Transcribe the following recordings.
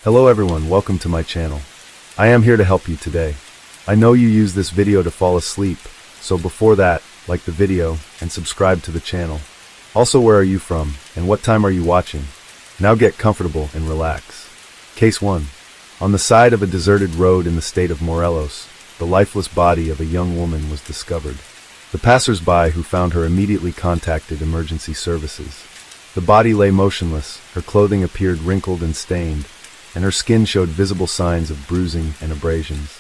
Hello everyone, welcome to my channel. I am here to help you today. I know you use this video to fall asleep, so before that, like the video and subscribe to the channel. Also, where are you from and what time are you watching? Now get comfortable and relax. Case 1. On the side of a deserted road in the state of Morelos, the lifeless body of a young woman was discovered. The passers-by who found her immediately contacted emergency services. The body lay motionless, her clothing appeared wrinkled and stained, and her skin showed visible signs of bruising and abrasions.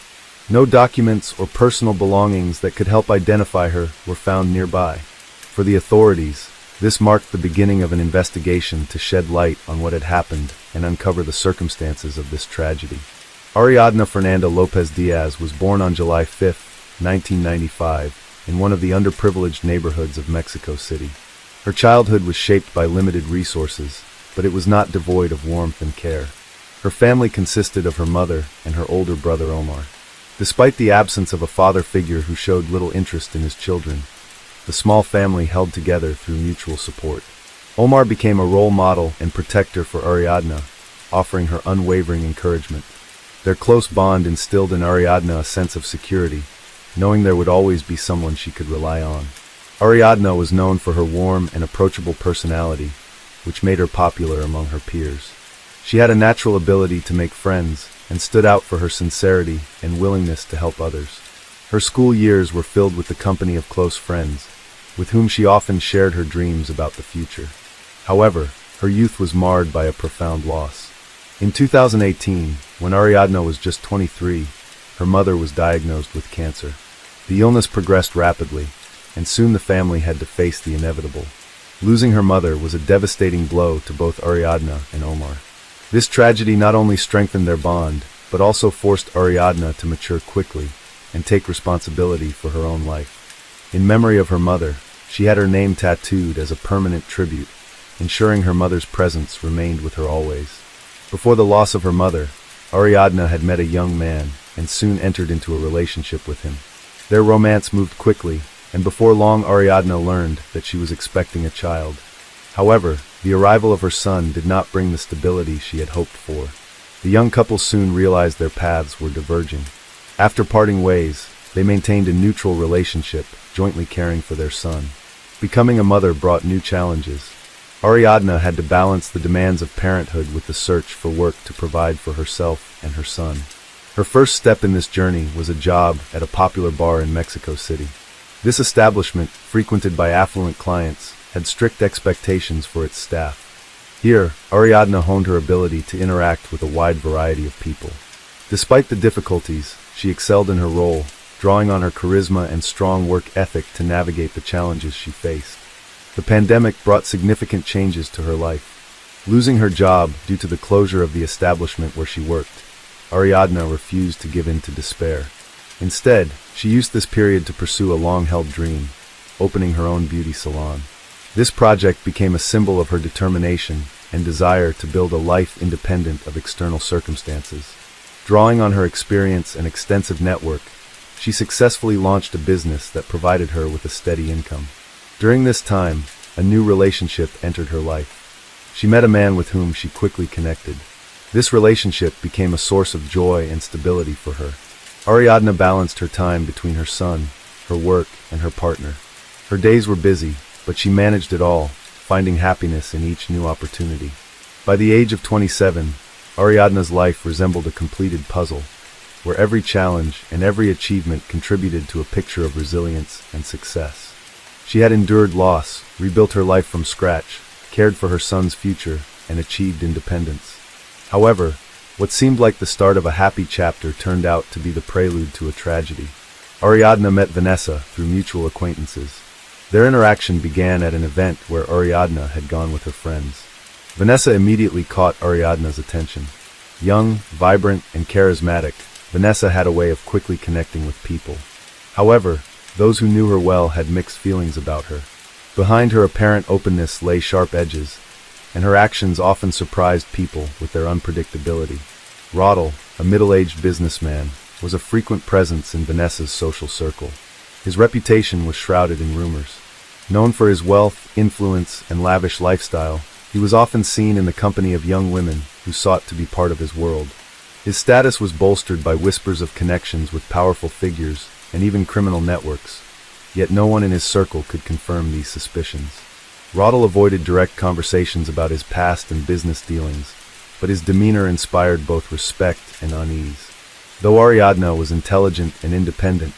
No documents or personal belongings that could help identify her were found nearby. For the authorities, this marked the beginning of an investigation to shed light on what had happened and uncover the circumstances of this tragedy. Ariadna Fernanda Lopez Diaz was born on July 5, 1995, in one of the underprivileged neighborhoods of Mexico City. Her childhood was shaped by limited resources, but it was not devoid of warmth and care. Her family consisted of her mother and her older brother Omar. Despite the absence of a father figure who showed little interest in his children, the small family held together through mutual support. Omar became a role model and protector for Ariadna, offering her unwavering encouragement. Their close bond instilled in Ariadna a sense of security, knowing there would always be someone she could rely on. Ariadna was known for her warm and approachable personality, which made her popular among her peers. She had a natural ability to make friends and stood out for her sincerity and willingness to help others. Her school years were filled with the company of close friends, with whom she often shared her dreams about the future. However, her youth was marred by a profound loss. In 2018, when Ariadna was just 23, her mother was diagnosed with cancer. The illness progressed rapidly, and soon the family had to face the inevitable. Losing her mother was a devastating blow to both Ariadna and Omar. This tragedy not only strengthened their bond, but also forced Ariadna to mature quickly and take responsibility for her own life. In memory of her mother, she had her name tattooed as a permanent tribute, ensuring her mother's presence remained with her always. Before the loss of her mother, Ariadna had met a young man and soon entered into a relationship with him. Their romance moved quickly, and before long Ariadna learned that she was expecting a child. However, the arrival of her son did not bring the stability she had hoped for. The young couple soon realized their paths were diverging. After parting ways, they maintained a neutral relationship, jointly caring for their son. Becoming a mother brought new challenges. Ariadna had to balance the demands of parenthood with the search for work to provide for herself and her son. Her first step in this journey was a job at a popular bar in Mexico City. This establishment, frequented by affluent clients, had strict expectations for its staff. Here, Ariadna honed her ability to interact with a wide variety of people. Despite the difficulties, she excelled in her role, drawing on her charisma and strong work ethic to navigate the challenges she faced. The pandemic brought significant changes to her life. Losing her job due to the closure of the establishment where she worked, Ariadna refused to give in to despair. Instead, she used this period to pursue a long-held dream, opening her own beauty salon. This project became a symbol of her determination and desire to build a life independent of external circumstances. Drawing on her experience and extensive network, she successfully launched a business that provided her with a steady income. During this time, a new relationship entered her life. She met a man with whom she quickly connected. This relationship became a source of joy and stability for her. Ariadna balanced her time between her son, her work, and her partner. Her days were busy, but she managed it all, finding happiness in each new opportunity. By the age of 27, Ariadna's life resembled a completed puzzle, where every challenge and every achievement contributed to a picture of resilience and success. She had endured loss, rebuilt her life from scratch, cared for her son's future, and achieved independence. However, what seemed like the start of a happy chapter turned out to be the prelude to a tragedy. Ariadna met Vanessa through mutual acquaintances. Their interaction began at an event where Ariadna had gone with her friends. Vanessa immediately caught Ariadna's attention. Young, vibrant, and charismatic, Vanessa had a way of quickly connecting with people. However, those who knew her well had mixed feelings about her. Behind her apparent openness lay sharp edges, and her actions often surprised people with their unpredictability. Rodel, a middle-aged businessman, was a frequent presence in Vanessa's social circle. His reputation was shrouded in rumors. Known for his wealth, influence, and lavish lifestyle, he was often seen in the company of young women who who sought to be part of his world. His status was bolstered by whispers of connections with powerful figures and even criminal networks, yet no one in his circle could confirm these suspicions. Roddle avoided direct conversations about his past and business dealings, but his demeanor inspired both respect and unease. Though Ariadna was intelligent and independent,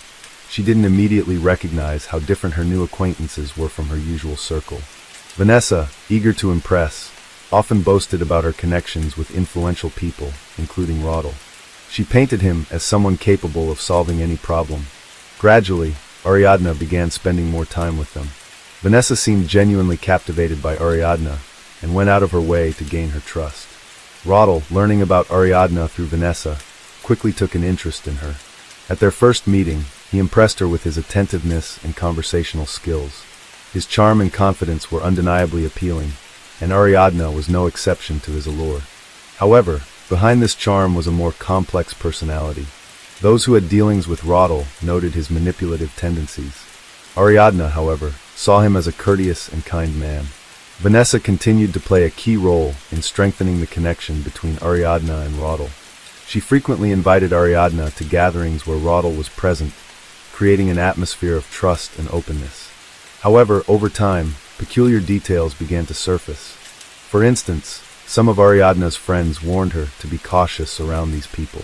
she didn't immediately recognize how different her new acquaintances were from her usual circle. Vanessa, eager to impress, often boasted about her connections with influential people, including Roddle. She painted him as someone capable of solving any problem. Gradually, Ariadna began spending more time with them. Vanessa seemed genuinely captivated by Ariadna and went out of her way to gain her trust. Roddle, learning about Ariadna through Vanessa, quickly took an interest in her. At their first meeting, he impressed her with his attentiveness and conversational skills. His charm and confidence were undeniably appealing, and Ariadna was no exception to his allure. However, behind this charm was a more complex personality. Those who had dealings with Roddle noted his manipulative tendencies. Ariadna, however, saw him as a courteous and kind man. Vanessa continued to play a key role in strengthening the connection between Ariadna and Roddle. She frequently invited Ariadna to gatherings where Roddle was present, creating an atmosphere of trust and openness. However, over time, peculiar details began to surface. For instance, some of Ariadna's friends warned her to be cautious around these people.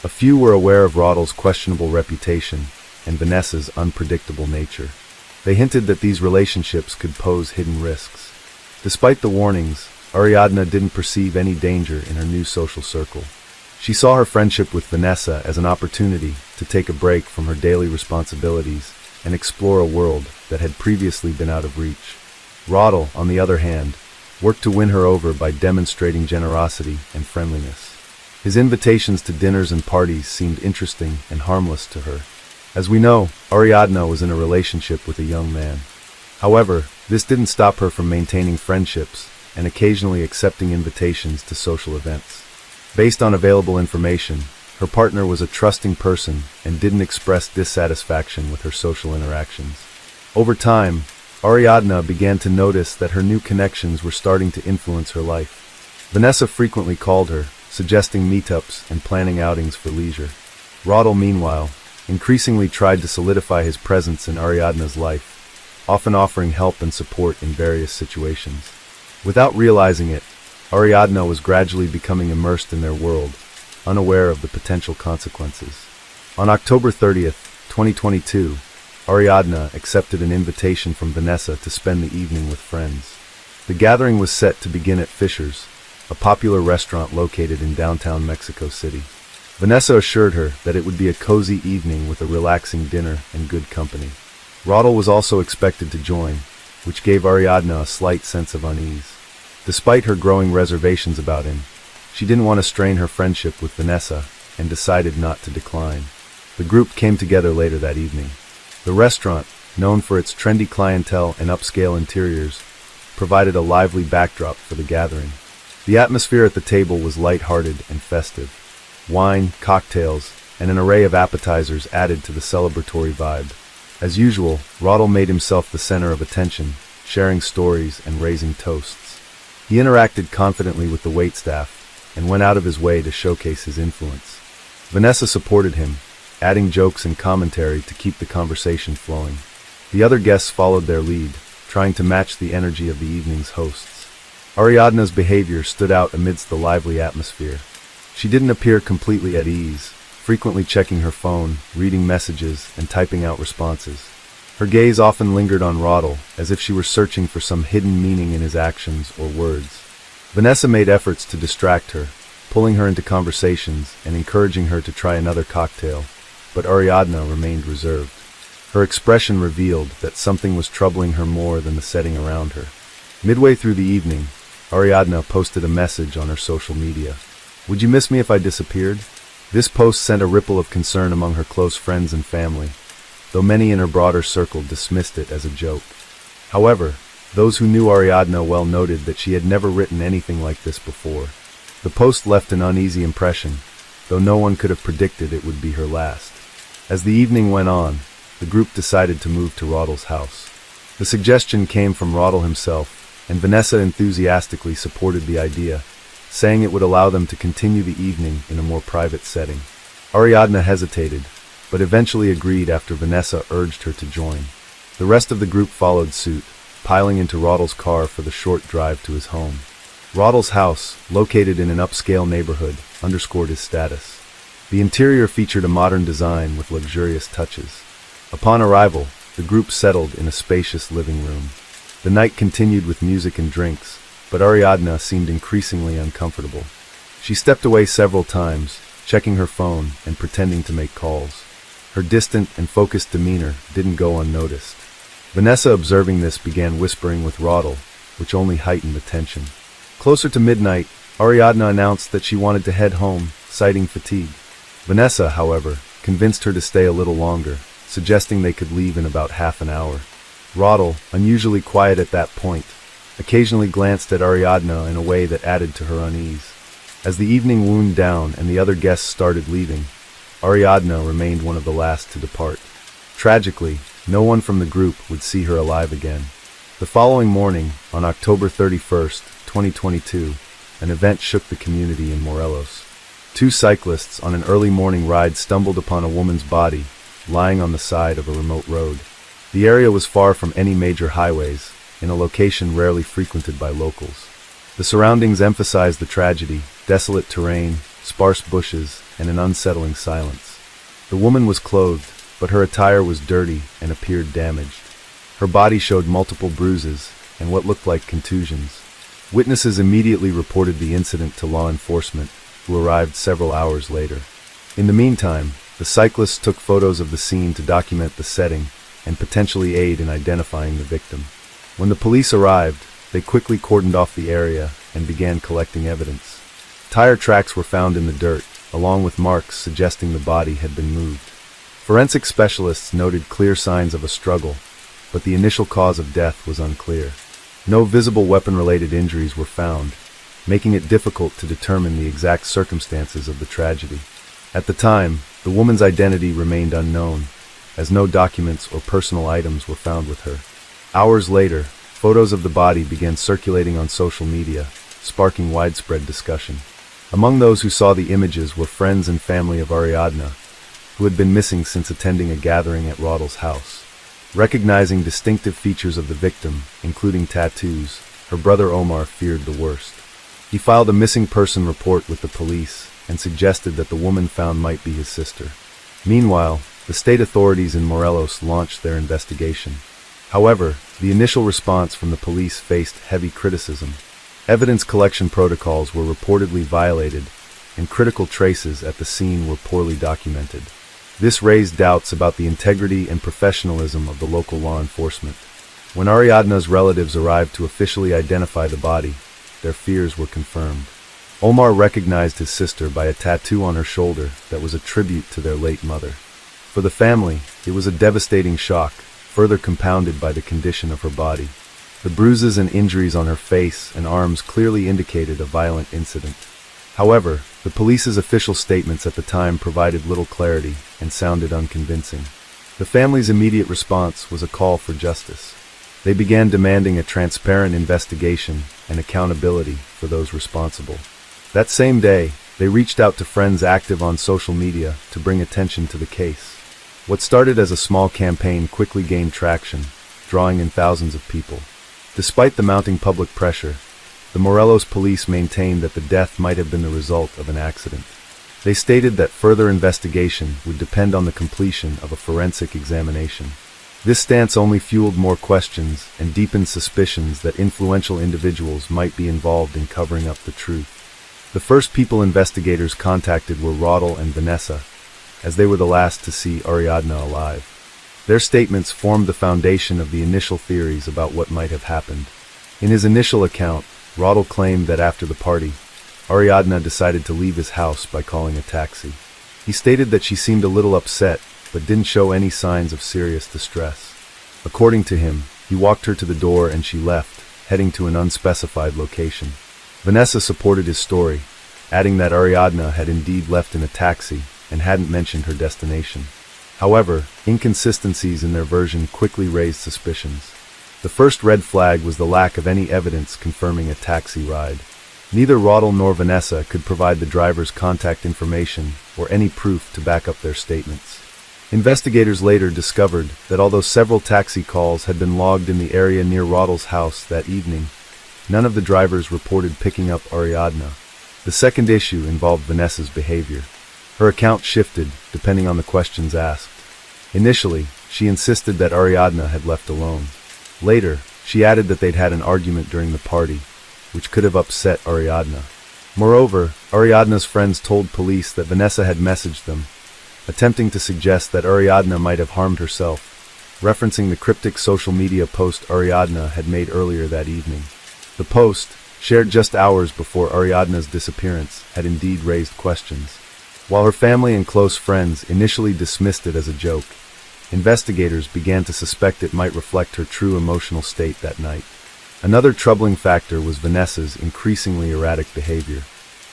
A few were aware of Roddle's questionable reputation and Vanessa's unpredictable nature. They hinted that these relationships could pose hidden risks. Despite the warnings, Ariadna didn't perceive any danger in her new social circle. She saw her friendship with Vanessa as an opportunity to take a break from her daily responsibilities and explore a world that had previously been out of reach. Roddle, on the other hand, worked to win her over by demonstrating generosity and friendliness. His invitations to dinners and parties seemed interesting and harmless to her. As we know, Ariadna was in a relationship with a young man. However, this didn't stop her from maintaining friendships and occasionally accepting invitations to social events. Based on available information, her partner was a trusting person and didn't express dissatisfaction with her social interactions. Over time, Ariadna began to notice that her new connections were starting to influence her life. Vanessa frequently called her, suggesting meetups and planning outings for leisure. Roddle, meanwhile, increasingly tried to solidify his presence in Ariadna's life, often offering help and support in various situations. Without realizing it, Ariadna was gradually becoming immersed in their world, unaware of the potential consequences. On October 30th, 2022, Ariadna accepted an invitation from Vanessa to spend the evening with friends. The gathering was set to begin at Fisher's, a popular restaurant located in downtown Mexico City. Vanessa assured her that it would be a cozy evening with a relaxing dinner and good company. Roddle was also expected to join, which gave Ariadna a slight sense of unease. Despite her growing reservations about him, she didn't want to strain her friendship with Vanessa and decided not to decline. The group came together later that evening. The restaurant, known for its trendy clientele and upscale interiors, provided a lively backdrop for the gathering. The atmosphere at the table was light-hearted and festive. Wine, cocktails, and an array of appetizers added to the celebratory vibe. As usual, Roddle made himself the center of attention, sharing stories and raising toasts. He interacted confidently with the waitstaff and went out of his way to showcase his influence. Vanessa supported him, adding jokes and commentary to keep the conversation flowing. The other guests followed their lead, trying to match the energy of the evening's hosts. Ariadna's behavior stood out amidst the lively atmosphere. She didn't appear completely at ease, frequently checking her phone, reading messages, and typing out responses. Her gaze often lingered on Roddle, as if she were searching for some hidden meaning in his actions or words. Vanessa made efforts to distract her, pulling her into conversations and encouraging her to try another cocktail, but Ariadna remained reserved. Her expression revealed that something was troubling her more than the setting around her. Midway through the evening, Ariadna posted a message on her social media. "Would you miss me if I disappeared?" This post sent a ripple of concern among her close friends and family, though many in her broader circle dismissed it as a joke. However, those who knew Ariadna well noted that she had never written anything like this before. The post left an uneasy impression, though no one could have predicted it would be her last. As the evening went on, the group decided to move to Roddle's house. The suggestion came from Roddle himself, and Vanessa enthusiastically supported the idea, saying it would allow them to continue the evening in a more private setting. Ariadna hesitated, but eventually agreed after Vanessa urged her to join. The rest of the group followed suit, piling into Roddle's car for the short drive to his home. Roddle's house, located in an upscale neighborhood, underscored his status. The interior featured a modern design with luxurious touches. Upon arrival, the group settled in a spacious living room. The night continued with music and drinks, but Ariadna seemed increasingly uncomfortable. She stepped away several times, checking her phone and pretending to make calls. Her distant and focused demeanor didn't go unnoticed. Vanessa, observing this, began whispering with Roddle, which only heightened the tension. Closer to midnight, Ariadna announced that she wanted to head home, citing fatigue. Vanessa, however, convinced her to stay a little longer, suggesting they could leave in about half an hour. Roddle, unusually quiet at that point, occasionally glanced at Ariadna in a way that added to her unease. As the evening wound down and the other guests started leaving, Ariadna remained one of the last to depart. Tragically, no one from the group would see her alive again. The following morning, on October 31st, 2022, an event shook the community in Morelos. Two cyclists on an early morning ride stumbled upon a woman's body, lying on the side of a remote road. The area was far from any major highways, in a location rarely frequented by locals. The surroundings emphasized the tragedy: desolate terrain, sparse bushes, and an unsettling silence. The woman was clothed, but her attire was dirty and appeared damaged. Her body showed multiple bruises and what looked like contusions. Witnesses immediately reported the incident to law enforcement, who arrived several hours later. In the meantime, the cyclists took photos of the scene to document the setting and potentially aid in identifying the victim. When the police arrived, they quickly cordoned off the area and began collecting evidence. Tire tracks were found in the dirt, along with marks suggesting the body had been moved. Forensic specialists noted clear signs of a struggle, but the initial cause of death was unclear. No visible weapon-related injuries were found, making it difficult to determine the exact circumstances of the tragedy. At the time, the woman's identity remained unknown, as no documents or personal items were found with her. Hours later, photos of the body began circulating on social media, sparking widespread discussion. Among those who saw the images were friends and family of Ariadna, who had been missing since attending a gathering at Roddle's house. Recognizing distinctive features of the victim, including tattoos, her brother Omar feared the worst. He filed a missing person report with the police and suggested that the woman found might be his sister. Meanwhile, the state authorities in Morelos launched their investigation. However, the initial response from the police faced heavy criticism. Evidence collection protocols were reportedly violated, and critical traces at the scene were poorly documented. This raised doubts about the integrity and professionalism of the local law enforcement. When Ariadna's relatives arrived to officially identify the body, their fears were confirmed. Omar recognized his sister by a tattoo on her shoulder that was a tribute to their late mother. For the family, it was a devastating shock, further compounded by the condition of her body. The bruises and injuries on her face and arms clearly indicated a violent incident. However, the police's official statements at the time provided little clarity and sounded unconvincing. The family's immediate response was a call for justice. They began demanding a transparent investigation and accountability for those responsible. That same day, they reached out to friends active on social media to bring attention to the case. What started as a small campaign quickly gained traction, drawing in thousands of people. Despite the mounting public pressure, the Morelos police maintained that the death might have been the result of an accident. They stated that further investigation would depend on the completion of a forensic examination. This stance only fueled more questions and deepened suspicions that influential individuals might be involved in covering up the truth. The first people investigators contacted were Roddle and Vanessa, as they were the last to see Ariadna alive. Their statements formed the foundation of the initial theories about what might have happened. In his initial account, Roddle claimed that after the party, Ariadna decided to leave his house by calling a taxi. He stated that she seemed a little upset, but didn't show any signs of serious distress. According to him, he walked her to the door and she left, heading to an unspecified location. Vanessa supported his story, adding that Ariadna had indeed left in a taxi and hadn't mentioned her destination. However, inconsistencies in their version quickly raised suspicions. The first red flag was the lack of any evidence confirming a taxi ride. Neither Roddle nor Vanessa could provide the driver's contact information or any proof to back up their statements. Investigators later discovered that although several taxi calls had been logged in the area near Roddle's house that evening, none of the drivers reported picking up Ariadna. The second issue involved Vanessa's behavior. Her account shifted depending on the questions asked. Initially, she insisted that Ariadna had left alone. Later, she added that they'd had an argument during the party, which could have upset Ariadna. Moreover, Ariadna's friends told police that Vanessa had messaged them, attempting to suggest that Ariadna might have harmed herself, referencing the cryptic social media post Ariadna had made earlier that evening. The post, shared just hours before Ariadna's disappearance, had indeed raised questions. While her family and close friends initially dismissed it as a joke, investigators began to suspect it might reflect her true emotional state that night. Another troubling factor was Vanessa's increasingly erratic behavior.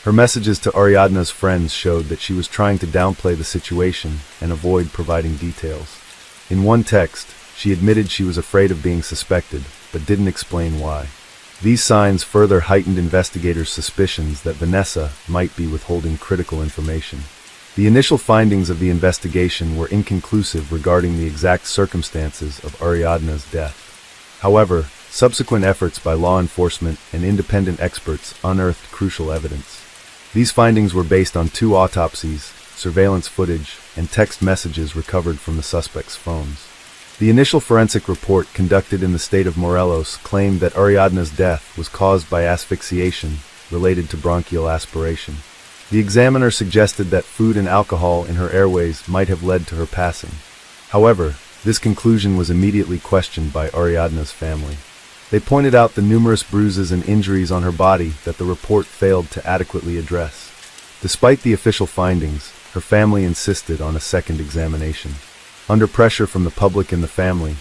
Her messages to Ariadna's friends showed that she was trying to downplay the situation and avoid providing details. In one text, she admitted she was afraid of being suspected, but didn't explain why. These signs further heightened investigators' suspicions that Vanessa might be withholding critical information. The initial findings of the investigation were inconclusive regarding the exact circumstances of Ariadna's death. However, subsequent efforts by law enforcement and independent experts unearthed crucial evidence. These findings were based on 2 autopsies, surveillance footage, and text messages recovered from the suspects' phones. The initial forensic report conducted in the state of Morelos claimed that Ariadna's death was caused by asphyxiation related to bronchial aspiration. The examiner suggested that food and alcohol in her airways might have led to her passing. However, this conclusion was immediately questioned by Ariadna's family. They pointed out the numerous bruises and injuries on her body that the report failed to adequately address. Despite the official findings, her family insisted on a second examination. Under pressure from the public and the family,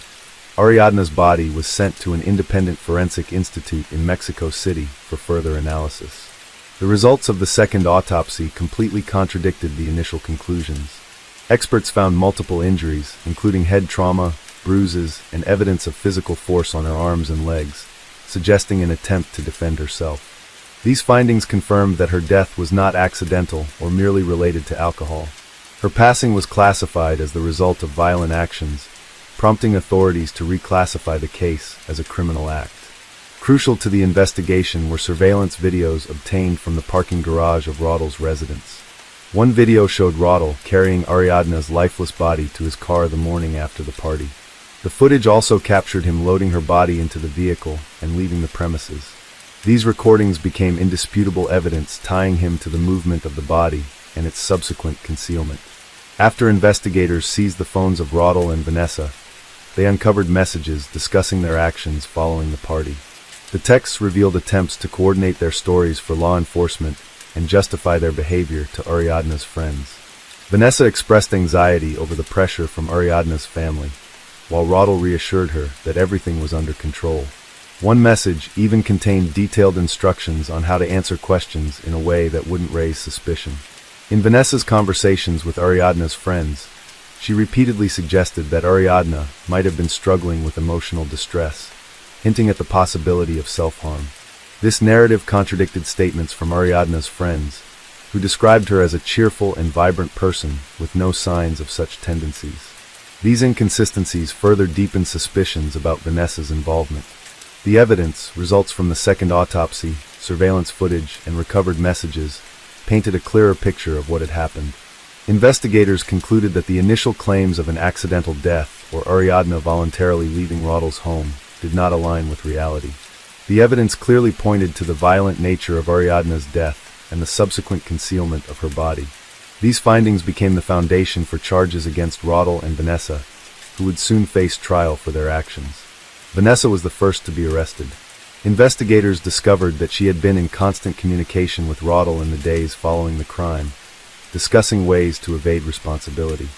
Ariadna's body was sent to an independent forensic institute in Mexico City for further analysis. The results of the second autopsy completely contradicted the initial conclusions. Experts found multiple injuries, including head trauma, bruises, and evidence of physical force on her arms and legs, suggesting an attempt to defend herself. These findings confirmed that her death was not accidental or merely related to alcohol. Her passing was classified as the result of violent actions, prompting authorities to reclassify the case as a criminal act. Crucial to the investigation were surveillance videos obtained from the parking garage of Roddle's residence. One video showed Roddle carrying Ariadna's lifeless body to his car the morning after the party. The footage also captured him loading her body into the vehicle and leaving the premises. These recordings became indisputable evidence tying him to the movement of the body and its subsequent concealment. After investigators seized the phones of Roddle and Vanessa, they uncovered messages discussing their actions following the party. The texts revealed attempts to coordinate their stories for law enforcement and justify their behavior to Ariadna's friends. Vanessa expressed anxiety over the pressure from Ariadna's family, while Roddle reassured her that everything was under control. One message even contained detailed instructions on how to answer questions in a way that wouldn't raise suspicion. In Vanessa's conversations with Ariadna's friends, she repeatedly suggested that Ariadna might have been struggling with emotional distress, hinting at the possibility of self-harm. This narrative contradicted statements from Ariadna's friends, who described her as a cheerful and vibrant person with no signs of such tendencies. These inconsistencies further deepened suspicions about Vanessa's involvement. The evidence, results from the second autopsy, surveillance footage, and recovered messages, painted a clearer picture of what had happened. Investigators concluded that the initial claims of an accidental death or Ariadna voluntarily leaving Roddle's home did not align with reality. The evidence clearly pointed to the violent nature of Ariadna's death and the subsequent concealment of her body. These findings became the foundation for charges against Roddle and Vanessa, who would soon face trial for their actions. Vanessa was the first to be arrested. Investigators discovered that she had been in constant communication with Roddle in the days following the crime, discussing ways to evade responsibility.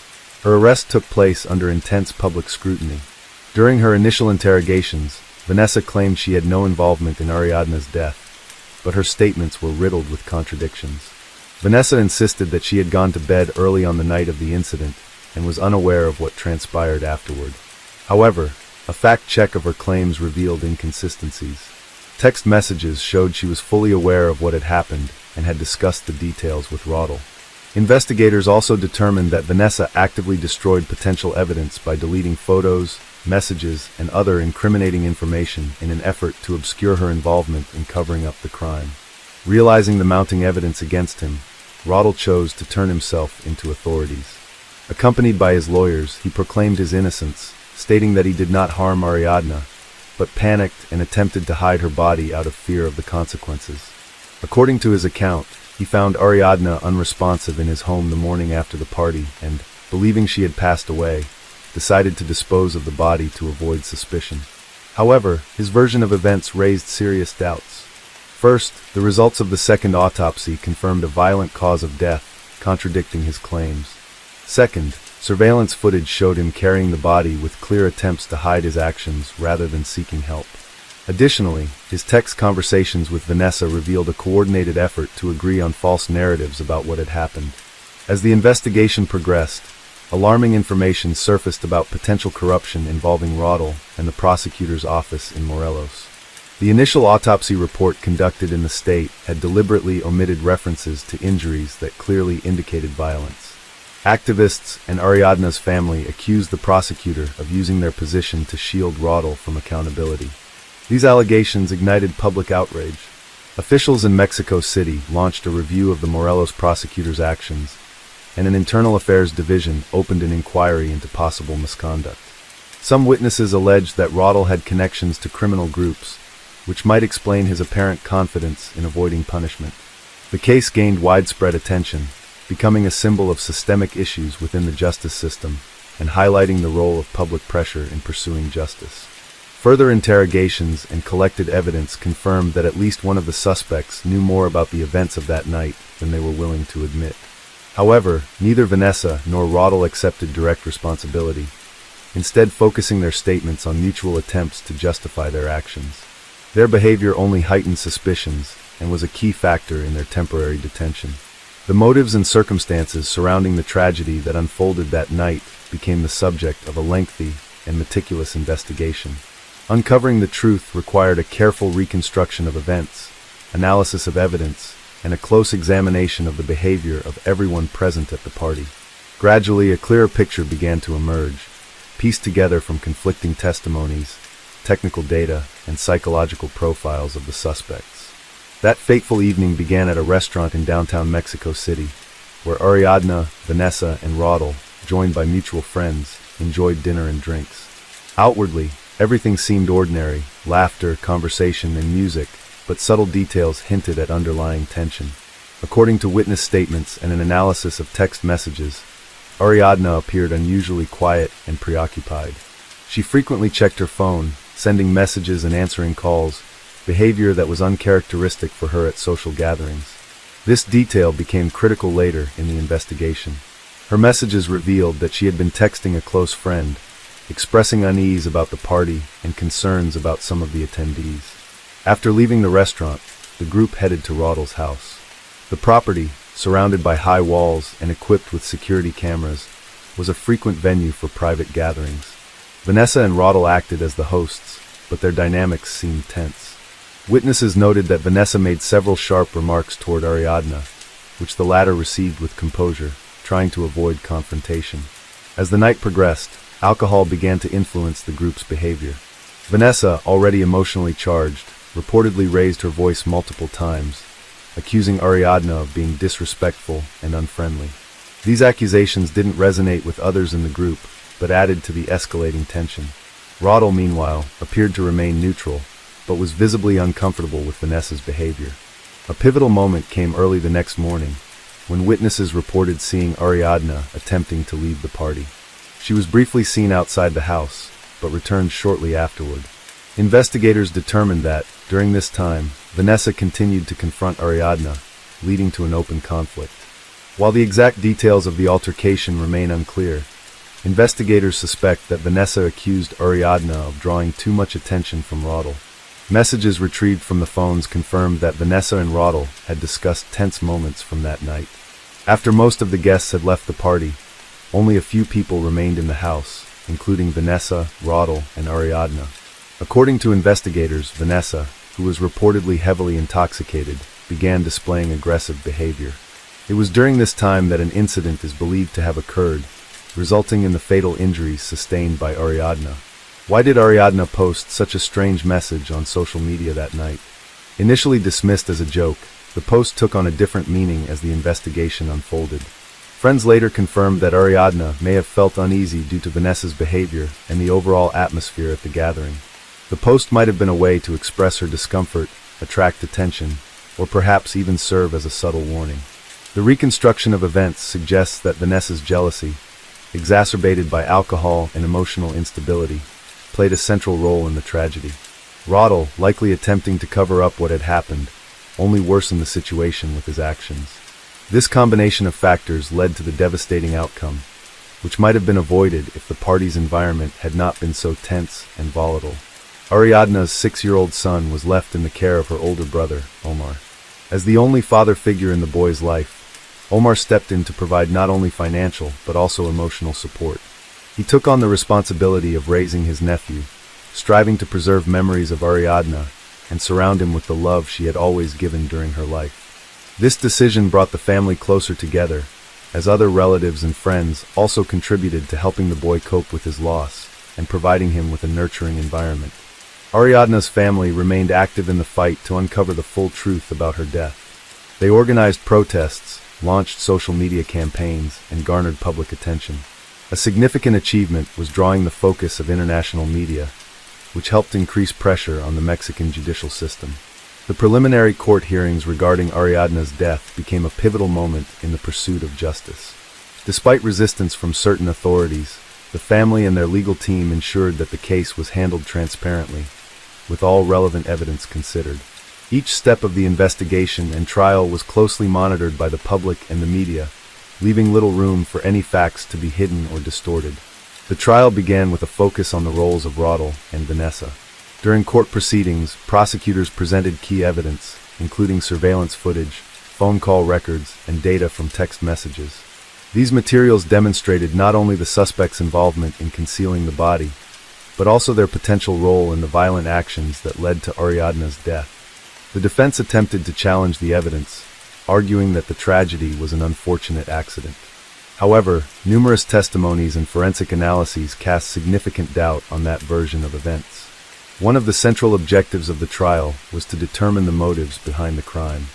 Her arrest took place under intense public scrutiny. During her initial interrogations, Vanessa claimed she had no involvement in Ariadna's death, but her statements were riddled with contradictions. Vanessa insisted that she had gone to bed early on the night of the incident and was unaware of what transpired afterward. However, a fact check of her claims revealed inconsistencies. Text messages showed she was fully aware of what had happened and had discussed the details with Roddle. Investigators also determined that Vanessa actively destroyed potential evidence by deleting photos, messages, and other incriminating information in an effort to obscure her involvement in covering up the crime. Realizing the mounting evidence against him, Roddle chose to turn himself into authorities. Accompanied by his lawyers, he proclaimed his innocence, stating that he did not harm Ariadna, but panicked and attempted to hide her body out of fear of the consequences. According to his account, he found Ariadna unresponsive in his home the morning after the party and, believing she had passed away, decided to dispose of the body to avoid suspicion. However, his version of events raised serious doubts. First, the results of the second autopsy confirmed a violent cause of death, contradicting his claims. Second, surveillance footage showed him carrying the body with clear attempts to hide his actions rather than seeking help. Additionally, his text conversations with Vanessa revealed a coordinated effort to agree on false narratives about what had happened. As the investigation progressed, alarming information surfaced about potential corruption involving Roddle and the prosecutor's office in Morelos. The initial autopsy report conducted in the state had deliberately omitted references to injuries that clearly indicated violence. Activists and Ariadna's family accused the prosecutor of using their position to shield Roddle from accountability. These allegations ignited public outrage. Officials in Mexico City launched a review of the Morelos prosecutor's actions, and an internal affairs division opened an inquiry into possible misconduct. Some witnesses alleged that Roddle had connections to criminal groups, which might explain his apparent confidence in avoiding punishment. The case gained widespread attention, becoming a symbol of systemic issues within the justice system and highlighting the role of public pressure in pursuing justice. Further interrogations and collected evidence confirmed that at least one of the suspects knew more about the events of that night than they were willing to admit. However, neither Vanessa nor Roddle accepted direct responsibility, instead focusing their statements on mutual attempts to justify their actions. Their behavior only heightened suspicions and was a key factor in their temporary detention. The motives and circumstances surrounding the tragedy that unfolded that night became the subject of a lengthy and meticulous investigation. Uncovering the truth required a careful reconstruction of events, analysis of evidence, and a close examination of the behavior of everyone present at the party. Gradually, a clearer picture began to emerge, pieced together from conflicting testimonies, technical data, and psychological profiles of the suspects. That fateful evening began at a restaurant in downtown Mexico City, where Ariadna, Vanessa, and Roddle, joined by mutual friends, enjoyed dinner and drinks. Outwardly, everything seemed ordinary: laughter, conversation, and music, but subtle details hinted at underlying tension. According to witness statements and an analysis of text messages, Ariadna appeared unusually quiet and preoccupied. She frequently checked her phone, sending messages and answering calls, behavior that was uncharacteristic for her at social gatherings. This detail became critical later in the investigation. Her messages revealed that she had been texting a close friend, expressing unease about the party and concerns about some of the attendees. After leaving the restaurant, the group headed to Roddle's house. The property, surrounded by high walls and equipped with security cameras, was a frequent venue for private gatherings. Vanessa and Roddle acted as the hosts, but their dynamics seemed tense. Witnesses noted that Vanessa made several sharp remarks toward Ariadna, which the latter received with composure, trying to avoid confrontation. As the night progressed, alcohol began to influence the group's behavior. Vanessa, already emotionally charged, reportedly raised her voice multiple times, accusing Ariadna of being disrespectful and unfriendly. These accusations didn't resonate with others in the group, but added to the escalating tension. Roddle, meanwhile, appeared to remain neutral, but was visibly uncomfortable with Vanessa's behavior. A pivotal moment came early the next morning, when witnesses reported seeing Ariadna attempting to leave the party. She was briefly seen outside the house, but returned shortly afterward. Investigators determined that, during this time, Vanessa continued to confront Ariadna, leading to an open conflict. While the exact details of the altercation remain unclear, investigators suspect that Vanessa accused Ariadna of drawing too much attention from Roddle. Messages retrieved from the phones confirmed that Vanessa and Roddle had discussed tense moments from that night. After most of the guests had left the party, only a few people remained in the house, including Vanessa, Roddle, and Ariadna. According to investigators, Vanessa, who was reportedly heavily intoxicated, began displaying aggressive behavior. It was during this time that an incident is believed to have occurred, resulting in the fatal injuries sustained by Ariadna. Why did Ariadna post such a strange message on social media that night? Initially dismissed as a joke, the post took on a different meaning as the investigation unfolded. Friends later confirmed that Ariadna may have felt uneasy due to Vanessa's behavior and the overall atmosphere at the gathering. The post might have been a way to express her discomfort, attract attention, or perhaps even serve as a subtle warning. The reconstruction of events suggests that Vanessa's jealousy, exacerbated by alcohol and emotional instability, played a central role in the tragedy. Roddle, likely attempting to cover up what had happened, only worsened the situation with his actions. This combination of factors led to the devastating outcome, which might have been avoided if the party's environment had not been so tense and volatile. Ariadna's 6-year-old son was left in the care of her older brother, Omar. As the only father figure in the boy's life, Omar stepped in to provide not only financial but also emotional support. He took on the responsibility of raising his nephew, striving to preserve memories of Ariadna and surround him with the love she had always given during her life. This decision brought the family closer together, as other relatives and friends also contributed to helping the boy cope with his loss and providing him with a nurturing environment. Ariadna's family remained active in the fight to uncover the full truth about her death. They organized protests, launched social media campaigns, and garnered public attention. A significant achievement was drawing the focus of international media, which helped increase pressure on the Mexican judicial system. The preliminary court hearings regarding Ariadna's death became a pivotal moment in the pursuit of justice. Despite resistance from certain authorities, the family and their legal team ensured that the case was handled transparently, with all relevant evidence considered. Each step of the investigation and trial was closely monitored by the public and the media, leaving little room for any facts to be hidden or distorted. The trial began with a focus on the roles of Roddle and Vanessa. During court proceedings, prosecutors presented key evidence, including surveillance footage, phone call records, and data from text messages. These materials demonstrated not only the suspects' involvement in concealing the body, but also their potential role in the violent actions that led to Ariadna's death. The defense attempted to challenge the evidence, arguing that the tragedy was an unfortunate accident. However, numerous testimonies and forensic analyses cast significant doubt on that version of events. One of the central objectives of the trial was to determine the motives behind the crime.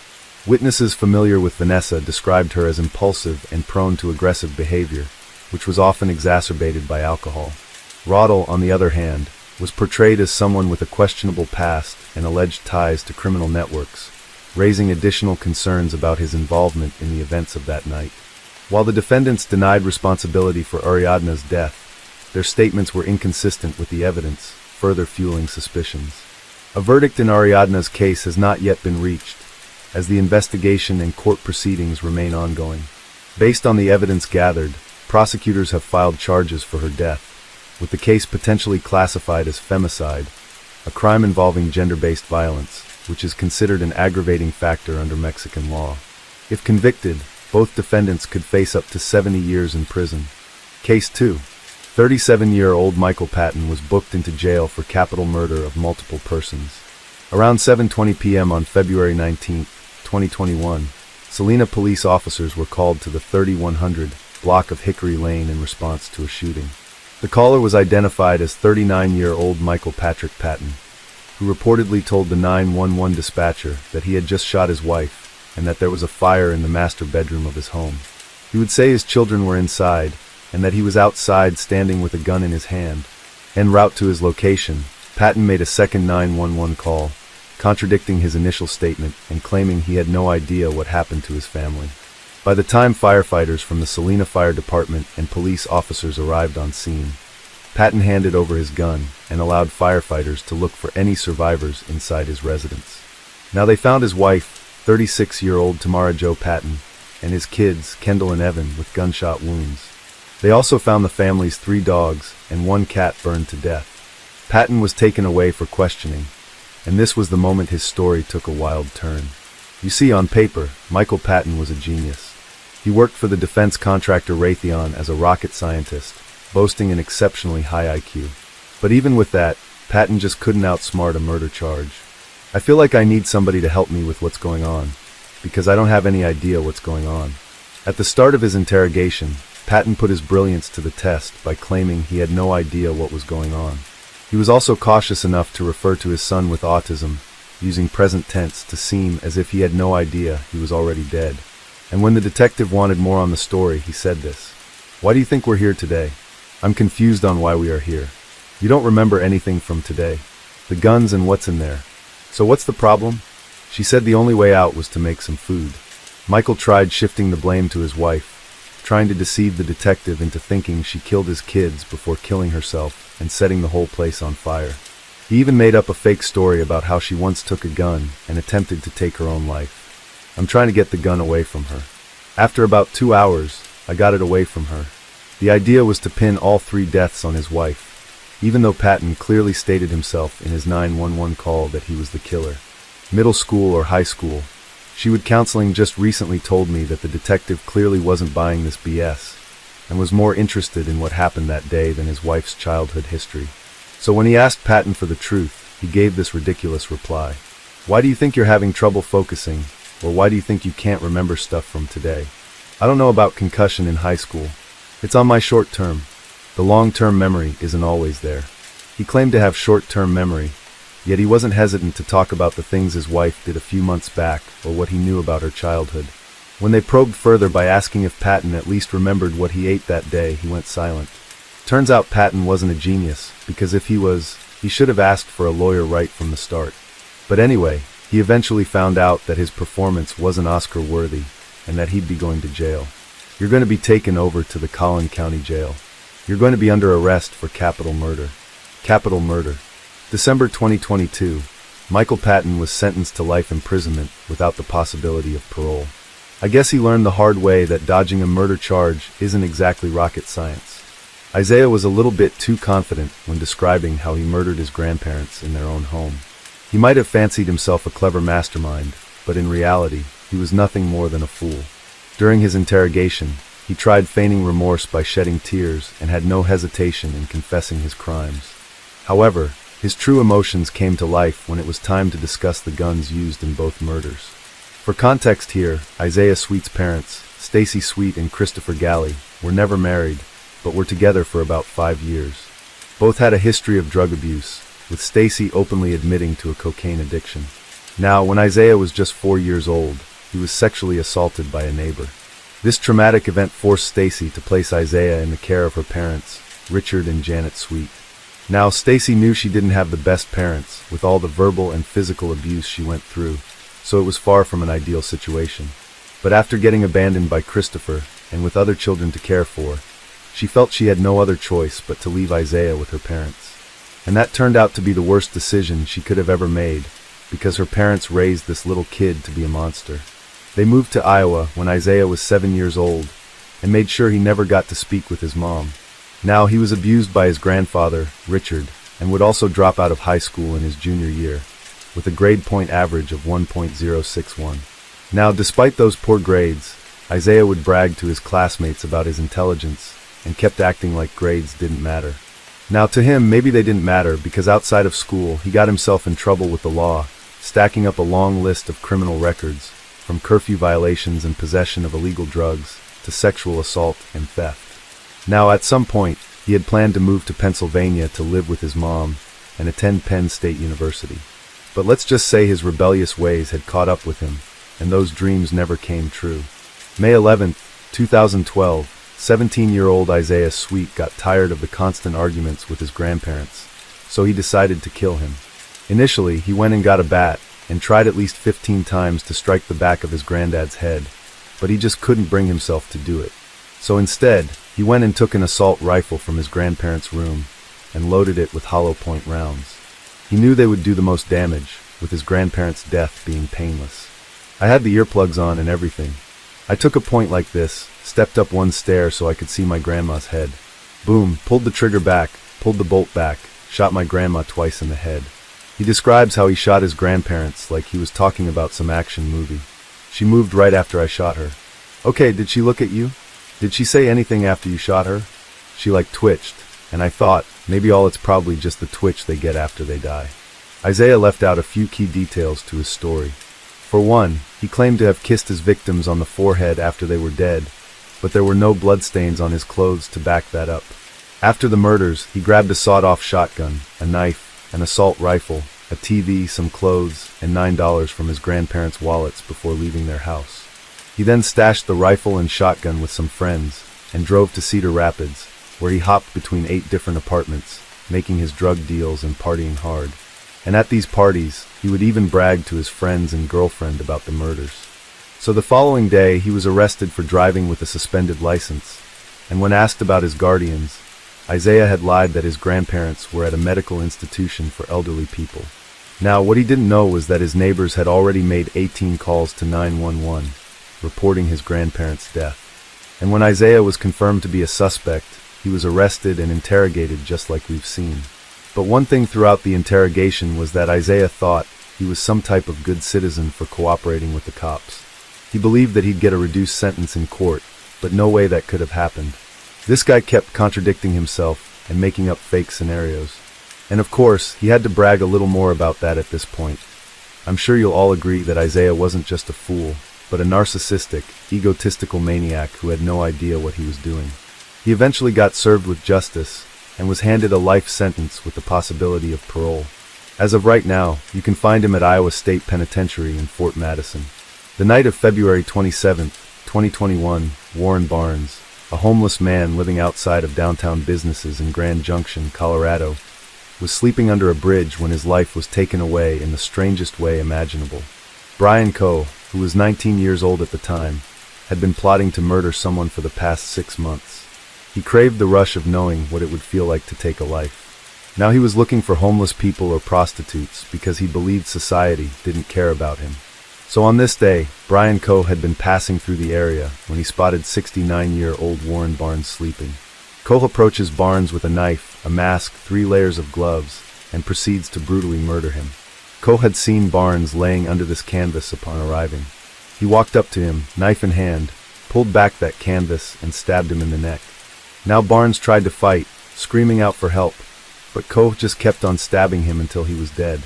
Witnesses familiar with Vanessa described her as impulsive and prone to aggressive behavior, which was often exacerbated by alcohol. Roddle, on the other hand, was portrayed as someone with a questionable past and alleged ties to criminal networks, raising additional concerns about his involvement in the events of that night. While the defendants denied responsibility for Ariadna's death, their statements were inconsistent with the evidence, further fueling suspicions. A verdict in Ariadna's case has not yet been reached, as the investigation and court proceedings remain ongoing. Based on the evidence gathered, prosecutors have filed charges for her death, with the case potentially classified as femicide, a crime involving gender-based violence, which is considered an aggravating factor under Mexican law. If convicted, both defendants could face up to 70 years in prison. Case 2. 37-year-old Michael Patton was booked into jail for capital murder of multiple persons. Around 7:20 p.m. on February 19, 2021, Salina police officers were called to the 3100 block of Hickory Lane in response to a shooting. The caller was identified as 39-year-old Michael Patrick Patton, who reportedly told the 911 dispatcher that he had just shot his wife and that there was a fire in the master bedroom of his home. He would say his children were inside and that he was outside standing with a gun in his hand. En route to his location, Patton made a second 911 call, contradicting his initial statement and claiming he had no idea what happened to his family. By the time firefighters from the Salina Fire Department and police officers arrived on scene, Patton handed over his gun and allowed firefighters to look for any survivors inside his residence. Now they found his wife, 36-year-old Tamara Jo Patton, and his kids, Kendall and Evan, with gunshot wounds. They also found the family's 3 dogs and 1 cat burned to death. Patton was taken away for questioning, and this was the moment his story took a wild turn. You see, on paper, Michael Patton was a genius. He worked for the defense contractor Raytheon as a rocket scientist, boasting an exceptionally high IQ. But even with that, Patton just couldn't outsmart a murder charge. I feel like I need somebody to help me with what's going on, because I don't have any idea what's going on. At the start of his interrogation, Patton put his brilliance to the test by claiming he had no idea what was going on. He was also cautious enough to refer to his son with autism, using present tense to seem as if he had no idea he was already dead. And when the detective wanted more on the story, he said this: "Why do you think we're here today? I'm confused on why we are here. You don't remember anything from today. The guns and what's in there. So what's the problem?" She said the only way out was to make some food. Michael tried shifting the blame to his wife, trying to deceive the detective into thinking she killed his kids before killing herself and setting the whole place on fire. He even made up a fake story about how she once took a gun and attempted to take her own life. "I'm trying to get the gun away from her. After about 2 hours, I got it away from her." The idea was to pin all 3 deaths on his wife, even though Patton clearly stated himself in his 911 call that he was the killer. Middle school or high school, Shewood Counseling just recently told me that the detective clearly wasn't buying this BS, and was more interested in what happened that day than his wife's childhood history. So when he asked Patton for the truth, he gave this ridiculous reply: "Why do you think you're having trouble focusing, or why do you think you can't remember stuff from today? I don't know about concussion in high school. It's on my short term. The long-term memory isn't always there." He claimed to have short-term memory, yet he wasn't hesitant to talk about the things his wife did a few months back or what he knew about her childhood. When they probed further by asking if Patton at least remembered what he ate that day, he went silent. Turns out Patton wasn't a genius, because if he was, he should have asked for a lawyer right from the start. But anyway, he eventually found out that his performance wasn't Oscar-worthy and that he'd be going to jail. "You're going to be taken over to the Collin County Jail. You're going to be under arrest for capital murder." Capital murder. December 2022, Michael Patton was sentenced to life imprisonment without the possibility of parole. I guess he learned the hard way that dodging a murder charge isn't exactly rocket science. Isaiah was a little bit too confident when describing how he murdered his grandparents in their own home. He might have fancied himself a clever mastermind, but in reality, he was nothing more than a fool. During his interrogation, he tried feigning remorse by shedding tears and had no hesitation in confessing his crimes. However, his true emotions came to life when it was time to discuss the guns used in both murders. For context here, Isaiah Sweet's parents, Stacy Sweet and Christopher Galley, were never married, but were together for about 5 years. Both had a history of drug abuse, with Stacy openly admitting to a cocaine addiction. Now, when Isaiah was just 4 years old, he was sexually assaulted by a neighbor. This traumatic event forced Stacy to place Isaiah in the care of her parents, Richard and Janet Sweet. Now, Stacy knew she didn't have the best parents, with all the verbal and physical abuse she went through, so it was far from an ideal situation. But after getting abandoned by Christopher, and with other children to care for, she felt she had no other choice but to leave Isaiah with her parents. And that turned out to be the worst decision she could have ever made, because her parents raised this little kid to be a monster. They moved to Iowa when Isaiah was 7 years old, and made sure he never got to speak with his mom. Now, he was abused by his grandfather, Richard, and would also drop out of high school in his junior year, with a grade point average of 1.061. Now, despite those poor grades, Isaiah would brag to his classmates about his intelligence, and kept acting like grades didn't matter. Now, to him, maybe they didn't matter because outside of school, he got himself in trouble with the law, stacking up a long list of criminal records, from curfew violations and possession of illegal drugs, to sexual assault and theft. Now, at some point, he had planned to move to Pennsylvania to live with his mom and attend Penn State University. But let's just say his rebellious ways had caught up with him, and those dreams never came true. May 11, 2012, 17-year-old Isaiah Sweet got tired of the constant arguments with his grandparents, so he decided to kill him. Initially, he went and got a bat and tried at least 15 times to strike the back of his granddad's head, but he just couldn't bring himself to do it. So instead, he went and took an assault rifle from his grandparents' room and loaded it with hollow point rounds. He knew they would do the most damage, with his grandparents' death being painless. I had the earplugs on and everything. I took a point like this, stepped up one stair so I could see my grandma's head. Boom, pulled the trigger back, pulled the bolt back, shot my grandma twice in the head. He describes how he shot his grandparents like he was talking about some action movie. She moved right after I shot her. Okay, did she look at you? Did she say anything after you shot her? She twitched, and I thought, maybe it's probably just the twitch they get after they die. Isaiah left out a few key details to his story. For one, he claimed to have kissed his victims on the forehead after they were dead, but there were no bloodstains on his clothes to back that up. After the murders, he grabbed a sawed-off shotgun, a knife, an assault rifle, a TV, some clothes, and $9 from his grandparents' wallets before leaving their house. He then stashed the rifle and shotgun with some friends and drove to Cedar Rapids, where he hopped between 8 different apartments, making his drug deals and partying hard. And at these parties, he would even brag to his friends and girlfriend about the murders. So the following day, he was arrested for driving with a suspended license, and when asked about his guardians, Isaiah had lied that his grandparents were at a medical institution for elderly people. Now, what he didn't know was that his neighbors had already made 18 calls to 911, reporting his grandparents' death. And when Isaiah was confirmed to be a suspect, he was arrested and interrogated just like we've seen. But one thing throughout the interrogation was that Isaiah thought he was some type of good citizen for cooperating with the cops. He believed that he'd get a reduced sentence in court, but no way that could have happened. This guy kept contradicting himself and making up fake scenarios. And of course, he had to brag a little more about that at this point. I'm sure you'll all agree that Isaiah wasn't just a fool, but a narcissistic, egotistical maniac who had no idea what he was doing. He eventually got served with justice and was handed a life sentence with the possibility of parole. As of right now, you can find him at Iowa State Penitentiary in Fort Madison. The night of February 27, 2021, Warren Barnes, a homeless man living outside of downtown businesses in Grand Junction, Colorado, was sleeping under a bridge when his life was taken away in the strangest way imaginable. Brian Coe, who was 19 years old at the time, had been plotting to murder someone for the past 6 months. He craved the rush of knowing what it would feel like to take a life. Now he was looking for homeless people or prostitutes because he believed society didn't care about him. So on this day, Brian Coe had been passing through the area when he spotted 69-year-old Warren Barnes sleeping. Coe approaches Barnes with a knife, a mask, 3 layers of gloves, and proceeds to brutally murder him. Coe had seen Barnes laying under this canvas upon arriving. He walked up to him, knife in hand, pulled back that canvas, and stabbed him in the neck. Now Barnes tried to fight, screaming out for help, but Coe just kept on stabbing him until he was dead.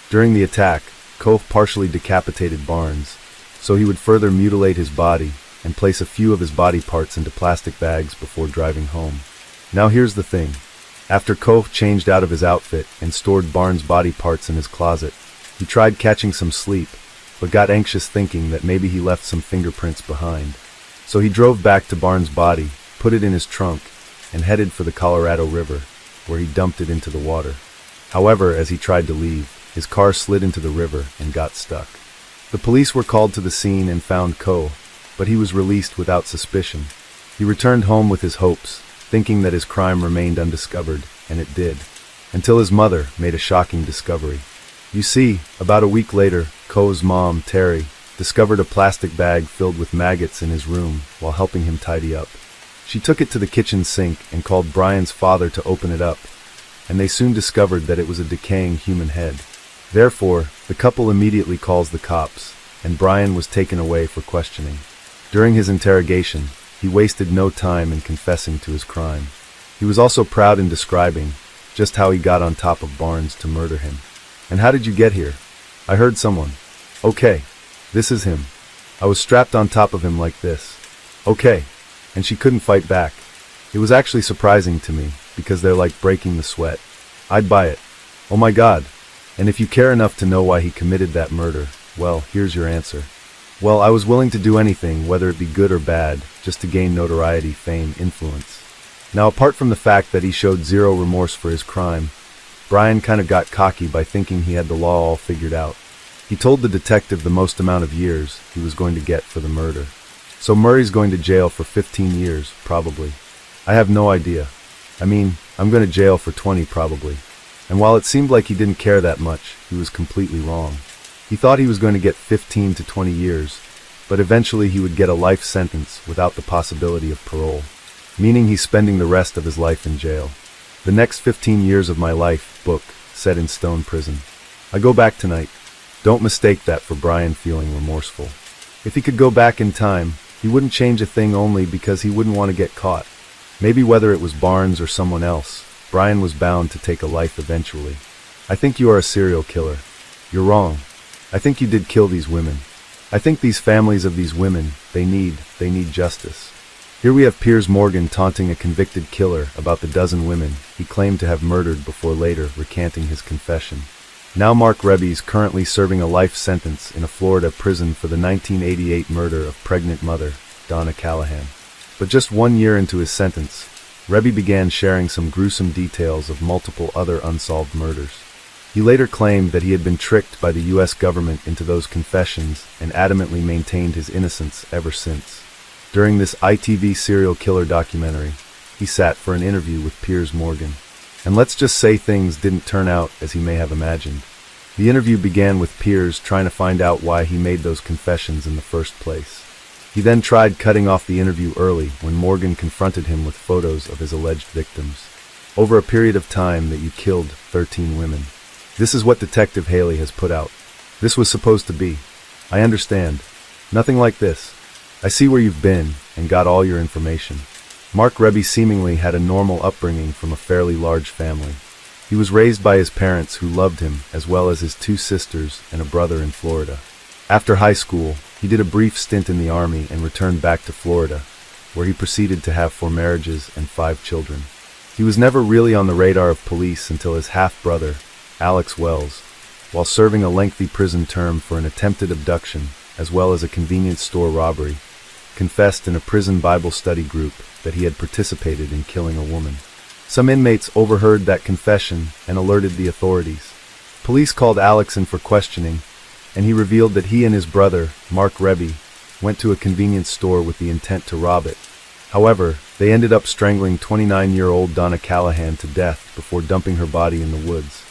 During the attack, Coe partially decapitated Barnes, so he would further mutilate his body and place a few of his body parts into plastic bags before driving home. Now here's the thing. After Coe changed out of his outfit and stored Barnes' body parts in his closet, he tried catching some sleep, but got anxious thinking that maybe he left some fingerprints behind. So he drove back to Barnes' body, put it in his trunk, and headed for the Colorado River, where he dumped it into the water. However, as he tried to leave, his car slid into the river and got stuck. The police were called to the scene and found Coe, but he was released without suspicion. He returned home with his hopes, thinking that his crime remained undiscovered, and it did, until his mother made a shocking discovery. You see, about a week later, Coe's mom, Terry, discovered a plastic bag filled with maggots in his room while helping him tidy up. She took it to the kitchen sink and called Brian's father to open it up, and they soon discovered that it was a decaying human head. Therefore, the couple immediately calls the cops, and Brian was taken away for questioning. During his interrogation, he wasted no time in confessing to his crime. He was also proud in describing just how he got on top of Barnes to murder him. And how did you get here? I heard someone. Okay, this is him. I was strapped on top of him like this. Okay. And she couldn't fight back. It was actually surprising to me, because they're like breaking the sweat. I'd buy it. Oh my God. And if you care enough to know why he committed that murder, well, here's your answer. Well, I was willing to do anything, whether it be good or bad, just to gain notoriety, fame, influence. Now, apart from the fact that he showed zero remorse for his crime, Brian kind of got cocky by thinking he had the law all figured out. He told the detective the most amount of years he was going to get for the murder. So Murray's going to jail for 15 years, probably. I have no idea. I mean, I'm going to jail for 20 probably. And while it seemed like he didn't care that much, he was completely wrong. He thought he was going to get 15 to 20 years, but eventually he would get a life sentence without the possibility of parole, meaning he's spending the rest of his life in jail. The next 15 years of my life, book, set in stone prison. I go back tonight. Don't mistake that for Brian feeling remorseful. If he could go back in time, he wouldn't change a thing only because he wouldn't want to get caught. Maybe whether it was Barnes or someone else, Brian was bound to take a life eventually. I think you are a serial killer. You're wrong. I think you did kill these women. I think these families of these women, they need justice. Here we have Piers Morgan taunting a convicted killer about the dozen women he claimed to have murdered before later recanting his confession. Now Mark Rebbe is currently serving a life sentence in a Florida prison for the 1988 murder of pregnant mother, Donna Callahan. But just 1 year into his sentence, Rebbe began sharing some gruesome details of multiple other unsolved murders. He later claimed that he had been tricked by the U.S. government into those confessions and adamantly maintained his innocence ever since. During this ITV serial killer documentary, he sat for an interview with Piers Morgan. And let's just say things didn't turn out as he may have imagined. The interview began with Piers trying to find out why he made those confessions in the first place. He then tried cutting off the interview early when Morgan confronted him with photos of his alleged victims. Over a period of time that you killed 13 women. This is what Detective Haley has put out. This was supposed to be. I understand. Nothing like this. I see where you've been and got all your information. Mark Rebbe seemingly had a normal upbringing from a fairly large family. He was raised by his parents who loved him, as well as his 2 sisters and a brother in Florida. After high school, he did a brief stint in the Army and returned back to Florida, where he proceeded to have 4 marriages and 5 children. He was never really on the radar of police until his half-brother, Alex Wells, while serving a lengthy prison term for an attempted abduction, as well as a convenience store robbery, confessed in a prison Bible study group that he had participated in killing a woman. Some inmates overheard that confession and alerted the authorities. Police called Alex in for questioning, and he revealed that he and his brother, Mark Rebbe, went to a convenience store with the intent to rob it. However, they ended up strangling 29-year-old Donna Callahan to death before dumping her body in the woods.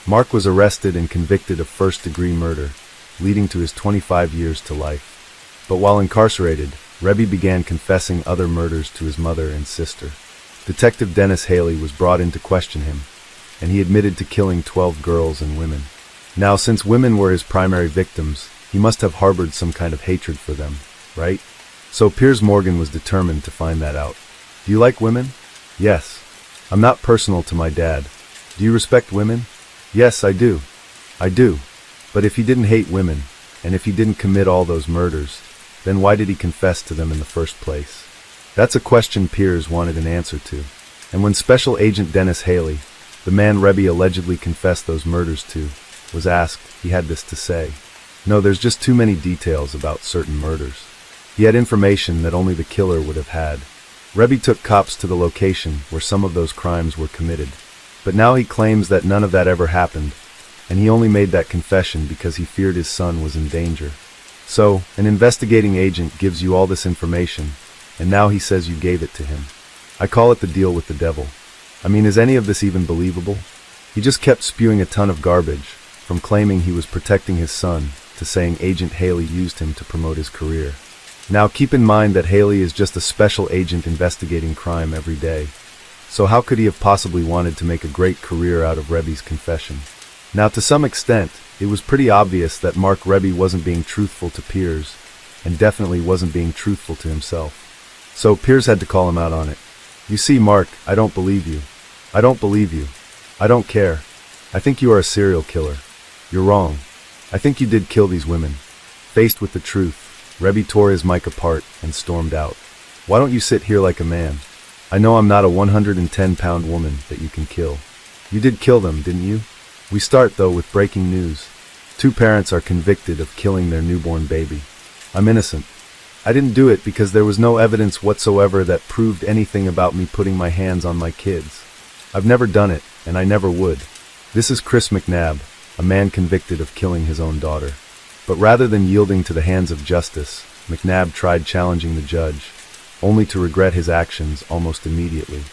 Mark was arrested and convicted of first-degree murder, leading to his 25 years to life. But while incarcerated, Rebbe began confessing other murders to his mother and sister. Detective Dennis Haley was brought in to question him, and he admitted to killing 12 girls and women. Now, since women were his primary victims, he must have harbored some kind of hatred for them, right? So Piers Morgan was determined to find that out. Do you like women? Yes. I'm not personal to my dad. Do you respect women? Yes, I do. I do. But if he didn't hate women, and if he didn't commit all those murders, then why did he confess to them in the first place? That's a question Piers wanted an answer to. And when Special Agent Dennis Haley, the man Rebbe allegedly confessed those murders to, was asked, he had this to say. No, there's just too many details about certain murders. He had information that only the killer would have had. Rebbe took cops to the location where some of those crimes were committed. But now he claims that none of that ever happened, and he only made that confession because he feared his son was in danger. So, an investigating agent gives you all this information, and now he says you gave it to him. I call it the deal with the devil. I mean, is any of this even believable? He just kept spewing a ton of garbage, from claiming he was protecting his son, to saying Agent Haley used him to promote his career. Now keep in mind that Haley is just a special agent investigating crime every day. So how could he have possibly wanted to make a great career out of Rebbe's confession? Now to some extent, it was pretty obvious that Mark Rebbe wasn't being truthful to Piers, and definitely wasn't being truthful to himself. So Piers had to call him out on it. You see, Mark, I don't believe you. I don't believe you. I don't care. I think you are a serial killer. You're wrong. I think you did kill these women. Faced with the truth, Rebbe tore his mic apart and stormed out. Why don't you sit here like a man? I know I'm not a 110-pound woman that you can kill. You did kill them, didn't you? We start, though, with breaking news. 2 parents are convicted of killing their newborn baby. I'm innocent. I didn't do it because there was no evidence whatsoever that proved anything about me putting my hands on my kids. I've never done it, and I never would. This is Chris McNabb, a man convicted of killing his own daughter. But rather than yielding to the hands of justice, McNabb tried challenging the judge, only to regret his actions almost immediately.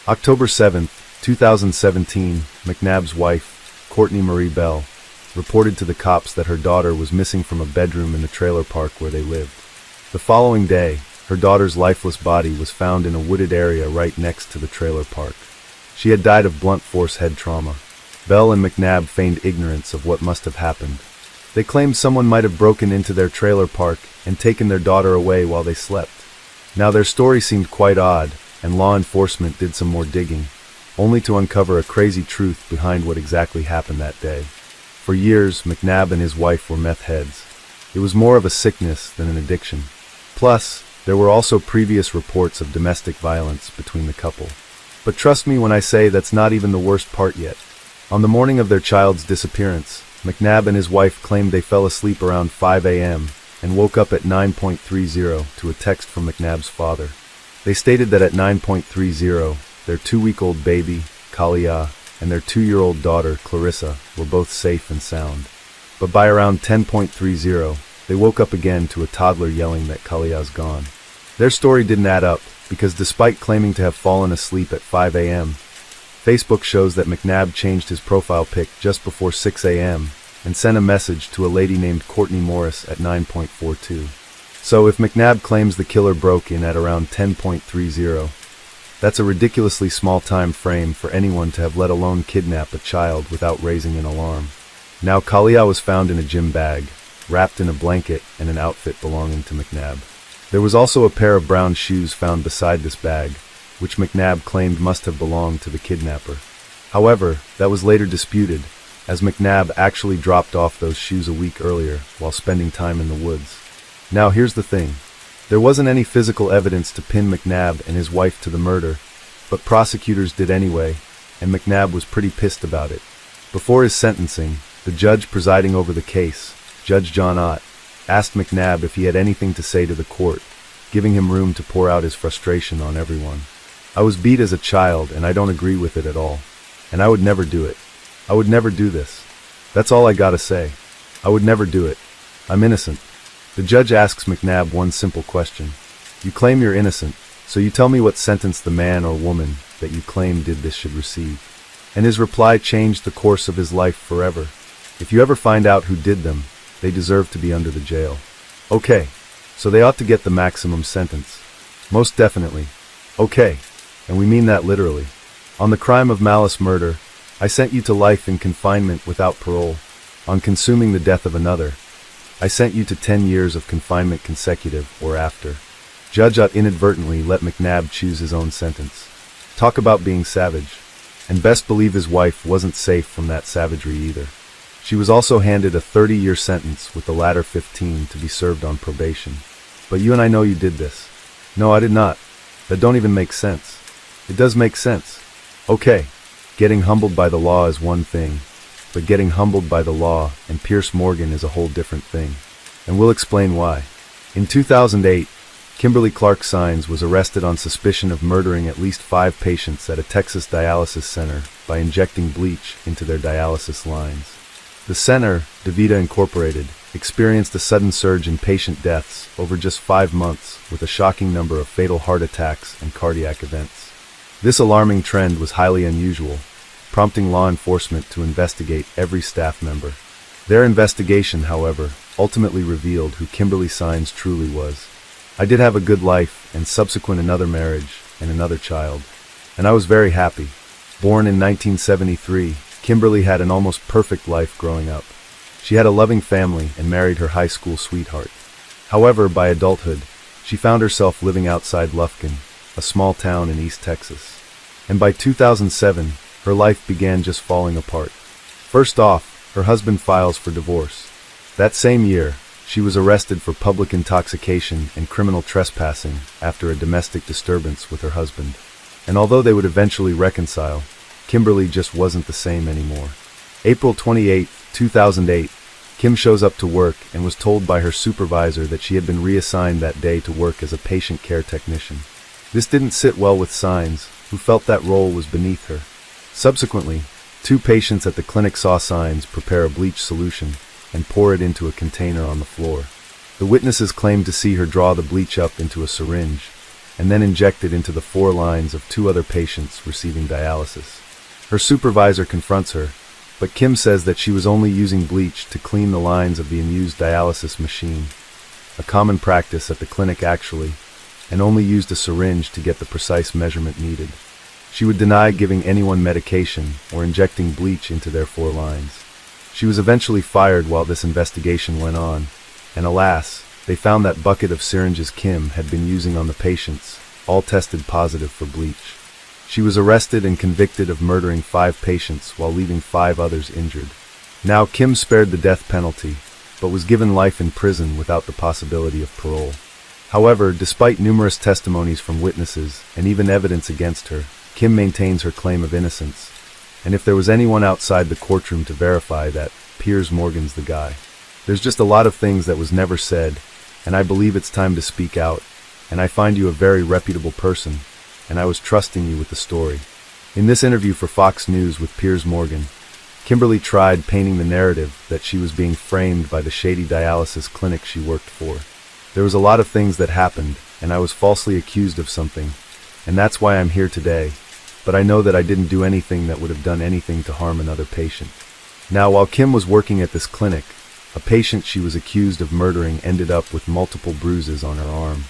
October 7, 2017, McNabb's wife, Courtney Marie Bell, reported to the cops that her daughter was missing from a bedroom in the trailer park where they lived. The following day, her daughter's lifeless body was found in a wooded area right next to the trailer park. She had died of blunt force head trauma. Bell and McNabb feigned ignorance of what must have happened. They claimed someone might have broken into their trailer park and taken their daughter away while they slept. Now their story seemed quite odd, and law enforcement did some more digging, only to uncover a crazy truth behind what exactly happened that day. For years, McNabb and his wife were meth heads. It was more of a sickness than an addiction. Plus, there were also previous reports of domestic violence between the couple. But trust me when I say that's not even the worst part yet. On the morning of their child's disappearance, McNabb and his wife claimed they fell asleep around 5 a.m. and woke up at 9:30 to a text from McNabb's father. They stated that at 9:30, their 2-week-old baby, Kalia, and their 2-year-old daughter, Clarissa, were both safe and sound. But by around 10:30, they woke up again to a toddler yelling that Kalia's gone. Their story didn't add up, because despite claiming to have fallen asleep at 5 a.m., Facebook shows that McNabb changed his profile pic just before 6 a.m. and sent a message to a lady named Courtney Morris at 9:42. So if McNabb claims the killer broke in at around 10:30, that's a ridiculously small time frame for anyone to have let alone kidnap a child without raising an alarm. Now Kalia was found in a gym bag, wrapped in a blanket and an outfit belonging to McNabb. There was also a pair of brown shoes found beside this bag, which McNabb claimed must have belonged to the kidnapper. However, that was later disputed, as McNabb actually dropped off those shoes a week earlier while spending time in the woods. Now here's the thing. There wasn't any physical evidence to pin McNabb and his wife to the murder, but prosecutors did anyway, and McNabb was pretty pissed about it. Before his sentencing, the judge presiding over the case, Judge John Ott, asked McNabb if he had anything to say to the court, giving him room to pour out his frustration on everyone. I was beat as a child and I don't agree with it at all. And I would never do it. I would never do this. That's all I gotta say. I would never do it. I'm innocent. The judge asks McNabb one simple question. You claim you're innocent, so you tell me what sentence the man or woman that you claim did this should receive. And his reply changed the course of his life forever. If you ever find out who did them, they deserve to be under the jail. Okay, so they ought to get the maximum sentence. Most definitely. Okay, and we mean that literally. On the crime of malice murder, I sent you to life in confinement without parole. On consuming the death of another, I sent you to 10 years of confinement consecutive or after. Judge Ott inadvertently let McNabb choose his own sentence. Talk about being savage. And best believe his wife wasn't safe from that savagery either. She was also handed a 30-year sentence with the latter 15 to be served on probation. But you and I know you did this. No, I did not. That don't even make sense. It does make sense. Okay, getting humbled by the law is one thing, but getting humbled by the law and Pierce Morgan is a whole different thing. And we'll explain why. In 2008, Kimberly Clark Sines was arrested on suspicion of murdering at least 5 patients at a Texas dialysis center by injecting bleach into their dialysis lines. The center, DaVita Incorporated, experienced a sudden surge in patient deaths over just 5 months, with a shocking number of fatal heart attacks and cardiac events. This alarming trend was highly unusual, prompting law enforcement to investigate every staff member. Their investigation, however, ultimately revealed who Kimberly Sines truly was. I did have a good life and subsequent another marriage and another child, and I was very happy. Born in 1973, Kimberly had an almost perfect life growing up. She had a loving family and married her high school sweetheart. However, by adulthood, she found herself living outside Lufkin, a small town in East Texas. And by 2007, her life began just falling apart. First off, her husband files for divorce. That same year, she was arrested for public intoxication and criminal trespassing after a domestic disturbance with her husband. And although they would eventually reconcile, Kimberly just wasn't the same anymore. April 28, 2008, Kim shows up to work and was told by her supervisor that she had been reassigned that day to work as a patient care technician. This didn't sit well with Sines, who felt that role was beneath her. Subsequently, 2 patients at the clinic saw Sines prepare a bleach solution and pour it into a container on the floor. The witnesses claimed to see her draw the bleach up into a syringe and then inject it into the 4 lines of 2 other patients receiving dialysis. Her supervisor confronts her, but Kim says that she was only using bleach to clean the lines of the unused dialysis machine, a common practice at the clinic actually, and only used a syringe to get the precise measurement needed. She would deny giving anyone medication or injecting bleach into their 4 lines. She was eventually fired while this investigation went on, and alas, they found that bucket of syringes Kim had been using on the patients, all tested positive for bleach. She was arrested and convicted of murdering 5 patients while leaving 5 others injured. Now, Kim spared the death penalty, but was given life in prison without the possibility of parole. However, despite numerous testimonies from witnesses and even evidence against her, Kim maintains her claim of innocence. And if there was anyone outside the courtroom to verify that, Piers Morgan's the guy. There's just a lot of things that was never said, and I believe it's time to speak out, and I find you a very reputable person, and I was trusting you with the story. In this interview for Fox News with Piers Morgan, Kimberly tried painting the narrative that she was being framed by the shady dialysis clinic she worked for. There was a lot of things that happened, and I was falsely accused of something, and that's why I'm here today, but I know that I didn't do anything that would have done anything to harm another patient. Now, while Kim was working at this clinic, a patient she was accused of murdering ended up with multiple bruises on her arm.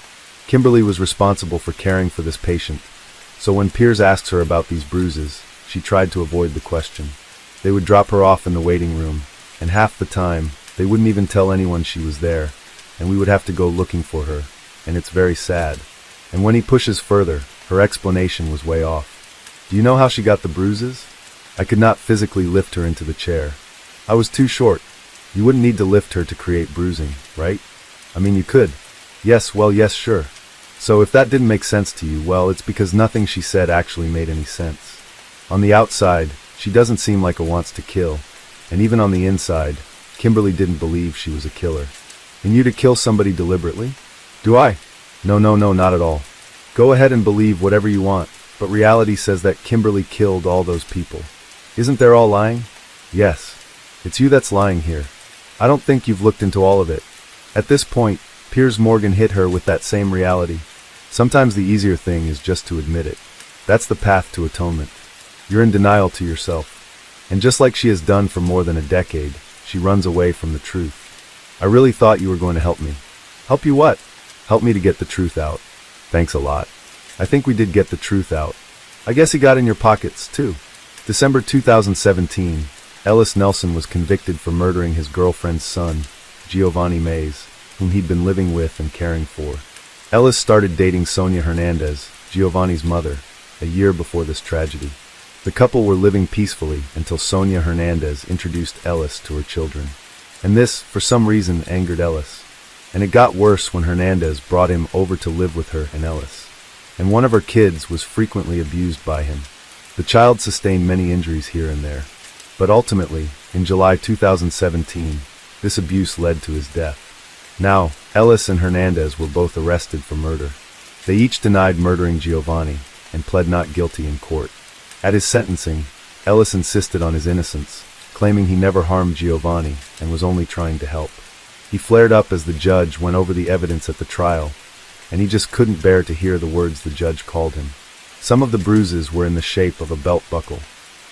Kimberly was responsible for caring for this patient, so when Piers asked her about these bruises, she tried to avoid the question. They would drop her off in the waiting room, and half the time, they wouldn't even tell anyone she was there, and we would have to go looking for her, and it's very sad. And when he pushes further, her explanation was way off. Do you know how she got the bruises? I could not physically lift her into the chair. I was too short. You wouldn't need to lift her to create bruising, right? I mean, you could. Yes, well, yes, sure. So if that didn't make sense to you, well, it's because nothing she said actually made any sense. On the outside, she doesn't seem like a wants to kill, and even on the inside, Kimberly didn't believe she was a killer. And you to kill somebody deliberately? Do I? No, not at all. Go ahead and believe whatever you want, but reality says that Kimberly killed all those people. Isn't there all lying? Yes. It's you that's lying here. I don't think you've looked into all of it. At this point, Piers Morgan hit her with that same reality. Sometimes the easier thing is just to admit it. That's the path to atonement. You're in denial to yourself. And just like she has done for more than a decade, she runs away from the truth. I really thought you were going to help me. Help you what? Help me to get the truth out. Thanks a lot. I think we did get the truth out. I guess he got in your pockets, too. December 2017, Ellis Nelson was convicted for murdering his girlfriend's son, Giovanni Mays, whom he'd been living with and caring for. Ellis started dating Sonia Hernandez, Giovanni's mother, a year before this tragedy. The couple were living peacefully until Sonia Hernandez introduced Ellis to her children. And this, for some reason, angered Ellis. And it got worse when Hernandez brought him over to live with her and Ellis. And one of her kids was frequently abused by him. The child sustained many injuries here and there. But ultimately, in July 2017, this abuse led to his death. Now, Ellis and Hernandez were both arrested for murder. They each denied murdering Giovanni and pled not guilty in court. At his sentencing, Ellis insisted on his innocence, claiming he never harmed Giovanni and was only trying to help. He flared up as the judge went over the evidence at the trial, and he just couldn't bear to hear the words the judge called him. Some of the bruises were in the shape of a belt buckle.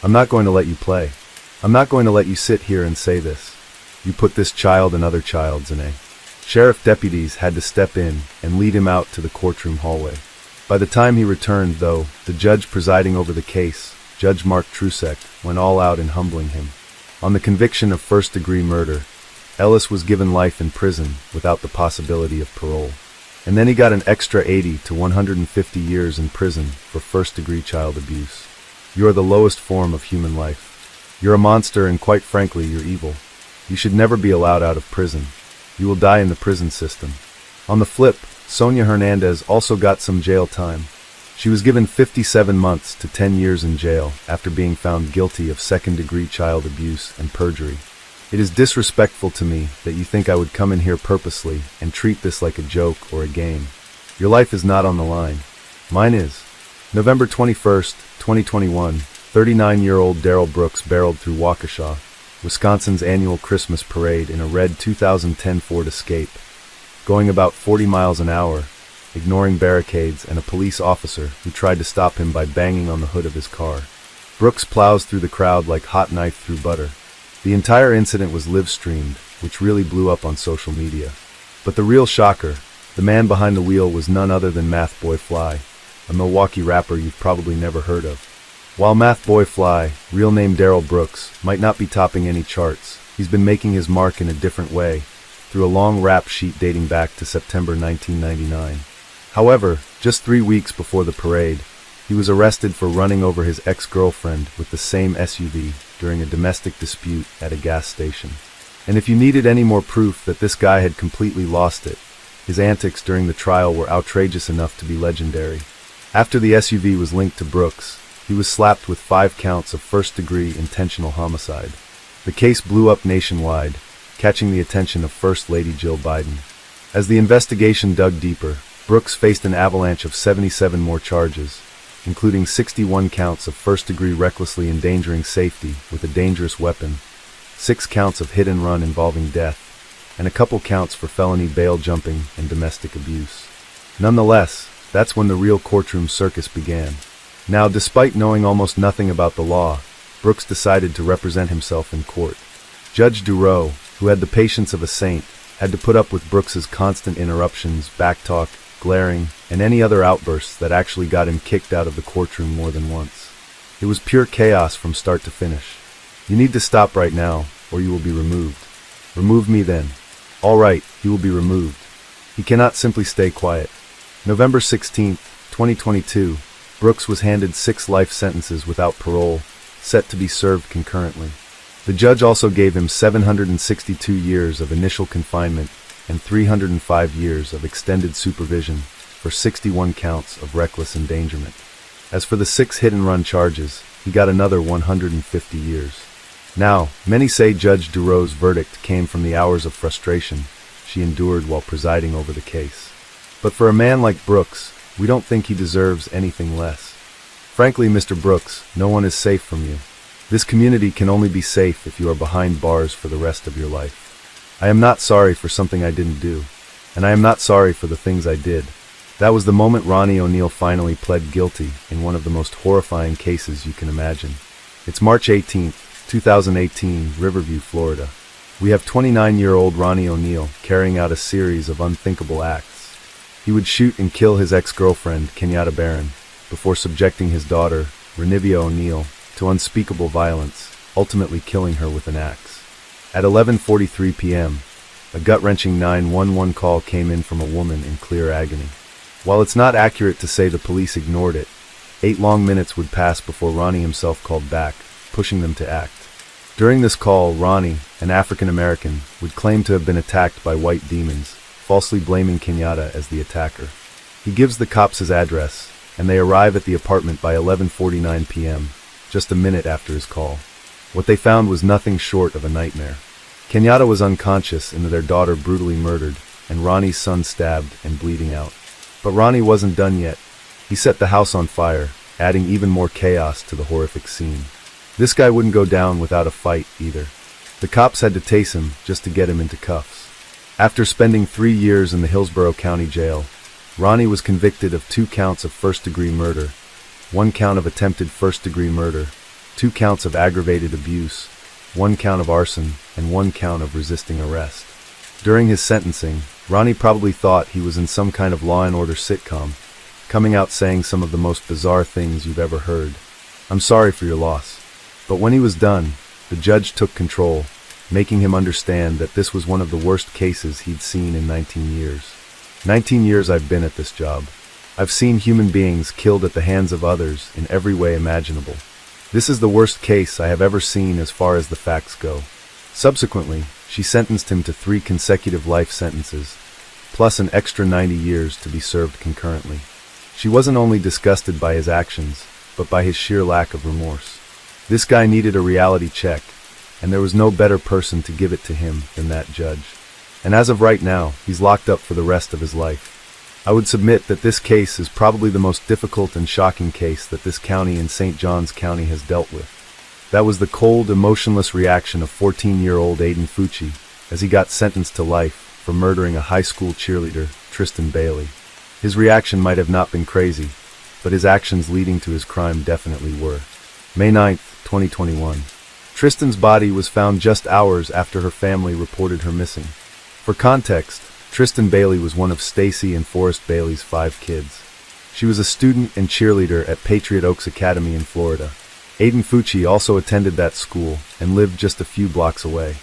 I'm not going to let you play. I'm not going to let you sit here and say this. You put this child and other childs in a... Sheriff deputies had to step in and lead him out to the courtroom hallway. By the time he returned, though, the judge presiding over the case, Judge Mark Trusek, went all out in humbling him. On the conviction of first-degree murder, Ellis was given life in prison without the possibility of parole. And then he got an extra 80 to 150 years in prison for first-degree child abuse. You are the lowest form of human life. You're a monster, and quite frankly, you're evil. You should never be allowed out of prison. You will die in the prison system. On the flip, Sonia Hernandez also got some jail time. She was given 57 months to 10 years in jail after being found guilty of second-degree child abuse and perjury. It is disrespectful to me that you think I would come in here purposely and treat this like a joke or a game. Your life is not on the line. Mine is. November 21st, 2021, 39-year-old Darrell Brooks barreled through Waukesha, Wisconsin's annual Christmas parade in a red 2010 Ford Escape, going about 40 miles an hour, ignoring barricades and a police officer who tried to stop him by banging on the hood of his car. Brooks plows through the crowd like hot knife through butter. The entire incident was live-streamed, which really blew up on social media. But the real shocker, the man behind the wheel, was none other than Math Boy Fly, a Milwaukee rapper you've probably never heard of. While Math Boy Fly, real name Darrell Brooks, might not be topping any charts, he's been making his mark in a different way, through a long rap sheet dating back to September 1999. However, just 3 weeks before the parade, He was arrested for running over his ex-girlfriend with the same SUV during a domestic dispute at a gas station. And if you needed any more proof that this guy had completely lost it, his antics during the trial were outrageous enough to be legendary. After the SUV was linked to Brooks, he was slapped with 5 counts of first-degree intentional homicide. The case blew up nationwide, catching the attention of First Lady Jill Biden. As the investigation dug deeper, Brooks faced an avalanche of 77 more charges, including 61 counts of first-degree recklessly endangering safety with a dangerous weapon, 6 counts of hit and run involving death, and a couple counts for felony bail jumping and domestic abuse. Nonetheless, that's when the real courtroom circus began. Now, despite knowing almost nothing about the law, Brooks decided to represent himself in court. Judge Durow, who had the patience of a saint, had to put up with Brooks's constant interruptions, backtalk, glaring, and any other outbursts that actually got him kicked out of the courtroom more than once. It was pure chaos from start to finish. "You need to stop right now, or you will be removed." "Remove me then." "All right, he will be removed. He cannot simply stay quiet." November 16, 2022, Brooks was handed 6 life sentences without parole, set to be served concurrently. The judge also gave him 762 years of initial confinement and 305 years of extended supervision for 61 counts of reckless endangerment. As for the 6 hit-and-run charges, he got another 150 years. Now, many say Judge Durow's verdict came from the hours of frustration she endured while presiding over the case. But for a man like Brooks, we don't think he deserves anything less. Frankly, Mr. Brooks, no one is safe from you. This community can only be safe if you are behind bars for the rest of your life. I am not sorry for something I didn't do, and I am not sorry for the things I did. That was the moment Ronnie O'Neal finally pled guilty in one of the most horrifying cases you can imagine. It's March 18, 2018, Riverview, Florida. We have 29-year-old Ronnie O'Neal carrying out a series of unthinkable acts. He would shoot and kill his ex-girlfriend, Kenyatta Barron, before subjecting his daughter, Renivia O'Neal, to unspeakable violence, ultimately killing her with an axe. At 11:43 p.m., a gut-wrenching 911 call came in from a woman in clear agony. While it's not accurate to say the police ignored it, 8 long minutes would pass before Ronnie himself called back, pushing them to act. During this call, Ronnie, an African-American, would claim to have been attacked by white demons, falsely blaming Kenyatta as the attacker. He gives the cops his address, and they arrive at the apartment by 11:49 p.m., just a minute after his call. What they found was nothing short of a nightmare. Kenyatta was unconscious and their daughter brutally murdered, and Ronnie's son stabbed and bleeding out. But Ronnie wasn't done yet. He set the house on fire, adding even more chaos to the horrific scene. This guy wouldn't go down without a fight, either. The cops had to tase him just to get him into cuffs. After spending 3 years in the Hillsborough County Jail, Ronnie was convicted of 2 counts of first-degree murder, 1 count of attempted first-degree murder, 2 counts of aggravated abuse, 1 count of arson, and 1 count of resisting arrest. During his sentencing, Ronnie probably thought he was in some kind of Law and Order sitcom, coming out saying some of the most bizarre things you've ever heard. "I'm sorry for your loss." But when he was done, the judge took control, making him understand that this was one of the worst cases he'd seen in 19 years. 19 years I've been at this job. I've seen human beings killed at the hands of others in every way imaginable. This is the worst case I have ever seen as far as the facts go. Subsequently, she sentenced him to 3 consecutive life sentences, plus an extra 90 years to be served concurrently. She wasn't only disgusted by his actions, but by his sheer lack of remorse. This guy needed a reality check, and there was no better person to give it to him than that judge. And as of right now, he's locked up for the rest of his life. I would submit that this case is probably the most difficult and shocking case that this county in St. Johns County has dealt with. That was the cold, emotionless reaction of 14-year-old Aiden Fucci as he got sentenced to life for murdering a high school cheerleader, Tristan Bailey. His reaction might have not been crazy, but his actions leading to his crime definitely were. May 9, 2021. Tristan's body was found just hours after her family reported her missing. For context, Tristan Bailey was one of Stacy and Forrest Bailey's 5 kids. She was a student and cheerleader at Patriot Oaks Academy in Florida. Aiden Fucci also attended that school and lived just a few blocks away.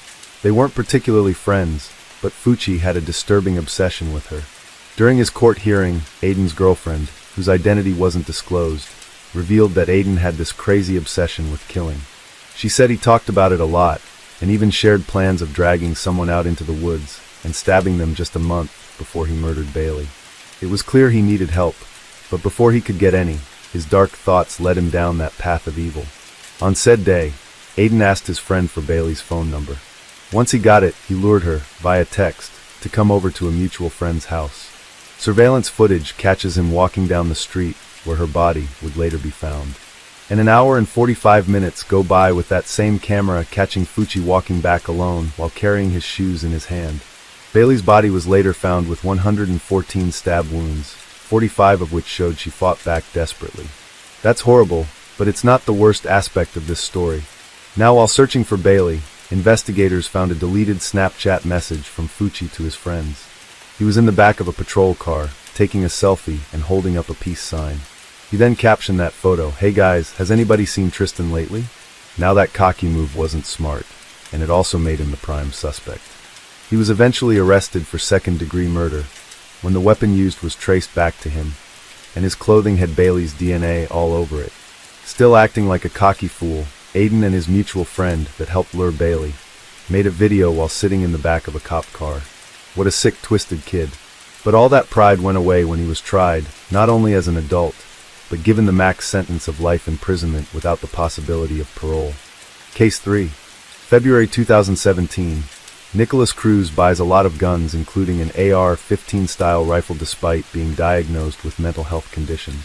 They weren't particularly friends, but Fucci had a disturbing obsession with her. During his court hearing, Aiden's girlfriend, whose identity wasn't disclosed, revealed that Aiden had this crazy obsession with killing. She said he talked about it a lot, and even shared plans of dragging someone out into the woods and stabbing them just a month before he murdered Bailey. It was clear he needed help, but before he could get any, his dark thoughts led him down that path of evil. On said day, Aiden asked his friend for Bailey's phone number. Once he got it, he lured her, via text, to come over to a mutual friend's house. Surveillance footage catches him walking down the street, where her body would later be found. And an hour and 45 minutes go by with that same camera catching Fucci walking back alone while carrying his shoes in his hand. Bailey's body was later found with 114 stab wounds, 45 of which showed she fought back desperately. That's horrible, but it's not the worst aspect of this story. Now, while searching for Bailey, investigators found a deleted Snapchat message from Fucci to his friends. He was in the back of a patrol car, taking a selfie and holding up a peace sign. He then captioned that photo, "Hey guys, has anybody seen Tristan lately?" Now that cocky move wasn't smart, and it also made him the prime suspect. He was eventually arrested for second-degree murder, when the weapon used was traced back to him, and his clothing had Bailey's DNA all over it. Still acting like a cocky fool, Aiden and his mutual friend that helped lure Bailey made a video while sitting in the back of a cop car. What a sick, twisted kid. But all that pride went away when he was tried, not only as an adult, but given the max sentence of life imprisonment without the possibility of parole. Case 3. February 2017. Nicholas Cruz buys a lot of guns, including an AR-15 style rifle, despite being diagnosed with mental health conditions.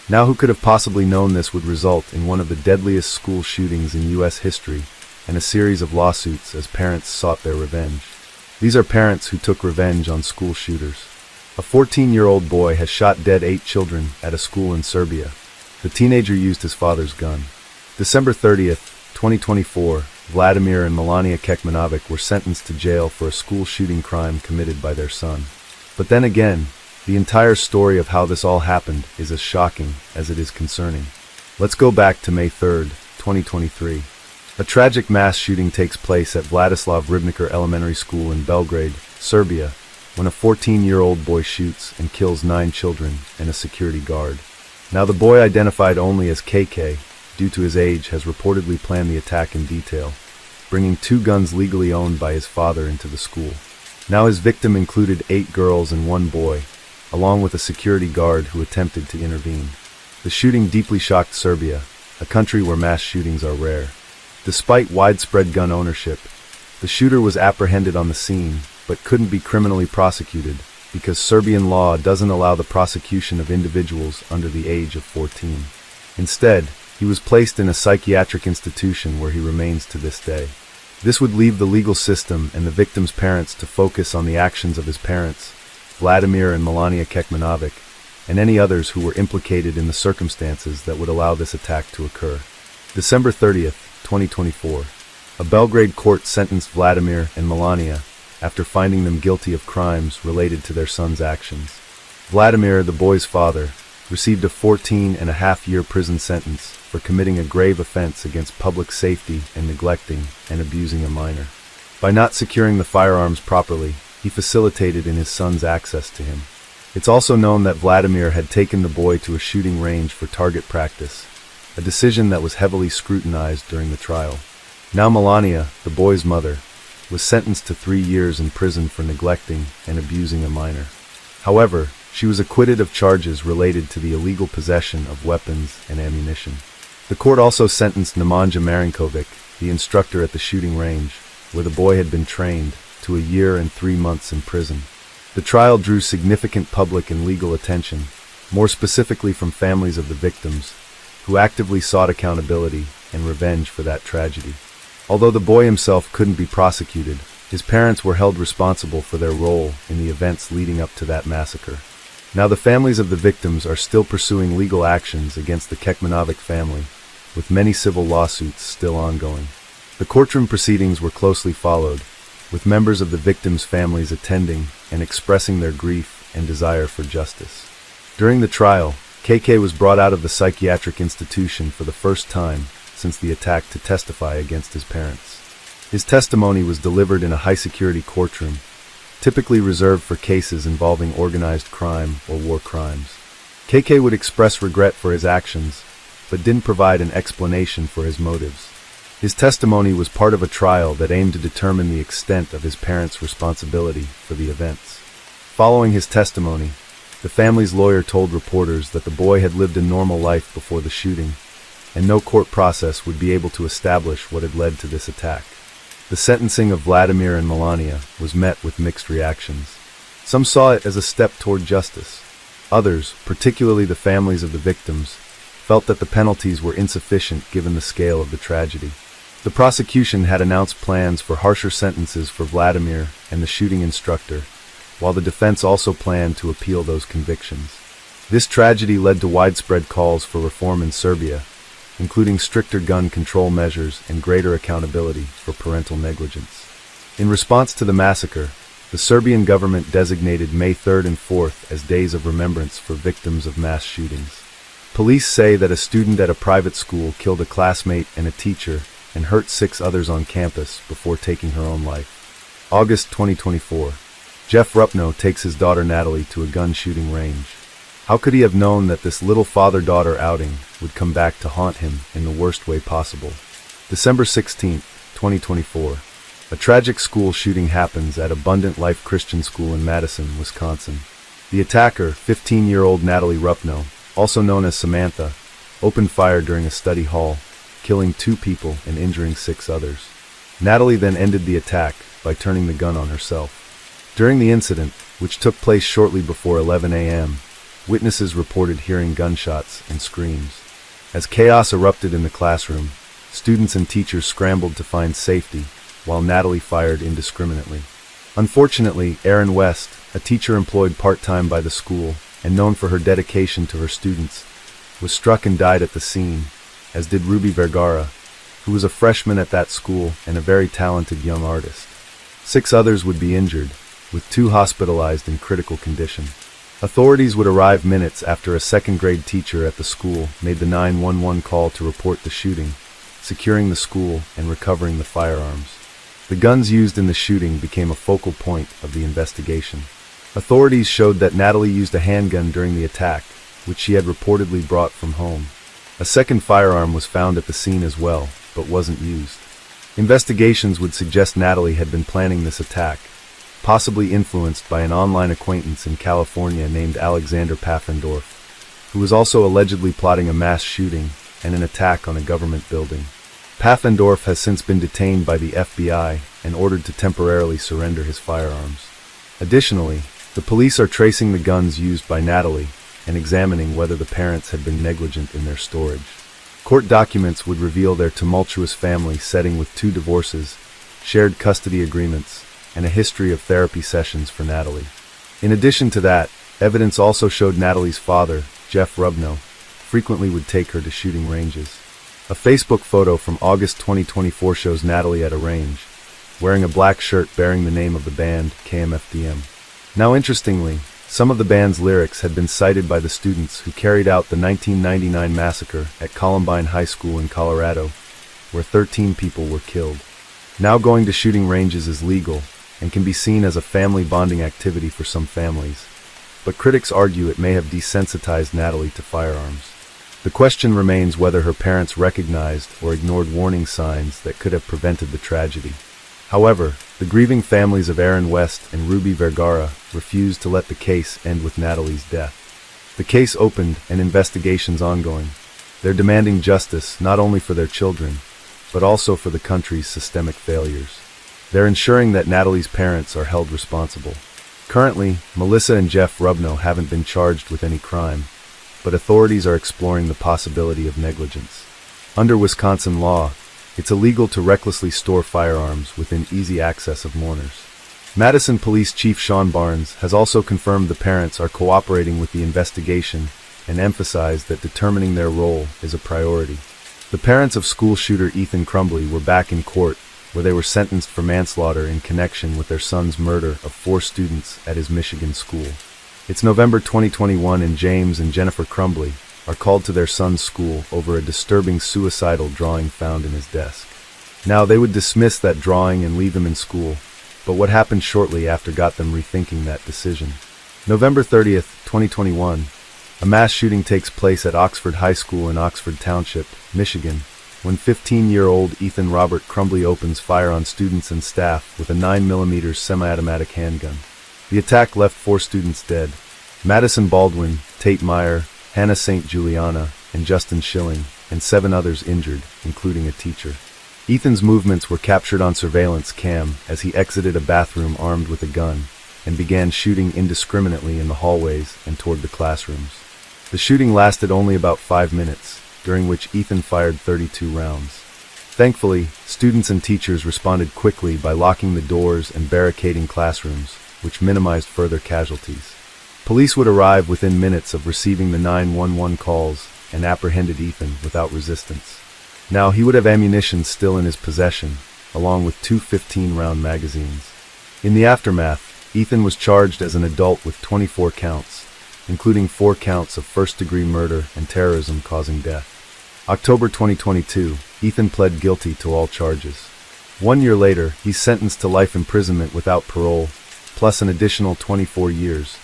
Now, who could have possibly known this would result in one of the deadliest school shootings in U.S. history and a series of lawsuits as parents sought their revenge? These are parents who took revenge on school shooters. A 14-year-old boy has shot dead 8 children at a school in Serbia. The teenager used his father's gun. December 30th, 2024, Vladimir and Melania Kekmanovic were sentenced to jail for a school shooting crime committed by their son. But then again, the entire story of how this all happened is as shocking as it is concerning. Let's go back to May 3rd, 2023. A tragic mass shooting takes place at Vladislav Ribnikar Elementary School in Belgrade, Serbia, when a 14-year-old boy shoots and kills 9 children and a security guard. Now, the boy, identified only as KK, due to his age, has reportedly planned the attack in detail, bringing 2 guns legally owned by his father into the school. Now, his victim included 8 girls and 1 boy, along with a security guard who attempted to intervene. The shooting deeply shocked Serbia, a country where mass shootings are rare. Despite widespread gun ownership, the shooter was apprehended on the scene, but couldn't be criminally prosecuted because Serbian law doesn't allow the prosecution of individuals under the age of 14. Instead, he was placed in a psychiatric institution where he remains to this day. This would leave the legal system and the victim's parents to focus on the actions of his parents, Vladimir and Melania Kekmanovic, and any others who were implicated in the circumstances that would allow this attack to occur. December 30th, 2024. A Belgrade court sentenced Vladimir and Melania after finding them guilty of crimes related to their son's actions. Vladimir, the boy's father, received a 14.5-year prison sentence for committing a grave offense against public safety and neglecting and abusing a minor. By not securing the firearms properly, he facilitated in his son's access to him. It's also known that Vladimir had taken the boy to a shooting range for target practice, a decision that was heavily scrutinized during the trial. Now Melania, the boy's mother, was sentenced to 3 years in prison for neglecting and abusing a minor. However, she was acquitted of charges related to the illegal possession of weapons and ammunition. The court also sentenced Nemanja Marinkovic, the instructor at the shooting range, where the boy had been trained, to a year and 3 months in prison. The trial drew significant public and legal attention, more specifically from families of the victims, who actively sought accountability and revenge for that tragedy. Although the boy himself couldn't be prosecuted, his parents were held responsible for their role in the events leading up to that massacre. Now the families of the victims are still pursuing legal actions against the Kekmanovic family, with many civil lawsuits still ongoing. The courtroom proceedings were closely followed, with members of the victims' families attending and expressing their grief and desire for justice. During the trial, KK was brought out of the psychiatric institution for the first time since the attack to testify against his parents. His testimony was delivered in a high-security courtroom, typically reserved for cases involving organized crime or war crimes. KK would express regret for his actions, but didn't provide an explanation for his motives. His testimony was part of a trial that aimed to determine the extent of his parents' responsibility for the events. Following his testimony, the family's lawyer told reporters that the boy had lived a normal life before the shooting, and no court process would be able to establish what had led to this attack. The sentencing of Vladimir and Melania was met with mixed reactions. Some saw it as a step toward justice. Others, particularly the families of the victims, felt that the penalties were insufficient given the scale of the tragedy. The prosecution had announced plans for harsher sentences for Vladimir and the shooting instructor, while the defense also planned to appeal those convictions. This tragedy led to widespread calls for reform in Serbia, including stricter gun control measures and greater accountability for parental negligence. In response to the massacre, the Serbian government designated May 3rd and 4th as days of remembrance for victims of mass shootings. Police say that a student at a private school killed a classmate and a teacher and hurt 6 others on campus before taking her own life. August 2024. Jeff Rupno takes his daughter Natalie to a gun shooting range. How could he have known that this little father-daughter outing would come back to haunt him in the worst way possible? December 16, 2024. A tragic school shooting happens at Abundant Life Christian School in Madison, Wisconsin. The attacker, 15-year-old Natalie Rupno, also known as Samantha, opened fire during a study hall, killing 2 people and injuring 6 others. Natalie then ended the attack by turning the gun on herself. During the incident, which took place shortly before 11 a.m., witnesses reported hearing gunshots and screams. As chaos erupted in the classroom, students and teachers scrambled to find safety, while Natalie fired indiscriminately. Unfortunately, Erin West, a teacher employed part-time by the school and known for her dedication to her students, was struck and died at the scene, as did Ruby Vergara, who was a freshman at that school and a very talented young artist. 6 others would be injured, with 2 hospitalized in critical condition. Authorities would arrive minutes after a second-grade teacher at the school made the 911 call to report the shooting, securing the school and recovering the firearms. The guns used in the shooting became a focal point of the investigation. Authorities showed that Natalie used a handgun during the attack, which she had reportedly brought from home. A second firearm was found at the scene as well, but wasn't used. Investigations would suggest Natalie had been planning this attack, possibly influenced by an online acquaintance in California named Alexander Pfaffendorf, who was also allegedly plotting a mass shooting and an attack on a government building. Pfaffendorf has since been detained by the FBI and ordered to temporarily surrender his firearms. Additionally, the police are tracing the guns used by Natalie and examining whether the parents had been negligent in their storage. Court documents would reveal their tumultuous family setting with 2 divorces, shared custody agreements, and a history of therapy sessions for Natalie. In addition to that, evidence also showed Natalie's father, Jeff Rupno, frequently would take her to shooting ranges. A Facebook photo from August 2024 shows Natalie at a range, wearing a black shirt bearing the name of the band, KMFDM. Now interestingly, some of the band's lyrics had been cited by the students who carried out the 1999 massacre at Columbine High School in Colorado, where 13 people were killed. Now going to shooting ranges is legal and can be seen as a family bonding activity for some families, but critics argue it may have desensitized Natalie to firearms. The question remains whether her parents recognized or ignored warning signs that could have prevented the tragedy. However, the grieving families of Erin West and Ruby Vergara refused to let the case end with Natalie's death. The case opened and investigations ongoing. They're demanding justice not only for their children, but also for the country's systemic failures. They're ensuring that Natalie's parents are held responsible. Currently, Melissa and Jeff Rupno haven't been charged with any crime, but authorities are exploring the possibility of negligence. Under Wisconsin law, it's illegal to recklessly store firearms within easy access of mourners. Madison Police Chief Sean Barnes has also confirmed the parents are cooperating with the investigation and emphasized that determining their role is a priority. The parents of school shooter Ethan Crumbley were back in court, where they were sentenced for manslaughter in connection with their son's murder of 4 students at his Michigan school. It's November 2021 and James and Jennifer Crumbley are called to their son's school over a disturbing suicidal drawing found in his desk. Now, they would dismiss that drawing and leave him in school, but what happened shortly after got them rethinking that decision. November 30th, 2021, A mass shooting takes place at Oxford High School in Oxford Township, Michigan, when 15-year-old Ethan Robert Crumbley opens fire on students and staff with a 9mm semi-automatic handgun. The attack left 4 students dead: Madison Baldwin, Tate Meyer, Hannah St. Juliana, and Justin Schilling, and 7 others injured, including a teacher. Ethan's movements were captured on surveillance cam as he exited a bathroom armed with a gun and began shooting indiscriminately in the hallways and toward the classrooms. The shooting lasted only about 5 minutes, during which Ethan fired 32 rounds. Thankfully, students and teachers responded quickly by locking the doors and barricading classrooms, which minimized further casualties. Police would arrive within minutes of receiving the 911 calls and apprehended Ethan without resistance. Now, he would have ammunition still in his possession, along with 2 15-round magazines. In the aftermath, Ethan was charged as an adult with 24 counts, including 4 counts of first-degree murder and terrorism causing death. October 2022, Ethan pled guilty to all charges. 1 year later, he's sentenced to life imprisonment without parole, plus an additional 24 years,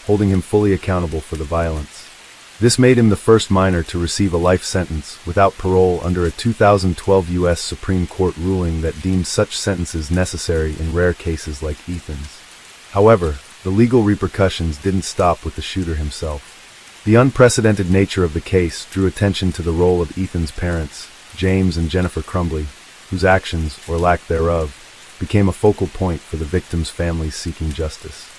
holding him fully accountable for the violence. This made him the first minor to receive a life sentence without parole under a 2012 U.S. Supreme Court ruling that deemed such sentences necessary in rare cases like Ethan's. However, the legal repercussions didn't stop with the shooter himself. The unprecedented nature of the case drew attention to the role of Ethan's parents, James and Jennifer Crumbley, whose actions, or lack thereof, became a focal point for the victims' families seeking justice.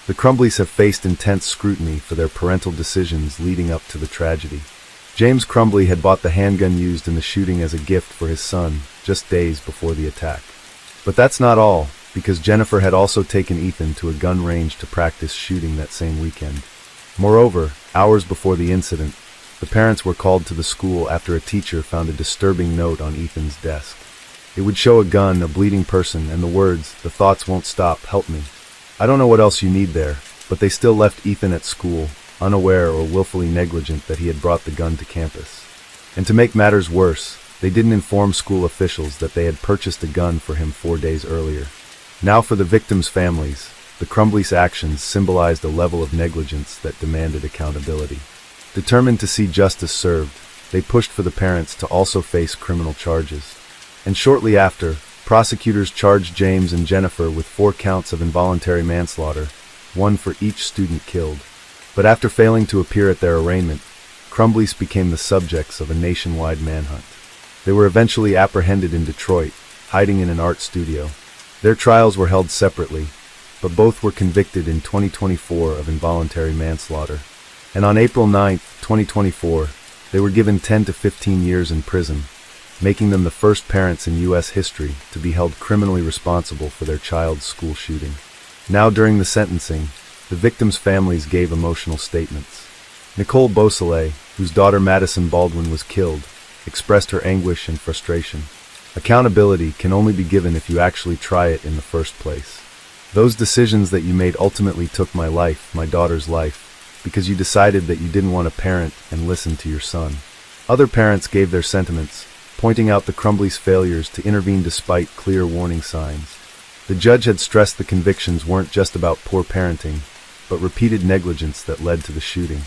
The Crumbleys have faced intense scrutiny for their parental decisions leading up to the tragedy. James Crumbley had bought the handgun used in the shooting as a gift for his son just days before the attack. But that's not all, because Jennifer had also taken Ethan to a gun range to practice shooting that same weekend. Moreover, hours before the incident, the parents were called to the school after a teacher found a disturbing note on Ethan's desk. It would show a gun, a bleeding person, and the words, "The thoughts won't stop, help me." I don't know what else you need there, but they still left Ethan at school, unaware or willfully negligent that he had brought the gun to campus. And to make matters worse, they didn't inform school officials that they had purchased a gun for him 4 days earlier. Now for the victims' families, the Crumbleys' actions symbolized a level of negligence that demanded accountability. Determined to see justice served, they pushed for the parents to also face criminal charges. And shortly after, prosecutors charged James and Jennifer with 4 counts of involuntary manslaughter, 1 for each student killed. But after failing to appear at their arraignment, Crumbleys became the subjects of a nationwide manhunt. They were eventually apprehended in Detroit, hiding in an art studio. Their trials were held separately, but both were convicted in 2024 of involuntary manslaughter. And on April 9, 2024, they were given 10 to 15 years in prison, making them the first parents in U.S. history to be held criminally responsible for their child's school shooting. Now during the sentencing, the victims' families gave emotional statements. Nicole Beausoleil, whose daughter Madison Baldwin was killed, expressed her anguish and frustration. Accountability can only be given if you actually try it in the first place. Those decisions that you made ultimately took my life, my daughter's life, because you decided that you didn't want to parent and listen to your son. Other parents gave their sentiments, pointing out the Crumbleys' failures to intervene despite clear warning signs. The judge had stressed the convictions weren't just about poor parenting, but repeated negligence that led to the shooting.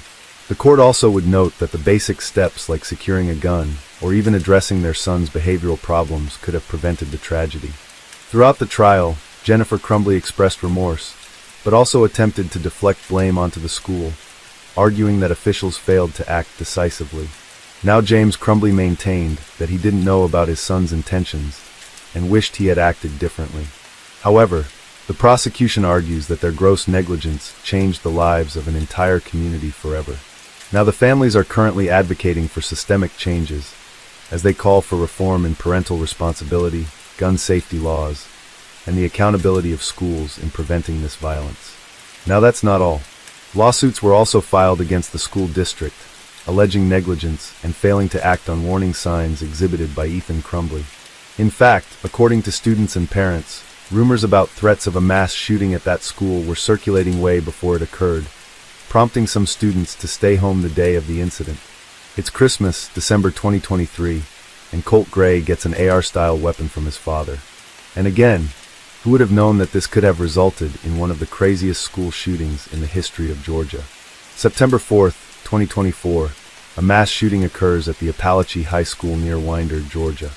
The court also would note that the basic steps like securing a gun, or even addressing their son's behavioral problems, could have prevented the tragedy. Throughout the trial, Jennifer Crumbley expressed remorse, but also attempted to deflect blame onto the school, arguing that officials failed to act decisively. Now James Crumbley maintained that he didn't know about his son's intentions and wished he had acted differently. However, the prosecution argues that their gross negligence changed the lives of an entire community forever. Now the families are currently advocating for systemic changes, as they call for reform in parental responsibility, gun safety laws, and the accountability of schools in preventing this violence. Now that's not all. Lawsuits were also filed against the school district, alleging negligence and failing to act on warning signs exhibited by Ethan Crumbley. In fact, according to students and parents, rumors about threats of a mass shooting at that school were circulating way before it occurred, prompting some students to stay home the day of the incident. It's Christmas, December 2023, and Colt Gray gets an AR-style weapon from his father. And again, who would have known that this could have resulted in one of the craziest school shootings in the history of Georgia? September 4th, 2024, a mass shooting occurs at the Appalachee High School near Winder, Georgia.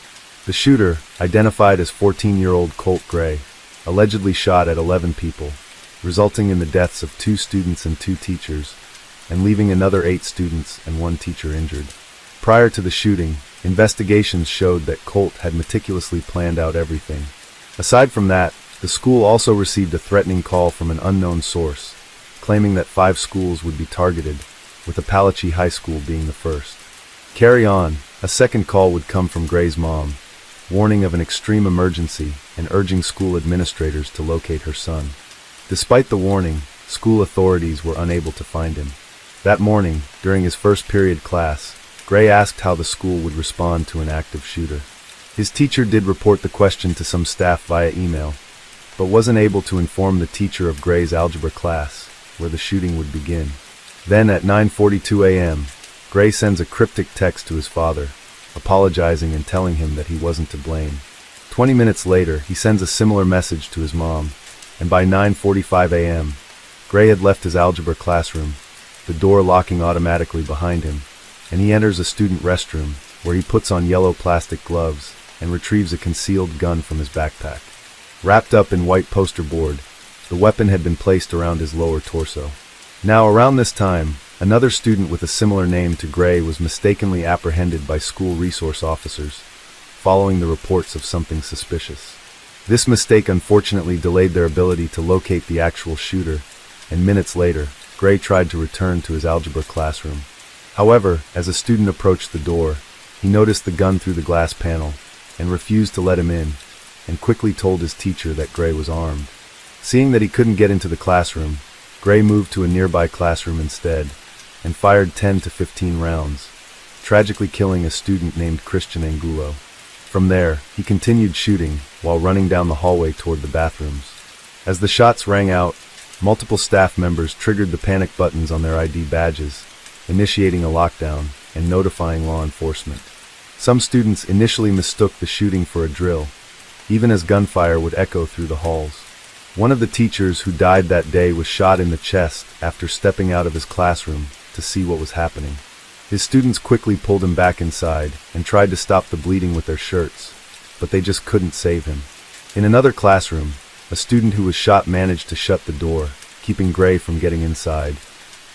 The shooter, identified as 14-year-old Colt Gray, allegedly shot at 11 people, resulting in the deaths of 2 students and 2 teachers, and leaving another 8 students and 1 teacher injured. Prior to the shooting, investigations showed that Colt had meticulously planned out everything. Aside from that, the school also received a threatening call from an unknown source, claiming that 5 schools would be targeted, with Appalachee High School being the first. Carry on, a second call would come from Gray's mom, warning of an extreme emergency and urging school administrators to locate her son. Despite the warning, school authorities were unable to find him. That morning, during his first period class, Gray asked how the school would respond to an active shooter. His teacher did report the question to some staff via email, but wasn't able to inform the teacher of Gray's algebra class, where the shooting would begin. Then at 9:42 a.m., Gray sends a cryptic text to his father, apologizing and telling him that he wasn't to blame. 20 minutes later, he sends a similar message to his mom, and by 9:45 a.m., Gray had left his algebra classroom, the door locking automatically behind him, and he enters a student restroom, where he puts on yellow plastic gloves and retrieves a concealed gun from his backpack. Wrapped up in white poster board, the weapon had been placed around his lower torso. Now, around this time, another student with a similar name to Gray was mistakenly apprehended by school resource officers, following the reports of something suspicious. This mistake unfortunately delayed their ability to locate the actual shooter, and minutes later, Gray tried to return to his algebra classroom. However, as a student approached the door, he noticed the gun through the glass panel and refused to let him in, and quickly told his teacher that Gray was armed. Seeing that he couldn't get into the classroom, Gray moved to a nearby classroom instead and fired 10 to 15 rounds, tragically killing a student named Christian Angulo. From there, he continued shooting while running down the hallway toward the bathrooms. As the shots rang out, multiple staff members triggered the panic buttons on their ID badges, initiating a lockdown and notifying law enforcement. Some students initially mistook the shooting for a drill, even as gunfire would echo through the halls. One of the teachers who died that day was shot in the chest after stepping out of his classroom to see what was happening. His students quickly pulled him back inside and tried to stop the bleeding with their shirts, but they just couldn't save him. In another classroom, a student who was shot managed to shut the door, keeping Gray from getting inside,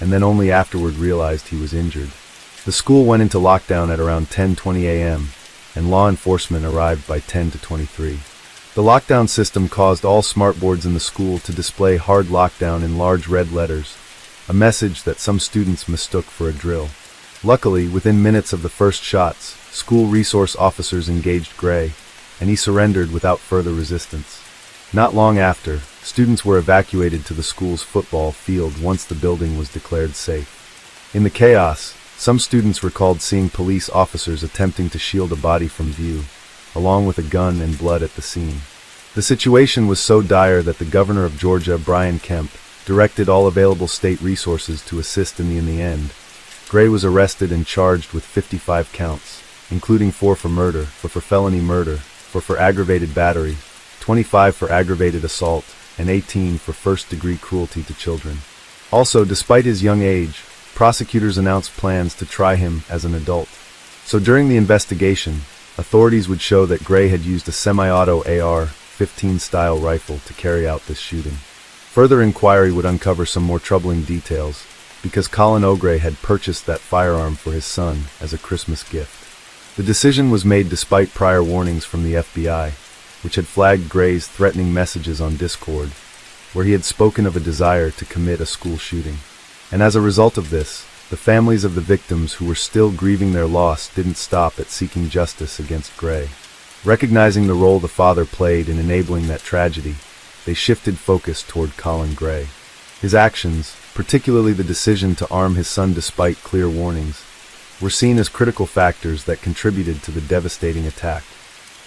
and then only afterward realized he was injured. The school went into lockdown at around 10:20 a.m., and law enforcement arrived by 10 to 23. The lockdown system caused all smartboards in the school to display hard lockdown in large red letters, a message that some students mistook for a drill. Luckily, within minutes of the first shots, school resource officers engaged Gray, and he surrendered without further resistance. Not long after, students were evacuated to the school's football field once the building was declared safe. In the chaos, some students recalled seeing police officers attempting to shield a body from view, along with a gun and blood at the scene. The situation was so dire that the governor of Georgia, Brian Kemp, directed all available state resources to assist in the end. Gray was arrested and charged with 55 counts, including 4 for murder, 4 for felony murder, 4 for aggravated battery, 25 for aggravated assault, and 18 for first-degree cruelty to children. Also, despite his young age, prosecutors announced plans to try him as an adult. So during the investigation, authorities would show that Gray had used a semi-auto AR-15 style rifle to carry out this shooting. Further inquiry would uncover some more troubling details, because Colin O'Gray had purchased that firearm for his son as a Christmas gift. The decision was made despite prior warnings from the FBI, which had flagged Gray's threatening messages on Discord, where he had spoken of a desire to commit a school shooting. And as a result of this, the families of the victims who were still grieving their loss didn't stop at seeking justice against Gray. Recognizing the role the father played in enabling that tragedy, they shifted focus toward Colin Gray. His actions, particularly the decision to arm his son despite clear warnings, were seen as critical factors that contributed to the devastating attack.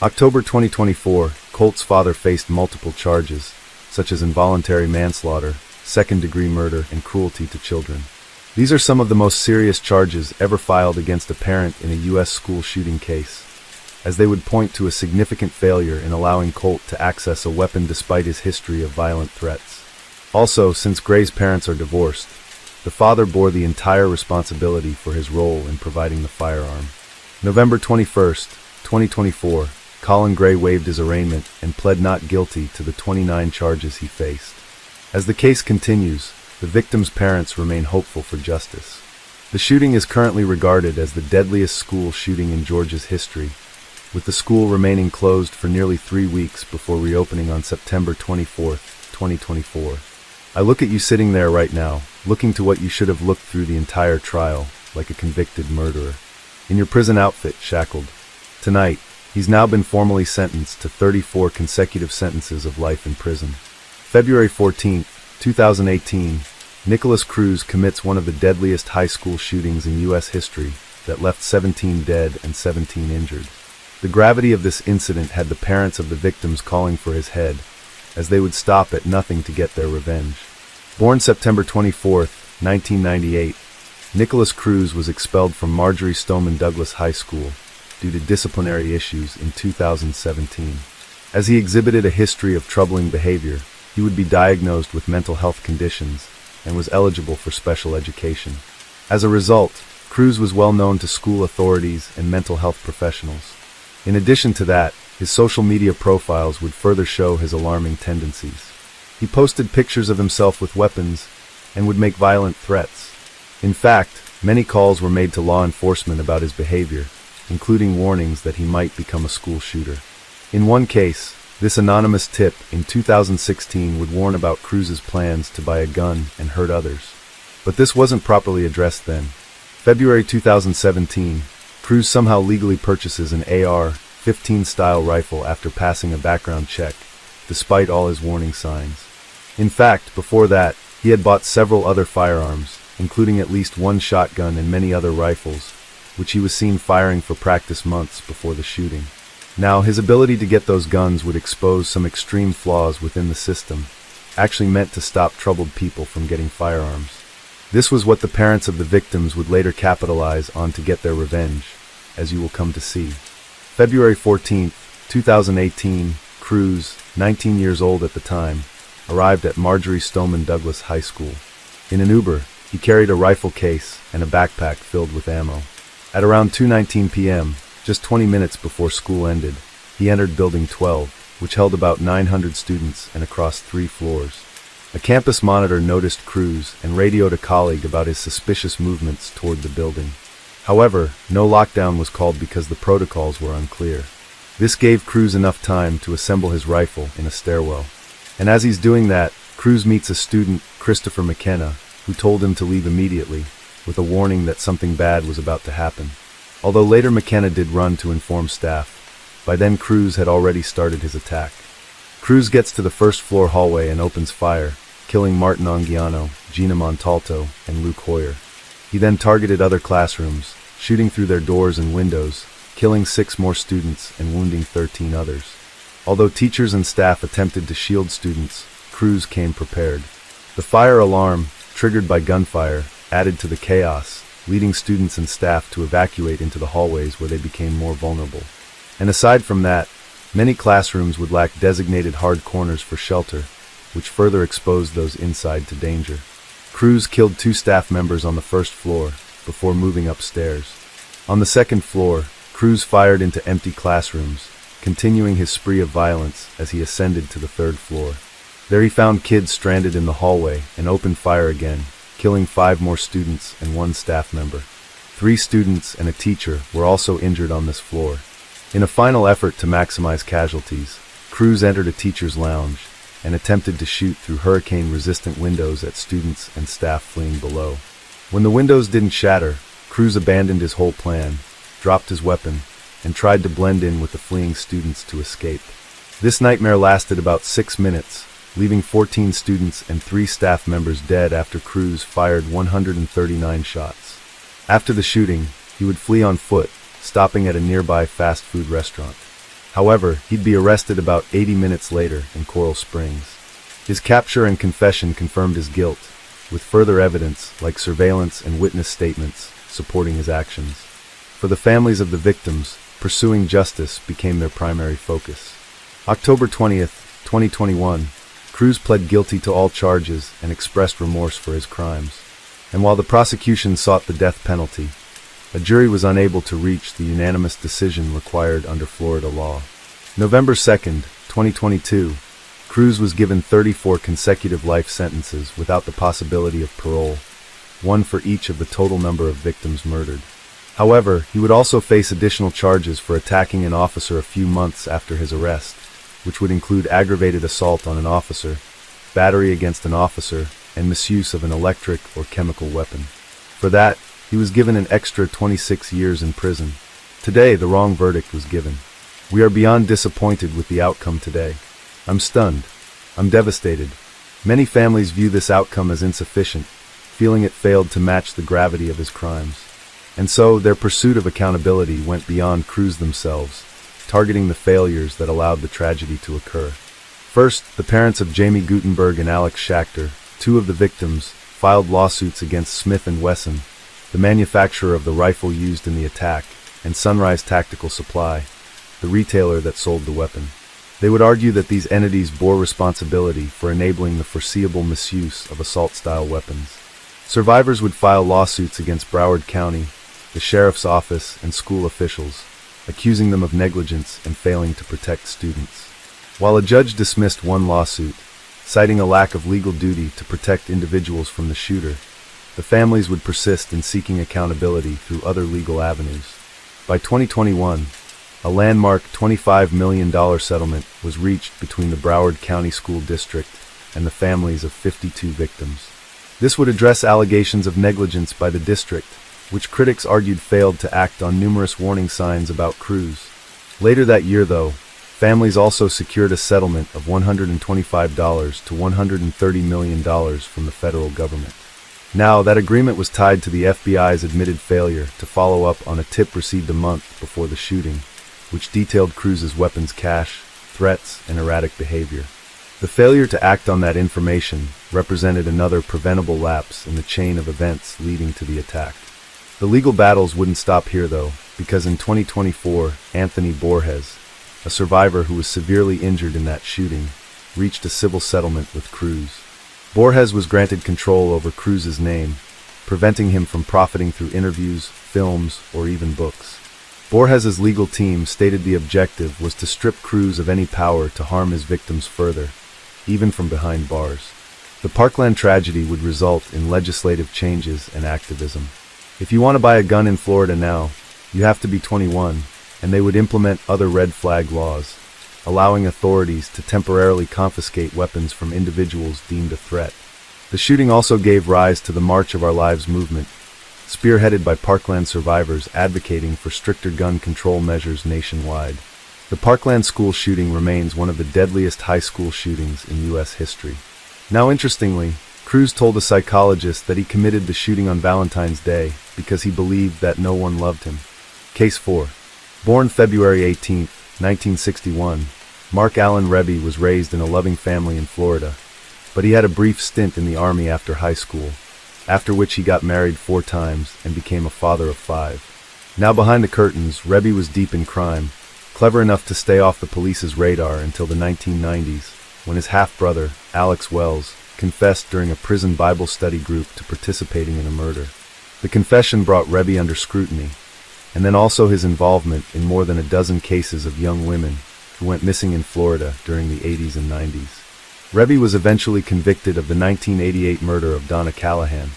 October 2024, Colt's father faced multiple charges, such as involuntary manslaughter, second-degree murder, and cruelty to children. These are some of the most serious charges ever filed against a parent in a U.S. school shooting case, as they would point to a significant failure in allowing Colt to access a weapon despite his history of violent threats. Also, since Gray's parents are divorced, The father bore the entire responsibility for his role in providing the firearm. November 21st, 2024, Colin Gray waived his arraignment and pled not guilty to the 29 charges he faced. As the case continues, the victim's parents remain hopeful for justice. The shooting is currently regarded as the deadliest school shooting in Georgia's history, with the school remaining closed for nearly 3 weeks before reopening on September 24, 2024. I look at you sitting there right now, looking to what you should have looked through the entire trial, like a convicted murderer. In your prison outfit, shackled. Tonight, he's now been formally sentenced to 34 consecutive sentences of life in prison. February 14, 2018, Nicholas Cruz commits one of the deadliest high school shootings in U.S. history that left 17 dead and 17 injured. The gravity of this incident had the parents of the victims calling for his head, as they would stop at nothing to get their revenge. Born September 24, 1998, Nicholas Cruz was expelled from Marjory Stoneman Douglas High School due to disciplinary issues in 2017. As he exhibited a history of troubling behavior, he would be diagnosed with mental health conditions and was eligible for special education. As a result, Cruz was well known to school authorities and mental health professionals. In addition to that, his social media profiles would further show his alarming tendencies. He posted pictures of himself with weapons and would make violent threats. In fact, many calls were made to law enforcement about his behavior, including warnings that he might become a school shooter. In one case, this anonymous tip in 2016 would warn about Cruz's plans to buy a gun and hurt others. But this wasn't properly addressed then. February 2017, Cruz somehow legally purchases an AR-15 style rifle after passing a background check, despite all his warning signs. In fact, before that, he had bought several other firearms, including at least one shotgun and many other rifles, which he was seen firing for practice months before the shooting. Now, his ability to get those guns would expose some extreme flaws within the system, actually meant to stop troubled people from getting firearms. This was what the parents of the victims would later capitalize on to get their revenge, as you will come to see. February 14, 2018, Cruz, 19 years old at the time, arrived at Marjory Stoneman Douglas High School. In an Uber, he carried a rifle case and a backpack filled with ammo. At around 2:19 p.m., just 20 minutes before school ended, he entered Building 12, which held about 900 students and across 3 floors. A campus monitor noticed Cruz and radioed a colleague about his suspicious movements toward the building. However, no lockdown was called because the protocols were unclear. This gave Cruz enough time to assemble his rifle in a stairwell. And as he's doing that, Cruz meets a student, Christopher McKenna, who told him to leave immediately, with a warning that something bad was about to happen. Although later McKenna did run to inform staff, by then Cruz had already started his attack. Cruz gets to the first-floor hallway and opens fire, killing Martin Anguiano, Gina Montalto, and Luke Hoyer. He then targeted other classrooms, shooting through their doors and windows, killing 6 more students and wounding 13 others. Although teachers and staff attempted to shield students, Cruz came prepared. The fire alarm, triggered by gunfire, added to the chaos, leading students and staff to evacuate into the hallways where they became more vulnerable. And aside from that, many classrooms would lack designated hard corners for shelter, which further exposed those inside to danger. Cruz killed 2 staff members on the first floor before moving upstairs. On the second floor, Cruz fired into empty classrooms, continuing his spree of violence as he ascended to the 3rd floor. There he found kids stranded in the hallway and opened fire again, killing 5 more students and 1 staff member. 3 students and a teacher were also injured on this floor. In a final effort to maximize casualties, Cruz entered a teacher's lounge and attempted to shoot through hurricane-resistant windows at students and staff fleeing below. When the windows didn't shatter, Cruz abandoned his whole plan, dropped his weapon, and tried to blend in with the fleeing students to escape. This nightmare lasted about 6 minutes, leaving 14 students and 3 staff members dead after Cruz fired 139 shots. After the shooting, he would flee on foot, stopping at a nearby fast food restaurant. However, he'd be arrested about 80 minutes later in Coral Springs. His capture and confession confirmed his guilt, with further evidence, like surveillance and witness statements, supporting his actions. For the families of the victims, pursuing justice became their primary focus. October 20th, 2021, Cruz pled guilty to all charges and expressed remorse for his crimes. And while the prosecution sought the death penalty, a jury was unable to reach the unanimous decision required under Florida law. November 2nd, 2022, Cruz was given 34 consecutive life sentences without the possibility of parole, one for each of the total number of victims murdered. However, he would also face additional charges for attacking an officer a few months after his arrest, which would include aggravated assault on an officer, battery against an officer, and misuse of an electric or chemical weapon. For that, he was given an extra 26 years in prison. Today, the wrong verdict was given. We are beyond disappointed with the outcome today. I'm stunned. I'm devastated. Many families view this outcome as insufficient, feeling it failed to match the gravity of his crimes. And so, their pursuit of accountability went beyond Cruz themselves, targeting the failures that allowed the tragedy to occur. First, the parents of Jamie Gutenberg and Alex Schachter, two of the victims, filed lawsuits against Smith & Wesson, the manufacturer of the rifle used in the attack, and Sunrise Tactical Supply, the retailer that sold the weapon. They would argue that these entities bore responsibility for enabling the foreseeable misuse of assault-style weapons. Survivors would file lawsuits against Broward County, the sheriff's office, and school officials, accusing them of negligence and failing to protect students. While a judge dismissed one lawsuit, citing a lack of legal duty to protect individuals from the shooter, the families would persist in seeking accountability through other legal avenues. By 2021, a landmark $25 million settlement was reached between the Broward County School District and the families of 52 victims. This would address allegations of negligence by the district, which critics argued failed to act on numerous warning signs about Cruz. Later that year, though, families also secured a settlement of $125 to $130 million from the federal government. Now, that agreement was tied to the FBI's admitted failure to follow up on a tip received a month before the shooting, which detailed Cruz's weapons cache, threats, and erratic behavior. The failure to act on that information represented another preventable lapse in the chain of events leading to the attack. The legal battles wouldn't stop here, though, because in 2024, Anthony Borges, a survivor who was severely injured in that shooting, reached a civil settlement with Cruz. Borges was granted control over Cruz's name, preventing him from profiting through interviews, films, or even books. Borges's legal team stated the objective was to strip Cruz of any power to harm his victims further, even from behind bars. The Parkland tragedy would result in legislative changes and activism. If you want to buy a gun in Florida now, you have to be 21, and they would implement other red flag laws, allowing authorities to temporarily confiscate weapons from individuals deemed a threat. The shooting also gave rise to the March of Our Lives movement, spearheaded by Parkland survivors advocating for stricter gun control measures nationwide. The Parkland school shooting remains one of the deadliest high school shootings in U.S. history. Now, interestingly, Cruz told a psychologist that he committed the shooting on Valentine's Day because he believed that no one loved him. Case 4. Born February 18, 1961, Mark Allen Rebbe was raised in a loving family in Florida, but he had a brief stint in the Army after high school, after which he got married 4 times and became a father of 5. Now behind the curtains, Rebbe was deep in crime, clever enough to stay off the police's radar until the 1990s, when his half-brother, Alex Wells, confessed during a prison Bible study group to participating in a murder. The confession brought Rebbe under scrutiny, and then also his involvement in more than a dozen cases of young women who went missing in Florida during the 80s and 90s. Rebbe was eventually convicted of the 1988 murder of Donna Callahan,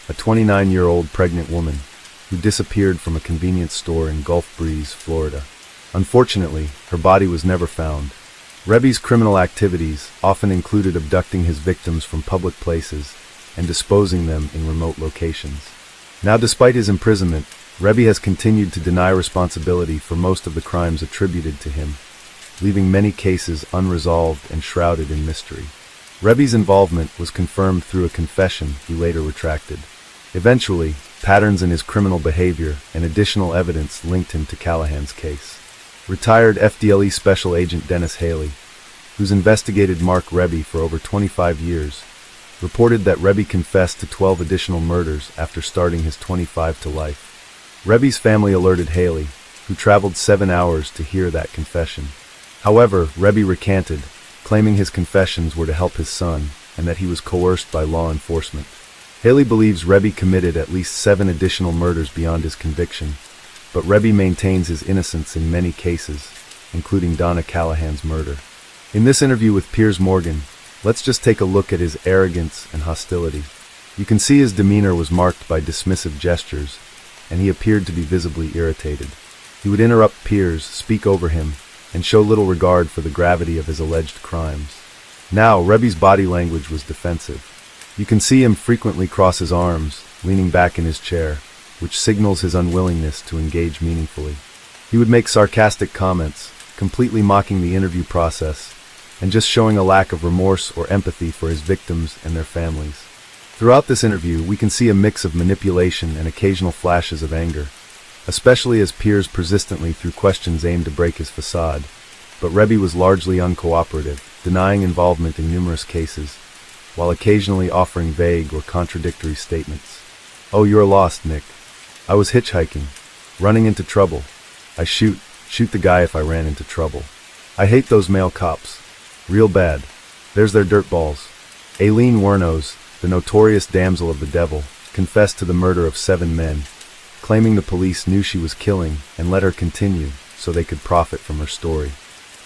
a 29-year-old pregnant woman who disappeared from a convenience store in Gulf Breeze, Florida. Unfortunately, her body was never found. Rebbe's criminal activities often included abducting his victims from public places and disposing them in remote locations. Now, despite his imprisonment, Rebbe has continued to deny responsibility for most of the crimes attributed to him, leaving many cases unresolved and shrouded in mystery. Rebbe's involvement was confirmed through a confession he later retracted. Eventually, patterns in his criminal behavior and additional evidence linked him to Callahan's case. Retired FDLE Special Agent Dennis Haley, who's investigated Mark Rebbe for over 25 years, reported that Rebbe confessed to 12 additional murders after starting his 25 to life. Rebbe's family alerted Haley, who traveled 7 hours to hear that confession. However, Rebbe recanted, claiming his confessions were to help his son and that he was coerced by law enforcement. Haley believes Rebbe committed at least 7 additional murders beyond his conviction, but Rebbe maintains his innocence in many cases, including Donna Callahan's murder. In this interview with Piers Morgan, let's just take a look at his arrogance and hostility. You can see his demeanor was marked by dismissive gestures, and he appeared to be visibly irritated. He would interrupt Piers, speak over him, and show little regard for the gravity of his alleged crimes. Now, Rebbe's body language was defensive. You can see him frequently cross his arms, leaning back in his chair, which signals his unwillingness to engage meaningfully. He would make sarcastic comments, completely mocking the interview process, and just showing a lack of remorse or empathy for his victims and their families. Throughout this interview, we can see a mix of manipulation and occasional flashes of anger, especially as Piers persistently threw questions aimed to break his facade. But Rebbe was largely uncooperative, denying involvement in numerous cases, while occasionally offering vague or contradictory statements. "Oh, you're lost, Nick. I was hitchhiking, running into trouble. I shoot the guy if I ran into trouble. I hate those male cops. Real bad. There's their dirtballs." Aileen Wuornos, the notorious damsel of the devil, confessed to the murder of 7 men, claiming the police knew she was killing and let her continue so they could profit from her story.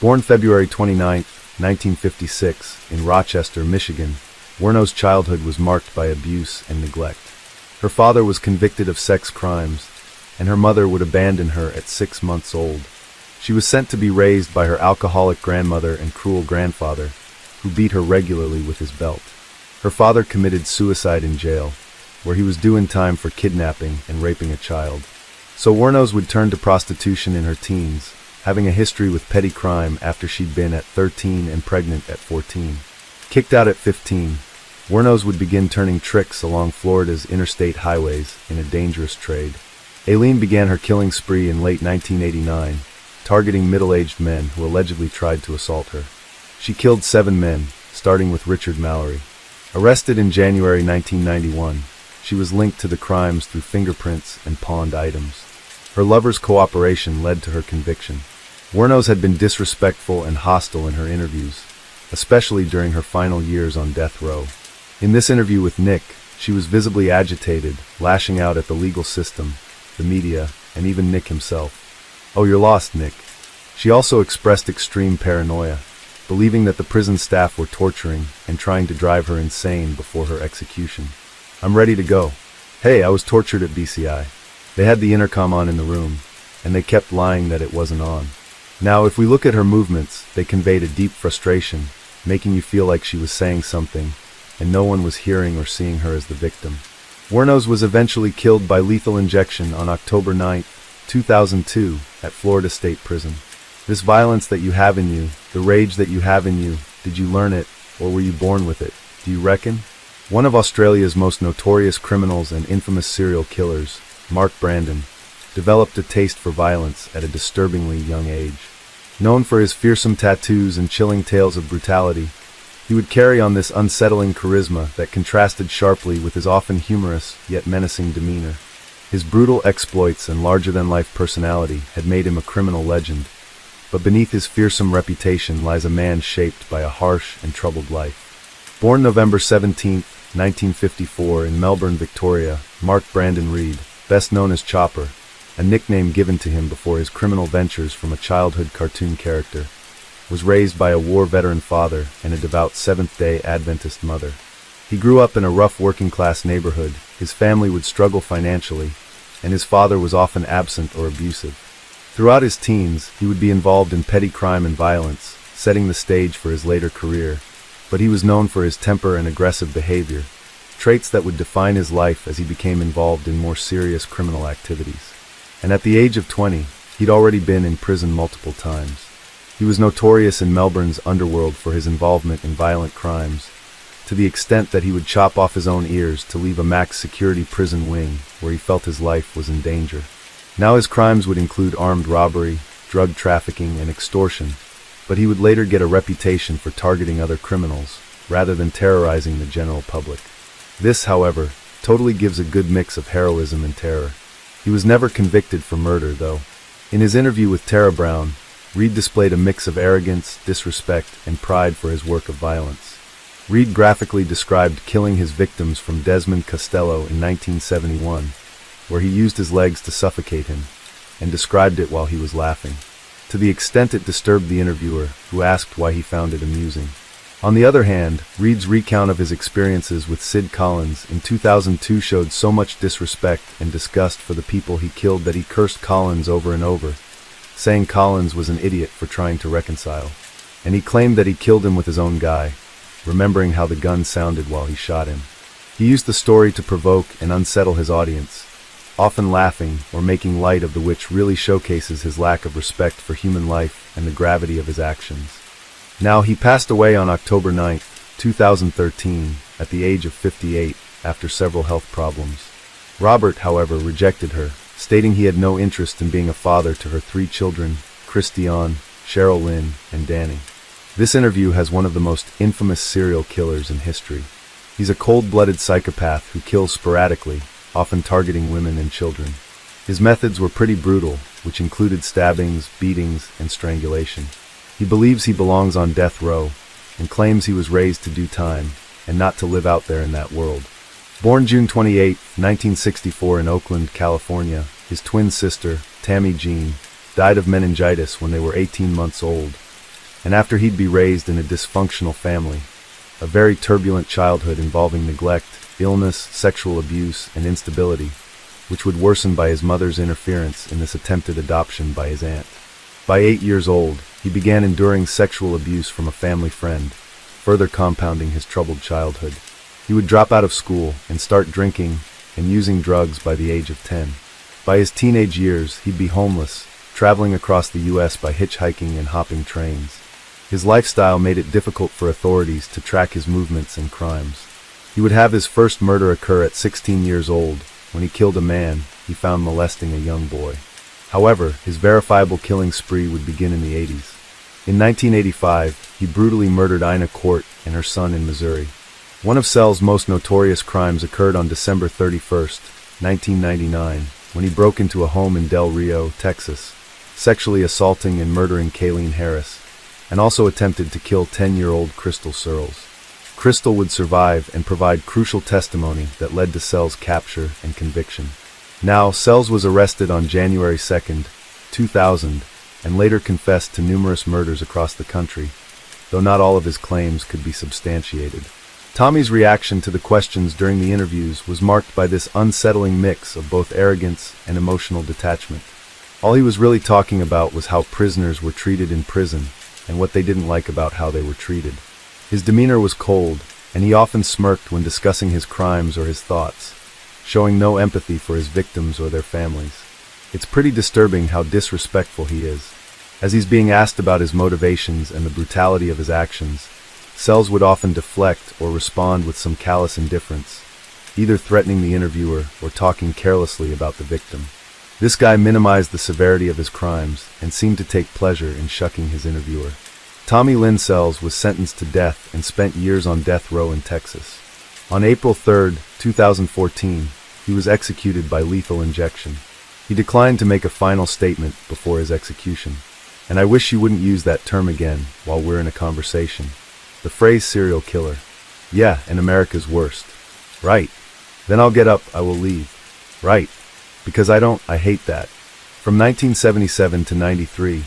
Born February 29, 1956, in Rochester, Michigan, Wuornos' childhood was marked by abuse and neglect. Her father was convicted of sex crimes, and her mother would abandon her at 6 months old. She was sent to be raised by her alcoholic grandmother and cruel grandfather, who beat her regularly with his belt. Her father committed suicide in jail, where he was doing time for kidnapping and raping a child. So Wuornos would turn to prostitution in her teens, having a history with petty crime after she'd been at 13 and pregnant at 14. Kicked out at 15, Wuornos would begin turning tricks along Florida's interstate highways in a dangerous trade. Aileen began her killing spree in late 1989, targeting middle-aged men who allegedly tried to assault her. She killed 7 men, starting with Richard Mallory. Arrested in January 1991, she was linked to the crimes through fingerprints and pawned items. Her lover's cooperation led to her conviction. Wuornos had been disrespectful and hostile in her interviews, especially during her final years on death row. In this interview with Nick, she was visibly agitated, lashing out at the legal system, the media, and even Nick himself. "Oh, you're lost, Nick." She also expressed extreme paranoia, believing that the prison staff were torturing and trying to drive her insane before her execution. "I'm ready to go. Hey, I was tortured at BCI. They had the intercom on in the room, and they kept lying that it wasn't on." Now, if we look at her movements, they conveyed a deep frustration, making you feel like she was saying something, and no one was hearing or seeing her as the victim. Wuornos was eventually killed by lethal injection on October 9, 2002, at Florida State Prison. This violence that you have in you, the rage that you have in you, did you learn it, or were you born with it, do you reckon? One of Australia's most notorious criminals and infamous serial killers, Mark Brandon, developed a taste for violence at a disturbingly young age. Known for his fearsome tattoos and chilling tales of brutality, he would carry on this unsettling charisma that contrasted sharply with his often humorous yet menacing demeanor. His brutal exploits and larger-than-life personality had made him a criminal legend, but beneath his fearsome reputation lies a man shaped by a harsh and troubled life. Born November 17, 1954 in Melbourne, Victoria, Mark Brandon Reed, best known as Chopper, a nickname given to him before his criminal ventures from a childhood cartoon character, was raised by a war veteran father and a devout Seventh-day Adventist mother. He grew up in a rough working-class neighborhood. His family would struggle financially, and his father was often absent or abusive. Throughout his teens, he would be involved in petty crime and violence, setting the stage for his later career, but he was known for his temper and aggressive behavior, traits that would define his life as he became involved in more serious criminal activities. And at the age of 20, he'd already been in prison multiple times. He was notorious in Melbourne's underworld for his involvement in violent crimes, to the extent that he would chop off his own ears to leave a max security prison wing where he felt his life was in danger. Now his crimes would include armed robbery, drug trafficking, and extortion, but he would later get a reputation for targeting other criminals, rather than terrorizing the general public. This, however, totally gives a good mix of heroism and terror. He was never convicted for murder, though. In his interview with Tara Brown, Reed displayed a mix of arrogance, disrespect, and pride for his work of violence. Reed graphically described killing his victims from Desmond Costello in 1971, where he used his legs to suffocate him, and described it while he was laughing, to the extent it disturbed the interviewer, who asked why he found it amusing. On the other hand, Reed's recount of his experiences with Sid Collins in 2002 showed so much disrespect and disgust for the people he killed that he cursed Collins over and over, saying Collins was an idiot for trying to reconcile. And he claimed that he killed him with his own guy, remembering how the gun sounded while he shot him. He used the story to provoke and unsettle his audience, often laughing or making light of which really showcases his lack of respect for human life and the gravity of his actions. Now, he passed away on October 9, 2013, at the age of 58, after several health problems. Robert, however, rejected her, stating he had no interest in being a father to her 3 children, Christiane, Cheryl Lynn, and Danny. This interview has one of the most infamous serial killers in history. He's a cold-blooded psychopath who kills sporadically, often targeting women and children. His methods were pretty brutal, which included stabbings, beatings, and strangulation. He believes he belongs on death row, and claims he was raised to do time, and not to live out there in that world. Born June 28, 1964 in Oakland, California, his twin sister, Tammy Jean, died of meningitis when they were 18 months old, and after he'd be raised in a dysfunctional family, a very turbulent childhood involving neglect, illness, sexual abuse, and instability, which would worsen by his mother's interference in this attempted adoption by his aunt. By 8 years old, he began enduring sexual abuse from a family friend, further compounding his troubled childhood. He would drop out of school and start drinking and using drugs by the age of 10. By his teenage years, he'd be homeless, traveling across the U.S. by hitchhiking and hopping trains. His lifestyle made it difficult for authorities to track his movements and crimes. He would have his first murder occur at 16 years old, when he killed a man he found molesting a young boy. However, his verifiable killing spree would begin in the 80s. In 1985, he brutally murdered Ina Court and her son in Missouri. One of Sells' most notorious crimes occurred on December 31, 1999, when he broke into a home in Del Rio, Texas, sexually assaulting and murdering Kayleen Harris, and also attempted to kill 10-year-old Crystal Searles. Crystal would survive and provide crucial testimony that led to Sells' capture and conviction. Now, Sells was arrested on January 2, 2000, and later confessed to numerous murders across the country, though not all of his claims could be substantiated. Tommy's reaction to the questions during the interviews was marked by this unsettling mix of both arrogance and emotional detachment. All he was really talking about was how prisoners were treated in prison and what they didn't like about how they were treated. His demeanor was cold, and he often smirked when discussing his crimes or his thoughts, showing no empathy for his victims or their families. It's pretty disturbing how disrespectful he is. As he's being asked about his motivations and the brutality of his actions, Sells would often deflect or respond with some callous indifference, either threatening the interviewer or talking carelessly about the victim. This guy minimized the severity of his crimes and seemed to take pleasure in shucking his interviewer. Tommy Lynn Sells was sentenced to death and spent years on death row in Texas. On April 3, 2014, he was executed by lethal injection. He declined to make a final statement before his execution. And I wish you wouldn't use that term again while we're in a conversation. The phrase serial killer. Yeah, and America's worst. Right. Then I'll get up, I will leave. Right. Because I hate that. From 1977 to 93,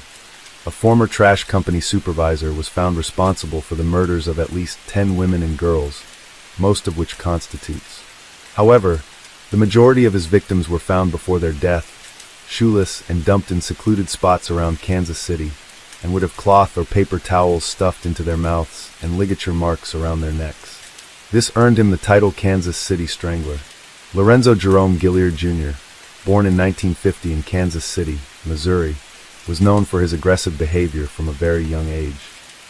a former trash company supervisor was found responsible for the murders of at least 10 women and girls, most of which constitutes. However, the majority of his victims were found before their death, shoeless and dumped in secluded spots around Kansas City, and would have cloth or paper towels stuffed into their mouths and ligature marks around their necks. This earned him the title Kansas City Strangler. Lorenzo Jerome Gilliard Jr., born in 1950 in Kansas City, Missouri, was known for his aggressive behavior from a very young age.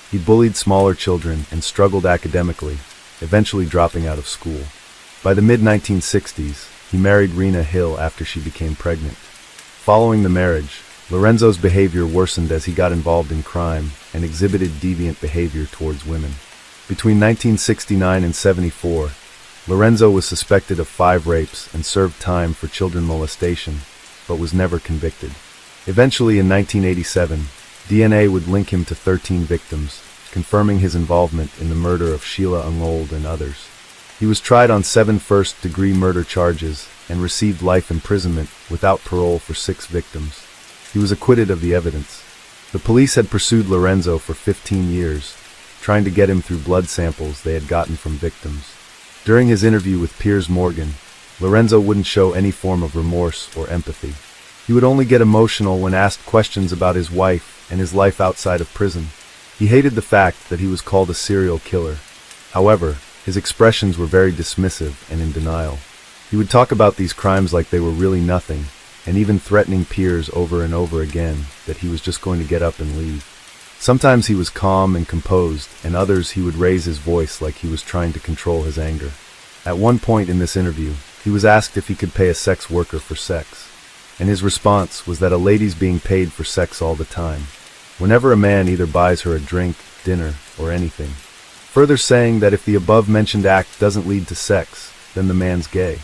He bullied smaller children and struggled academically, eventually dropping out of school. By the mid-1960s, he married Rena Hill after she became pregnant. Following the marriage, Lorenzo's behavior worsened as he got involved in crime and exhibited deviant behavior towards women. Between 1969 and 74, Lorenzo was suspected of 5 rapes and served time for children molestation, but was never convicted. Eventually, in 1987, DNA would link him to 13 victims, confirming his involvement in the murder of Sheila Ungold and others. He was tried on 7 first-degree murder charges and received life imprisonment without parole for 6 victims. He was acquitted of the evidence. The police had pursued Lorenzo for 15 years, trying to get him through blood samples they had gotten from victims. During his interview with Piers Morgan, Lorenzo wouldn't show any form of remorse or empathy. He would only get emotional when asked questions about his wife and his life outside of prison. He hated the fact that he was called a serial killer. However, his expressions were very dismissive and in denial. He would talk about these crimes like they were really nothing, and even threatening Piers over and over again that he was just going to get up and leave. Sometimes he was calm and composed, and others he would raise his voice like he was trying to control his anger. At one point in this interview, he was asked if he could pay a sex worker for sex, and his response was that a lady's being paid for sex all the time, whenever a man either buys her a drink, dinner, or anything, further saying that if the above-mentioned act doesn't lead to sex, then the man's gay.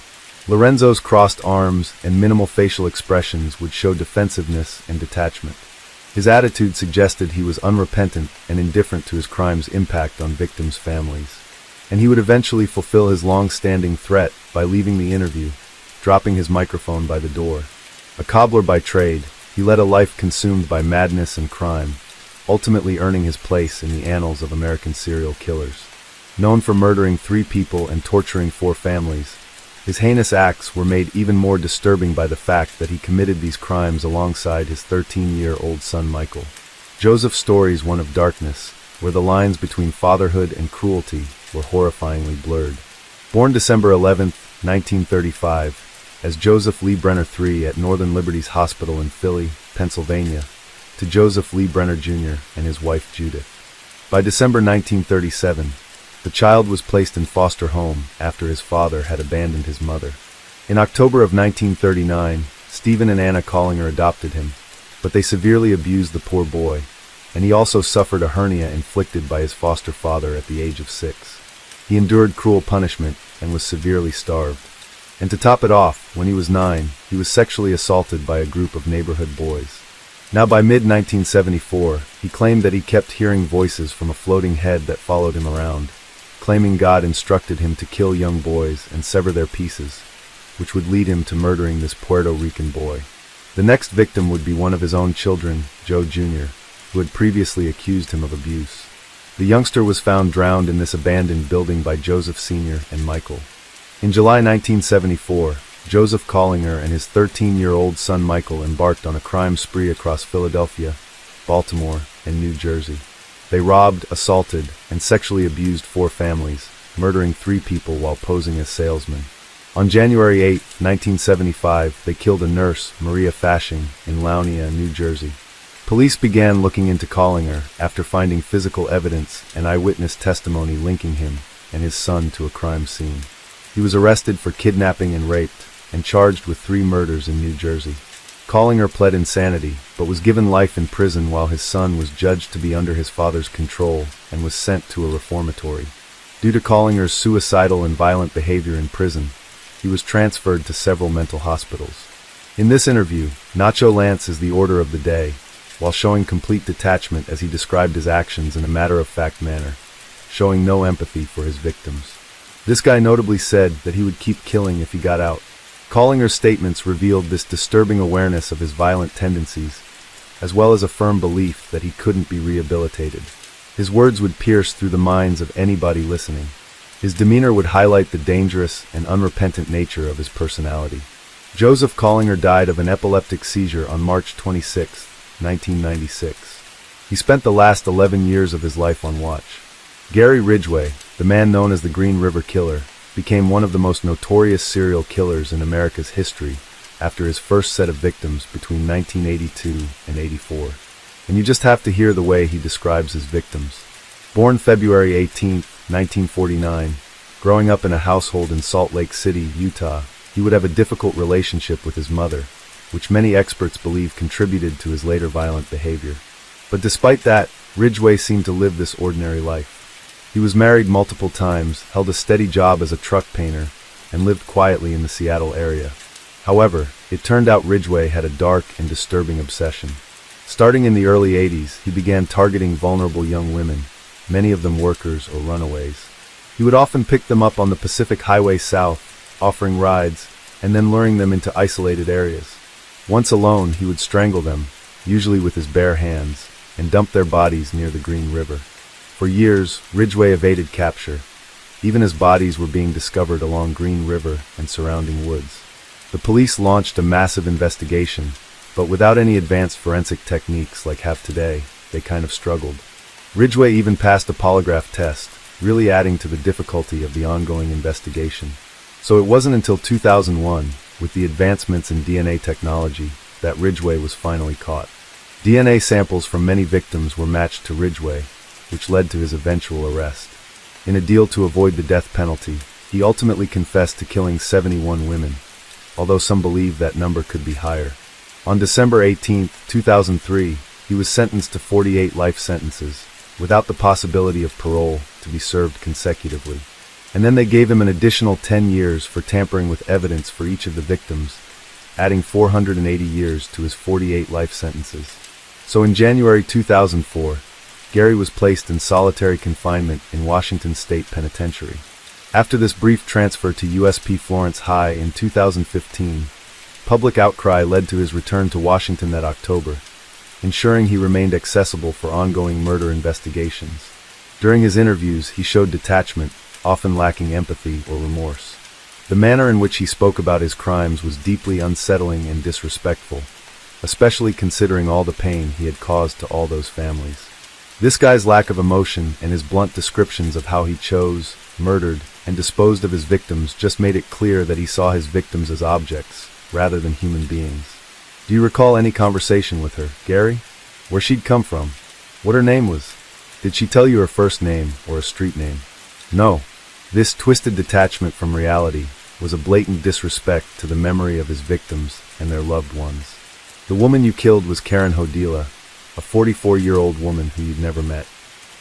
Lorenzo's crossed arms and minimal facial expressions would show defensiveness and detachment. His attitude suggested he was unrepentant and indifferent to his crime's impact on victims' families, and he would eventually fulfill his long-standing threat by leaving the interview, dropping his microphone by the door. A cobbler by trade, he led a life consumed by madness and crime, ultimately earning his place in the annals of American serial killers. Known for murdering 3 people and torturing 4 families, his heinous acts were made even more disturbing by the fact that he committed these crimes alongside his 13-year-old son Michael. Joseph's story is one of darkness, where the lines between fatherhood and cruelty were horrifyingly blurred. Born December 11, 1935, as Joseph Lee Brenner III at Northern Liberties Hospital in Philly, Pennsylvania, to Joseph Lee Brenner Jr. and his wife Judith. By December 1937, the child was placed in foster home after his father had abandoned his mother. In October of 1939, Stephen and Anna Collinger adopted him, but they severely abused the poor boy, and he also suffered a hernia inflicted by his foster father at the age of 6. He endured cruel punishment and was severely starved. And to top it off, when he was 9, he was sexually assaulted by a group of neighborhood boys. Now by mid-1974, he claimed that he kept hearing voices from a floating head that followed him around, claiming God instructed him to kill young boys and sever their pieces, which would lead him to murdering this Puerto Rican boy. The next victim would be one of his own children, Joe Jr., who had previously accused him of abuse. The youngster was found drowned in this abandoned building by Joseph Sr. and Michael. In July 1974, Joseph Collinger and his 13-year-old son Michael embarked on a crime spree across Philadelphia, Baltimore, and New Jersey. They robbed, assaulted, and sexually abused 4 families, murdering 3 people while posing as salesmen. On January 8, 1975, they killed a nurse, Maria Fashing, in Lounia, New Jersey. Police began looking into Collinger after finding physical evidence and eyewitness testimony linking him and his son to a crime scene. He was arrested for kidnapping and raped, and charged with 3 murders in New Jersey. Collinger pled insanity, but was given life in prison while his son was judged to be under his father's control and was sent to a reformatory. Due to Collinger's suicidal and violent behavior in prison, he was transferred to several mental hospitals. In this interview, Nacho Lance is the order of the day, while showing complete detachment as he described his actions in a matter-of-fact manner, showing no empathy for his victims. This guy notably said that he would keep killing if he got out. Collinger's statements revealed this disturbing awareness of his violent tendencies, as well as a firm belief that he couldn't be rehabilitated. His words would pierce through the minds of anybody listening. His demeanor would highlight the dangerous and unrepentant nature of his personality. Joseph Collinger died of an epileptic seizure on March 26, 1996. He spent the last 11 years of his life on watch. Gary Ridgway, the man known as the Green River Killer, became one of the most notorious serial killers in America's history after his first set of victims between 1982 and 84. And you just have to hear the way he describes his victims. Born February 18, 1949, growing up in a household in Salt Lake City, Utah, he would have a difficult relationship with his mother, which many experts believe contributed to his later violent behavior. But despite that, Ridgway seemed to live this ordinary life. He was married multiple times, held a steady job as a truck painter, and lived quietly in the Seattle area. However, it turned out Ridgway had a dark and disturbing obsession. Starting in the early 80s, he began targeting vulnerable young women, many of them workers or runaways. He would often pick them up on the Pacific Highway south, offering rides, and then luring them into isolated areas. Once alone, he would strangle them, usually with his bare hands, and dump their bodies near the Green River. For years, Ridgway evaded capture, even as bodies were being discovered along Green River and surrounding woods. The police launched a massive investigation, but without any advanced forensic techniques like have today, they kind of struggled. Ridgway even passed a polygraph test, really adding to the difficulty of the ongoing investigation. So it wasn't until 2001, with the advancements in DNA technology, that Ridgway was finally caught. DNA samples from many victims were matched to Ridgway, which led to his eventual arrest. In a deal to avoid the death penalty, he ultimately confessed to killing 71 women, although some believe that number could be higher. On December 18, 2003, he was sentenced to 48 life sentences, without the possibility of parole, to be served consecutively. And then they gave him an additional 10 years for tampering with evidence for each of the victims, adding 480 years to his 48 life sentences. So in January 2004, Gary was placed in solitary confinement in Washington State Penitentiary. After this brief transfer to USP Florence High in 2015, public outcry led to his return to Washington that October, ensuring he remained accessible for ongoing murder investigations. During his interviews, he showed detachment, often lacking empathy or remorse. The manner in which he spoke about his crimes was deeply unsettling and disrespectful, especially considering all the pain he had caused to all those families. This guy's lack of emotion and his blunt descriptions of how he chose, murdered, and disposed of his victims just made it clear that he saw his victims as objects, rather than human beings. Do you recall any conversation with her, Gary? Where she'd come from? What her name was? Did she tell you her first name or a street name? No. This twisted detachment from reality was a blatant disrespect to the memory of his victims and their loved ones. The woman you killed was Karen Hodila, a 44-year-old woman who you'd never met.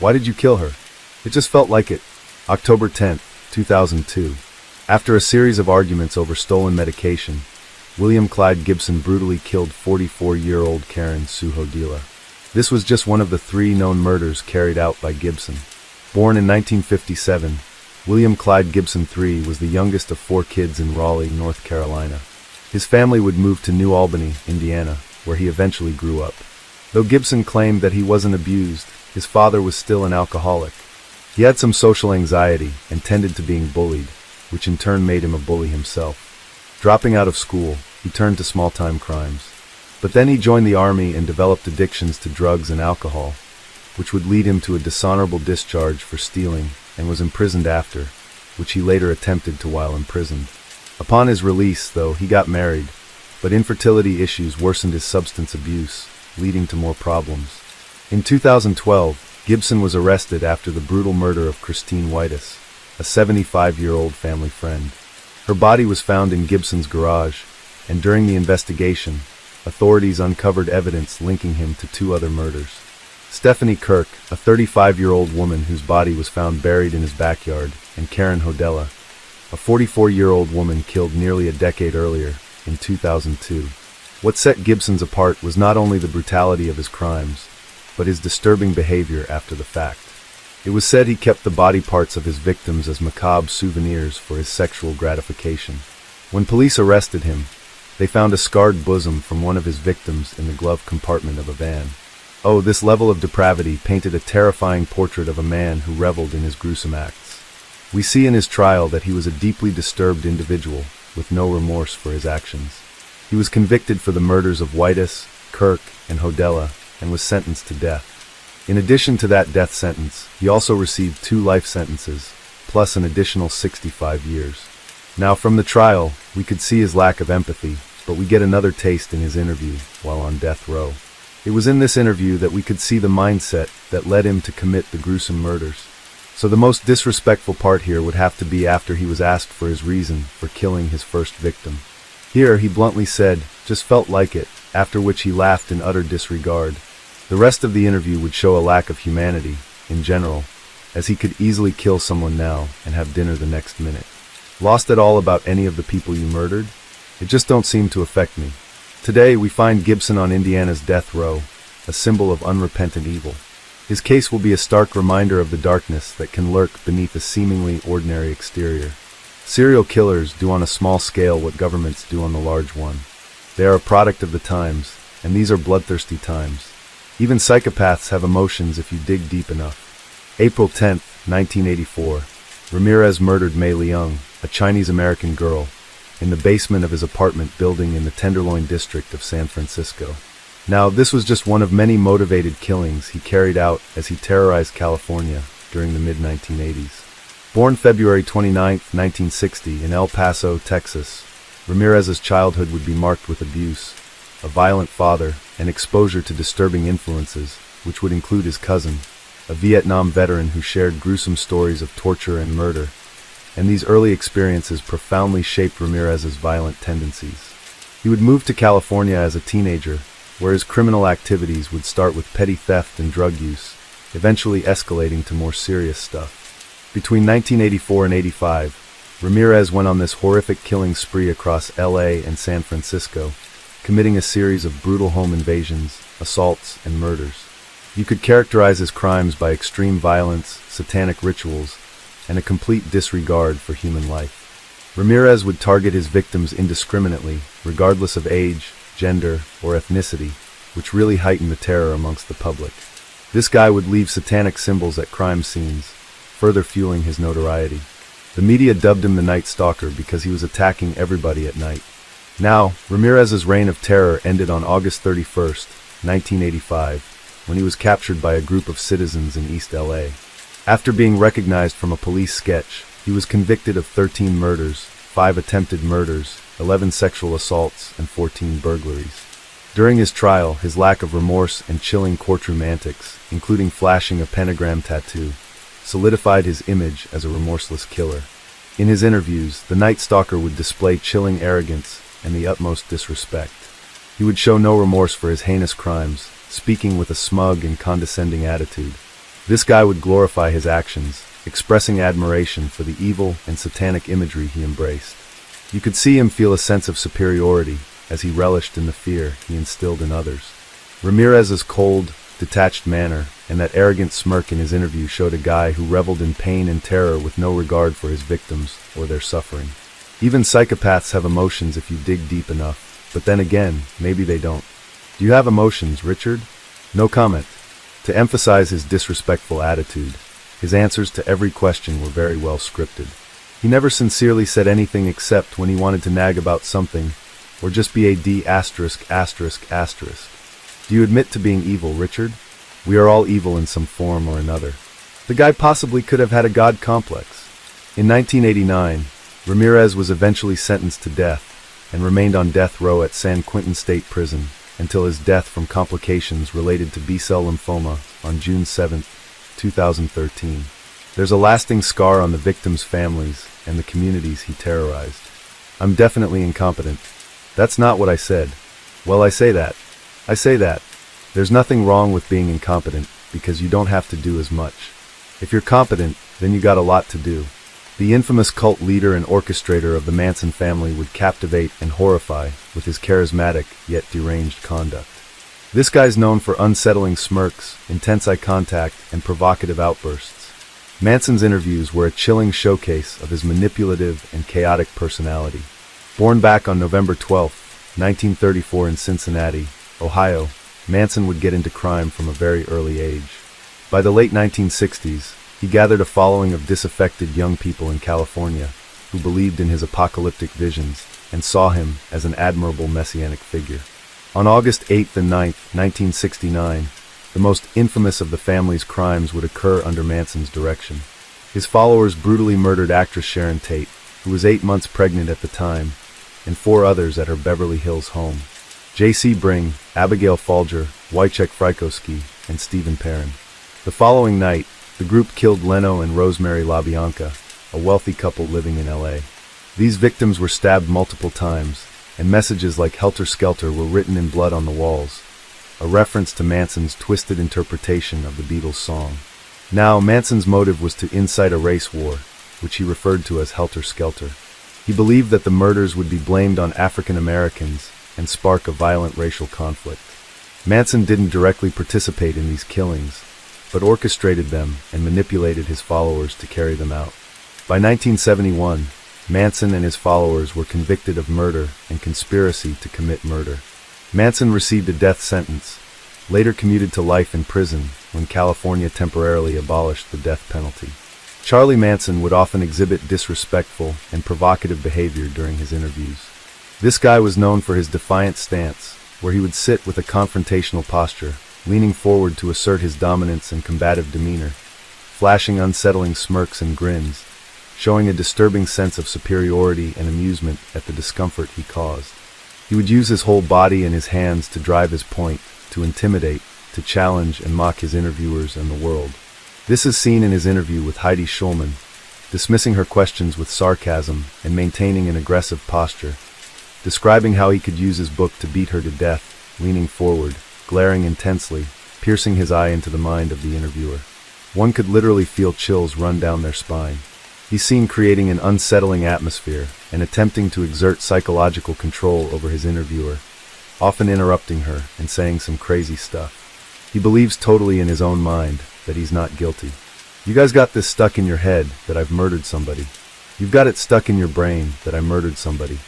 Why did you kill her? It just felt like it. October 10, 2002. After a series of arguments over stolen medication, William Clyde Gibson brutally killed 44-year-old Karen Sue Hodila. This was just one of the 3 known murders carried out by Gibson. Born in 1957, William Clyde Gibson III was the youngest of 4 kids in Raleigh, North Carolina. His family would move to New Albany, Indiana, where he eventually grew up. Though Gibson claimed that he wasn't abused, his father was still an alcoholic. He had some social anxiety and tended to being bullied, which in turn made him a bully himself. Dropping out of school, he turned to small-time crimes. But then he joined the army and developed addictions to drugs and alcohol, which would lead him to a dishonorable discharge for stealing, and was imprisoned after, which he later attempted to while imprisoned. Upon his release, though, he got married, but infertility issues worsened his substance abuse, leading to more problems. In 2012, Gibson was arrested after the brutal murder of Christine Whitus, a 75-year-old family friend. Her body was found in Gibson's garage, and during the investigation, authorities uncovered evidence linking him to 2 other murders. Stephanie Kirk, a 35-year-old woman whose body was found buried in his backyard, and Karen Hodela, a 44-year-old woman killed nearly a decade earlier, in 2002. What set Gibson's apart was not only the brutality of his crimes, but his disturbing behavior after the fact. It was said he kept the body parts of his victims as macabre souvenirs for his sexual gratification. When police arrested him, they found a scarred bosom from one of his victims in the glove compartment of a van. Oh, this level of depravity painted a terrifying portrait of a man who reveled in his gruesome acts. We see in his trial that he was a deeply disturbed individual with no remorse for his actions. He was convicted for the murders of Whitus, Kirk, and Hodela, and was sentenced to death. In addition to that death sentence, he also received 2 life sentences, plus an additional 65 years. Now, from the trial, we could see his lack of empathy, but we get another taste in his interview while on death row. It was in this interview that we could see the mindset that led him to commit the gruesome murders. So the most disrespectful part here would have to be after he was asked for his reason for killing his first victim. Here, he bluntly said, "Just felt like it," after which he laughed in utter disregard. The rest of the interview would show a lack of humanity, in general, as he could easily kill someone now and have dinner the next minute. Lost at all about any of the people you murdered? It just don't seem to affect me. Today, we find Gibson on Indiana's death row, a symbol of unrepentant evil. His case will be a stark reminder of the darkness that can lurk beneath a seemingly ordinary exterior. Serial killers do on a small scale what governments do on the large one. They are a product of the times, and these are bloodthirsty times. Even psychopaths have emotions if you dig deep enough. April 10, 1984. Ramirez murdered Mei Liang, a Chinese-American girl, in the basement of his apartment building in the Tenderloin district of San Francisco. Now, this was just one of many motivated killings he carried out as he terrorized California during the mid-1980s. Born February 29, 1960, in El Paso, Texas, Ramirez's childhood would be marked with abuse, a violent father, and exposure to disturbing influences, which would include his cousin, a Vietnam veteran who shared gruesome stories of torture and murder, and these early experiences profoundly shaped Ramirez's violent tendencies. He would move to California as a teenager, where his criminal activities would start with petty theft and drug use, eventually escalating to more serious stuff. Between 1984 and 85, Ramirez went on this horrific killing spree across LA and San Francisco, committing a series of brutal home invasions, assaults, and murders. You could characterize his crimes by extreme violence, satanic rituals, and a complete disregard for human life. Ramirez would target his victims indiscriminately, regardless of age, gender, or ethnicity, which really heightened the terror amongst the public. This guy would leave satanic symbols at crime scenes, further fueling his notoriety. The media dubbed him the Night Stalker because he was attacking everybody at night. Now, Ramirez's reign of terror ended on August 31, 1985, when he was captured by a group of citizens in East LA. After being recognized from a police sketch, he was convicted of 13 murders, 5 attempted murders, 11 sexual assaults, and 14 burglaries. During his trial, his lack of remorse and chilling courtroom antics, including flashing a pentagram tattoo, solidified his image as a remorseless killer. In his interviews, the Night Stalker would display chilling arrogance and the utmost disrespect. He would show no remorse for his heinous crimes, speaking with a smug and condescending attitude. This guy would glorify his actions, expressing admiration for the evil and satanic imagery he embraced. You could see him feel a sense of superiority as he relished in the fear he instilled in others. Ramirez's cold, detached manner and that arrogant smirk in his interview showed a guy who reveled in pain and terror with no regard for his victims or their suffering. Even psychopaths have emotions if you dig deep enough, but then again, maybe they don't. Do you have emotions, Richard? No comment. To emphasize his disrespectful attitude, his answers to every question were very well scripted. He never sincerely said anything except when he wanted to nag about something, or just be a D*******. Do you admit to being evil, Richard? We are all evil in some form or another. The guy possibly could have had a god complex. In 1989, Ramirez was eventually sentenced to death and remained on death row at San Quentin State Prison until his death from complications related to B-cell lymphoma on June 7, 2013. There's a lasting scar on the victims' families and the communities he terrorized. I'm definitely incompetent. That's not what I said. Well, I say that. There's nothing wrong with being incompetent because you don't have to do as much. If you're competent, then you got a lot to do. The infamous cult leader and orchestrator of the Manson family would captivate and horrify with his charismatic yet deranged conduct. This guy's known for unsettling smirks, intense eye contact, and provocative outbursts. Manson's interviews were a chilling showcase of his manipulative and chaotic personality. Born back on November 12, 1934 in Cincinnati, Ohio, Manson would get into crime from a very early age. By the late 1960s, he gathered a following of disaffected young people in California who believed in his apocalyptic visions and saw him as an admirable messianic figure. On August 8th and 9th, 1969, the most infamous of the family's crimes would occur under Manson's direction. His followers brutally murdered actress Sharon Tate, who was 8 months pregnant at the time, and 4 others at her Beverly Hills home. J.C. Bring, Abigail Folger, Wojciech Frykowski, and Stephen Perrin. The following night, the group killed Leno and Rosemary LaBianca, a wealthy couple living in L.A. These victims were stabbed multiple times, and messages like Helter Skelter were written in blood on the walls, a reference to Manson's twisted interpretation of the Beatles' song. Now, Manson's motive was to incite a race war, which he referred to as Helter Skelter. He believed that the murders would be blamed on African Americans and spark a violent racial conflict. Manson didn't directly participate in these killings, but orchestrated them and manipulated his followers to carry them out. By 1971, Manson and his followers were convicted of murder and conspiracy to commit murder. Manson received a death sentence, later commuted to life in prison when California temporarily abolished the death penalty. Charlie Manson would often exhibit disrespectful and provocative behavior during his interviews. This guy was known for his defiant stance, where he would sit with a confrontational posture, leaning forward to assert his dominance and combative demeanor, flashing unsettling smirks and grins, showing a disturbing sense of superiority and amusement at the discomfort he caused. He would use his whole body and his hands to drive his point, to intimidate, to challenge and mock his interviewers and the world. This is seen in his interview with Heidi Schulman, dismissing her questions with sarcasm and maintaining an aggressive posture, describing how he could use his book to beat her to death, leaning forward, glaring intensely, piercing his eye into the mind of the interviewer. One could literally feel chills run down their spine. He's seen creating an unsettling atmosphere and attempting to exert psychological control over his interviewer, often interrupting her and saying some crazy stuff. He believes totally in his own mind that he's not guilty. You guys got this stuck in your head that I've murdered somebody. You've got it stuck in your brain that I murdered somebody.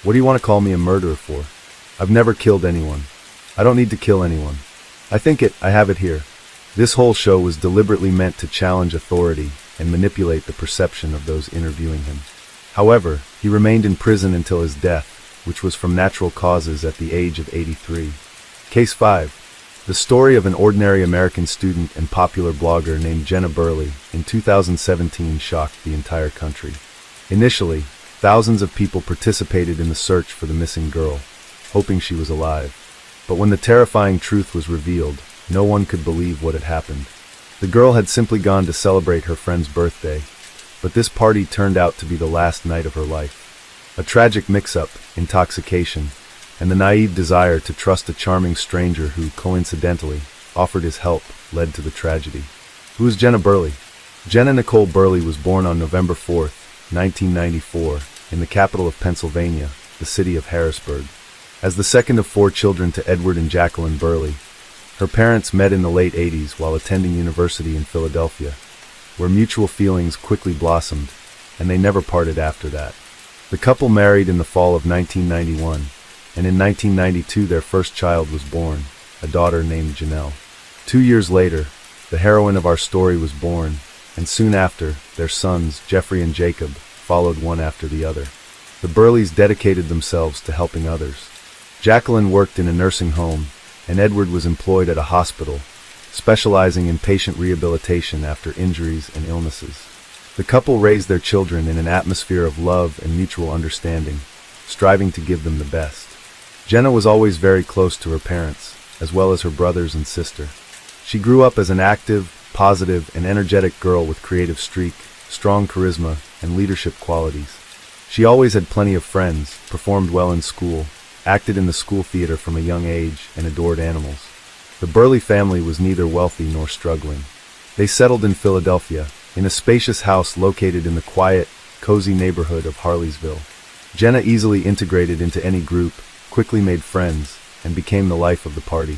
What do you want to call me a murderer for? I've never killed anyone. I don't need to kill anyone. I have it here. This whole show was deliberately meant to challenge authority and manipulate the perception of those interviewing him. However, he remained in prison until his death, which was from natural causes at the age of 83. Case 5. The story of an ordinary American student and popular blogger named Jenna Burley in 2017 shocked the entire country. Initially, thousands of people participated in the search for the missing girl, hoping she was alive. But when the terrifying truth was revealed, no one could believe what had happened. The girl had simply gone to celebrate her friend's birthday, but this party turned out to be the last night of her life. A tragic mix-up, intoxication, and the naive desire to trust a charming stranger who, coincidentally, offered his help led to the tragedy. Who is Jenna Burley? Jenna Nicole Burley was born on November 4, 1994, in the capital of Pennsylvania, the city of Harrisburg. As the second of 4 children to Edward and Jacqueline Burley, her parents met in the late 80s while attending university in Philadelphia, where mutual feelings quickly blossomed, and they never parted after that. The couple married in the fall of 1991, and in 1992 their first child was born, a daughter named Janelle. 2 years later, the heroine of our story was born, and soon after, their sons, Jeffrey and Jacob, followed one after the other. The Burleys dedicated themselves to helping others. Jacqueline worked in a nursing home, and Edward was employed at a hospital, specializing in patient rehabilitation after injuries and illnesses. The couple raised their children in an atmosphere of love and mutual understanding, striving to give them the best. Jenna was always very close to her parents, as well as her brothers and sister. She grew up as an active, positive, and energetic girl with creative streak, strong charisma, and leadership qualities. She always had plenty of friends, performed well in school, acted in the school theater from a young age, and adored animals. The Burley family was neither wealthy nor struggling. They settled in Philadelphia, in a spacious house located in the quiet, cozy neighborhood of Harleysville. Jenna easily integrated into any group, quickly made friends, and became the life of the party.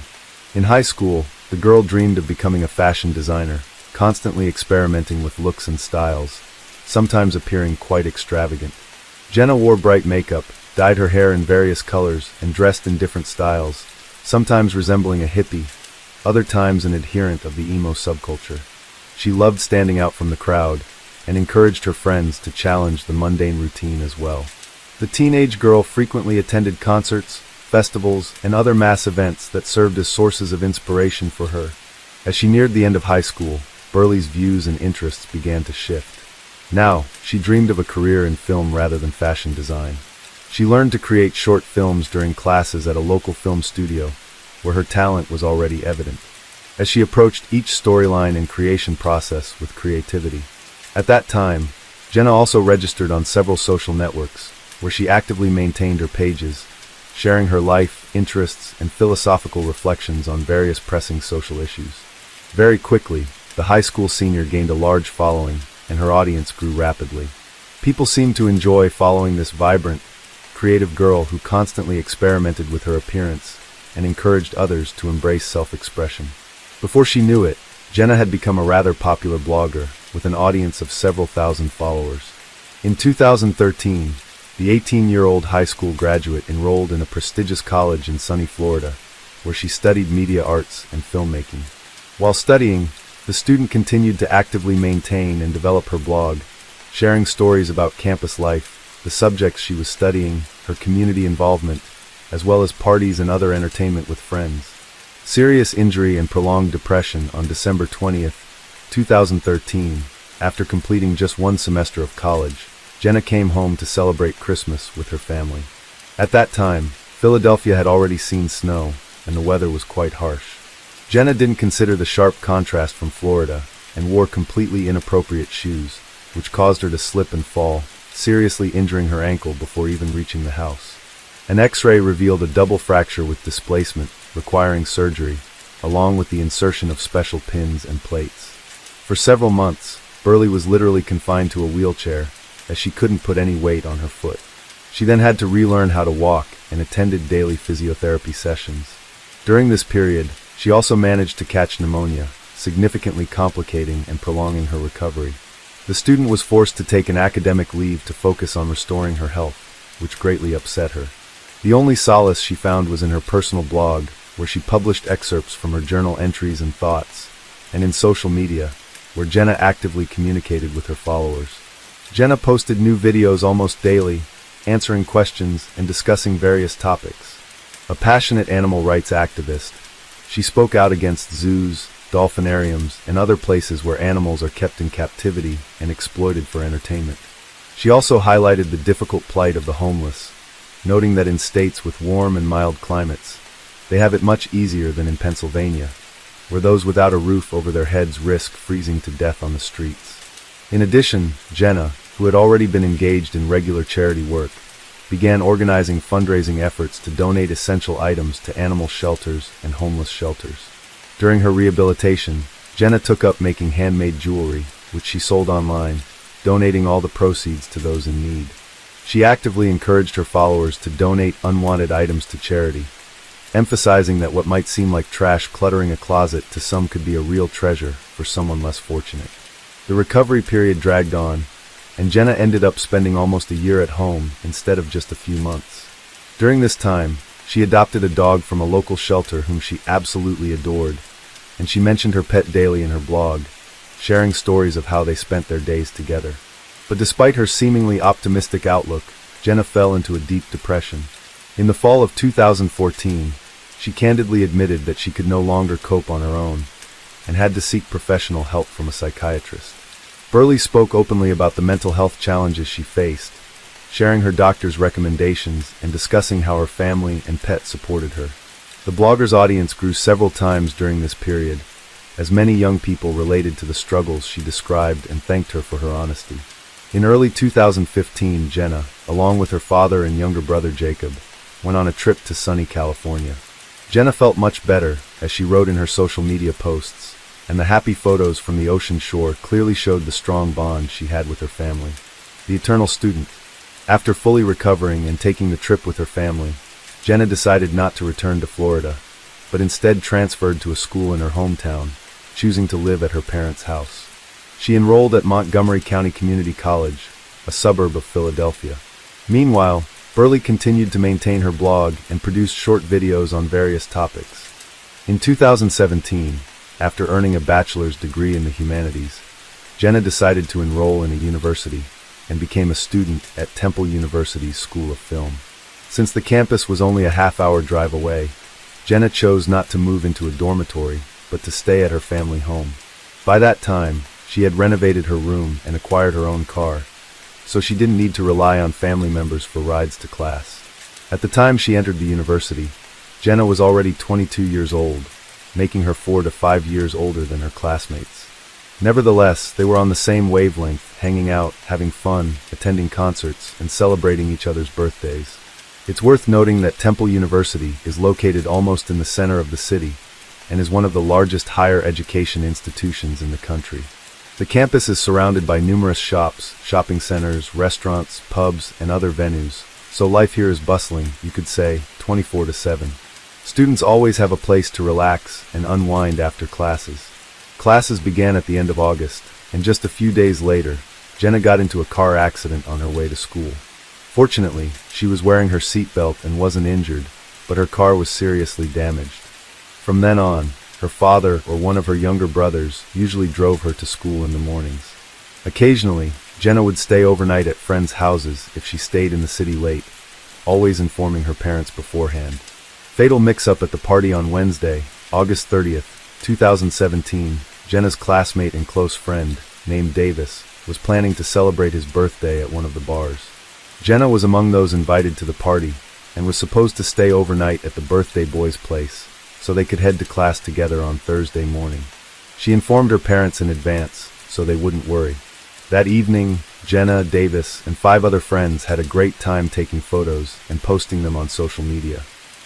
In high school, the girl dreamed of becoming a fashion designer, constantly experimenting with looks and styles, sometimes appearing quite extravagant. Jenna wore bright makeup, dyed her hair in various colors, and dressed in different styles, sometimes resembling a hippie, other times an adherent of the emo subculture. She loved standing out from the crowd, and encouraged her friends to challenge the mundane routine as well. The teenage girl frequently attended concerts, festivals, and other mass events that served as sources of inspiration for her. As she neared the end of high school, Burley's views and interests began to shift. Now, she dreamed of a career in film rather than fashion design. She learned to create short films during classes at a local film studio, where her talent was already evident, as she approached each storyline and creation process with creativity. At that time, Jenna also registered on several social networks, where she actively maintained her pages, sharing her life, interests, and philosophical reflections on various pressing social issues. Very quickly, the high school senior gained a large following, and her audience grew rapidly. People seemed to enjoy following this vibrant, creative girl who constantly experimented with her appearance and encouraged others to embrace self-expression. Before she knew it, Jenna had become a rather popular blogger, with an audience of several thousand followers. In 2013, the 18-year-old high school graduate enrolled in a prestigious college in sunny Florida, where she studied media arts and filmmaking. While studying, the student continued to actively maintain and develop her blog, sharing stories about campus life, the subjects she was studying, her community involvement, as well as parties and other entertainment with friends. Serious injury and prolonged depression on December 20th, 2013, after completing just one semester of college, Jenna came home to celebrate Christmas with her family. At that time, Philadelphia had already seen snow, and the weather was quite harsh. Jenna didn't consider the sharp contrast from Florida, and wore completely inappropriate shoes, which caused her to slip and fall, seriously injuring her ankle before even reaching the house. An X-ray revealed a double fracture with displacement, requiring surgery, along with the insertion of special pins and plates. For several months, Burley was literally confined to a wheelchair, as she couldn't put any weight on her foot. She then had to relearn how to walk and attended daily physiotherapy sessions. During this period, she also managed to catch pneumonia, significantly complicating and prolonging her recovery. The student was forced to take an academic leave to focus on restoring her health, which greatly upset her. The only solace she found was in her personal blog, where she published excerpts from her journal entries and thoughts, and in social media, where Jenna actively communicated with her followers. Jenna posted new videos almost daily, answering questions and discussing various topics. A passionate animal rights activist, she spoke out against zoos, dolphinariums, and other places where animals are kept in captivity and exploited for entertainment. She also highlighted the difficult plight of the homeless, noting that in states with warm and mild climates, they have it much easier than in Pennsylvania, where those without a roof over their heads risk freezing to death on the streets. In addition, Jenna, who had already been engaged in regular charity work, began organizing fundraising efforts to donate essential items to animal shelters and homeless shelters. During her rehabilitation, Jenna took up making handmade jewelry, which she sold online, donating all the proceeds to those in need. She actively encouraged her followers to donate unwanted items to charity, emphasizing that what might seem like trash cluttering a closet to some could be a real treasure for someone less fortunate. The recovery period dragged on, and Jenna ended up spending almost a year at home instead of just a few months. During this time, she adopted a dog from a local shelter whom she absolutely adored, and she mentioned her pet daily in her blog, sharing stories of how they spent their days together. But despite her seemingly optimistic outlook, Jenna fell into a deep depression. In the fall of 2014, she candidly admitted that she could no longer cope on her own, and had to seek professional help from a psychiatrist. Burley spoke openly about the mental health challenges she faced, sharing her doctor's recommendations and discussing how her family and pet supported her. The blogger's audience grew several times during this period, as many young people related to the struggles she described and thanked her for her honesty. In early 2015, Jenna, along with her father and younger brother Jacob, went on a trip to sunny California. Jenna felt much better, as she wrote in her social media posts, and the happy photos from the ocean shore clearly showed the strong bond she had with her family. The eternal student. After fully recovering and taking the trip with her family, Jenna decided not to return to Florida, but instead transferred to a school in her hometown, choosing to live at her parents' house. She enrolled at Montgomery County Community College, a suburb of Philadelphia. Meanwhile, Burley continued to maintain her blog and produced short videos on various topics. In 2017, after earning a bachelor's degree in the humanities, Jenna decided to enroll in a university and became a student at Temple University's School of Film. Since the campus was only a half-hour drive away, Jenna chose not to move into a dormitory, but to stay at her family home. By that time, she had renovated her room and acquired her own car, so she didn't need to rely on family members for rides to class. At the time she entered the university, Jenna was already 22 years old, making her 4 to 5 years older than her classmates. Nevertheless, they were on the same wavelength, hanging out, having fun, attending concerts, and celebrating each other's birthdays. It's worth noting that Temple University is located almost in the center of the city and is one of the largest higher education institutions in the country. The campus is surrounded by numerous shops, shopping centers, restaurants, pubs, and other venues, so life here is bustling, you could say, 24/7. Students always have a place to relax and unwind after classes. Classes began at the end of August, and just a few days later, Jenna got into a car accident on her way to school. Fortunately, she was wearing her seatbelt and wasn't injured, but her car was seriously damaged. From then on, her father or one of her younger brothers usually drove her to school in the mornings. Occasionally, Jenna would stay overnight at friends' houses if she stayed in the city late, always informing her parents beforehand. Fatal mix-up at the party on Wednesday, August 30th, 2017, Jenna's classmate and close friend, named Davis, was planning to celebrate his birthday at one of the bars. Jenna was among those invited to the party, and was supposed to stay overnight at the birthday boy's place, so they could head to class together on Thursday morning. She informed her parents in advance, so they wouldn't worry. That evening, Jenna, Davis, and 5 other friends had a great time taking photos and posting them on social media.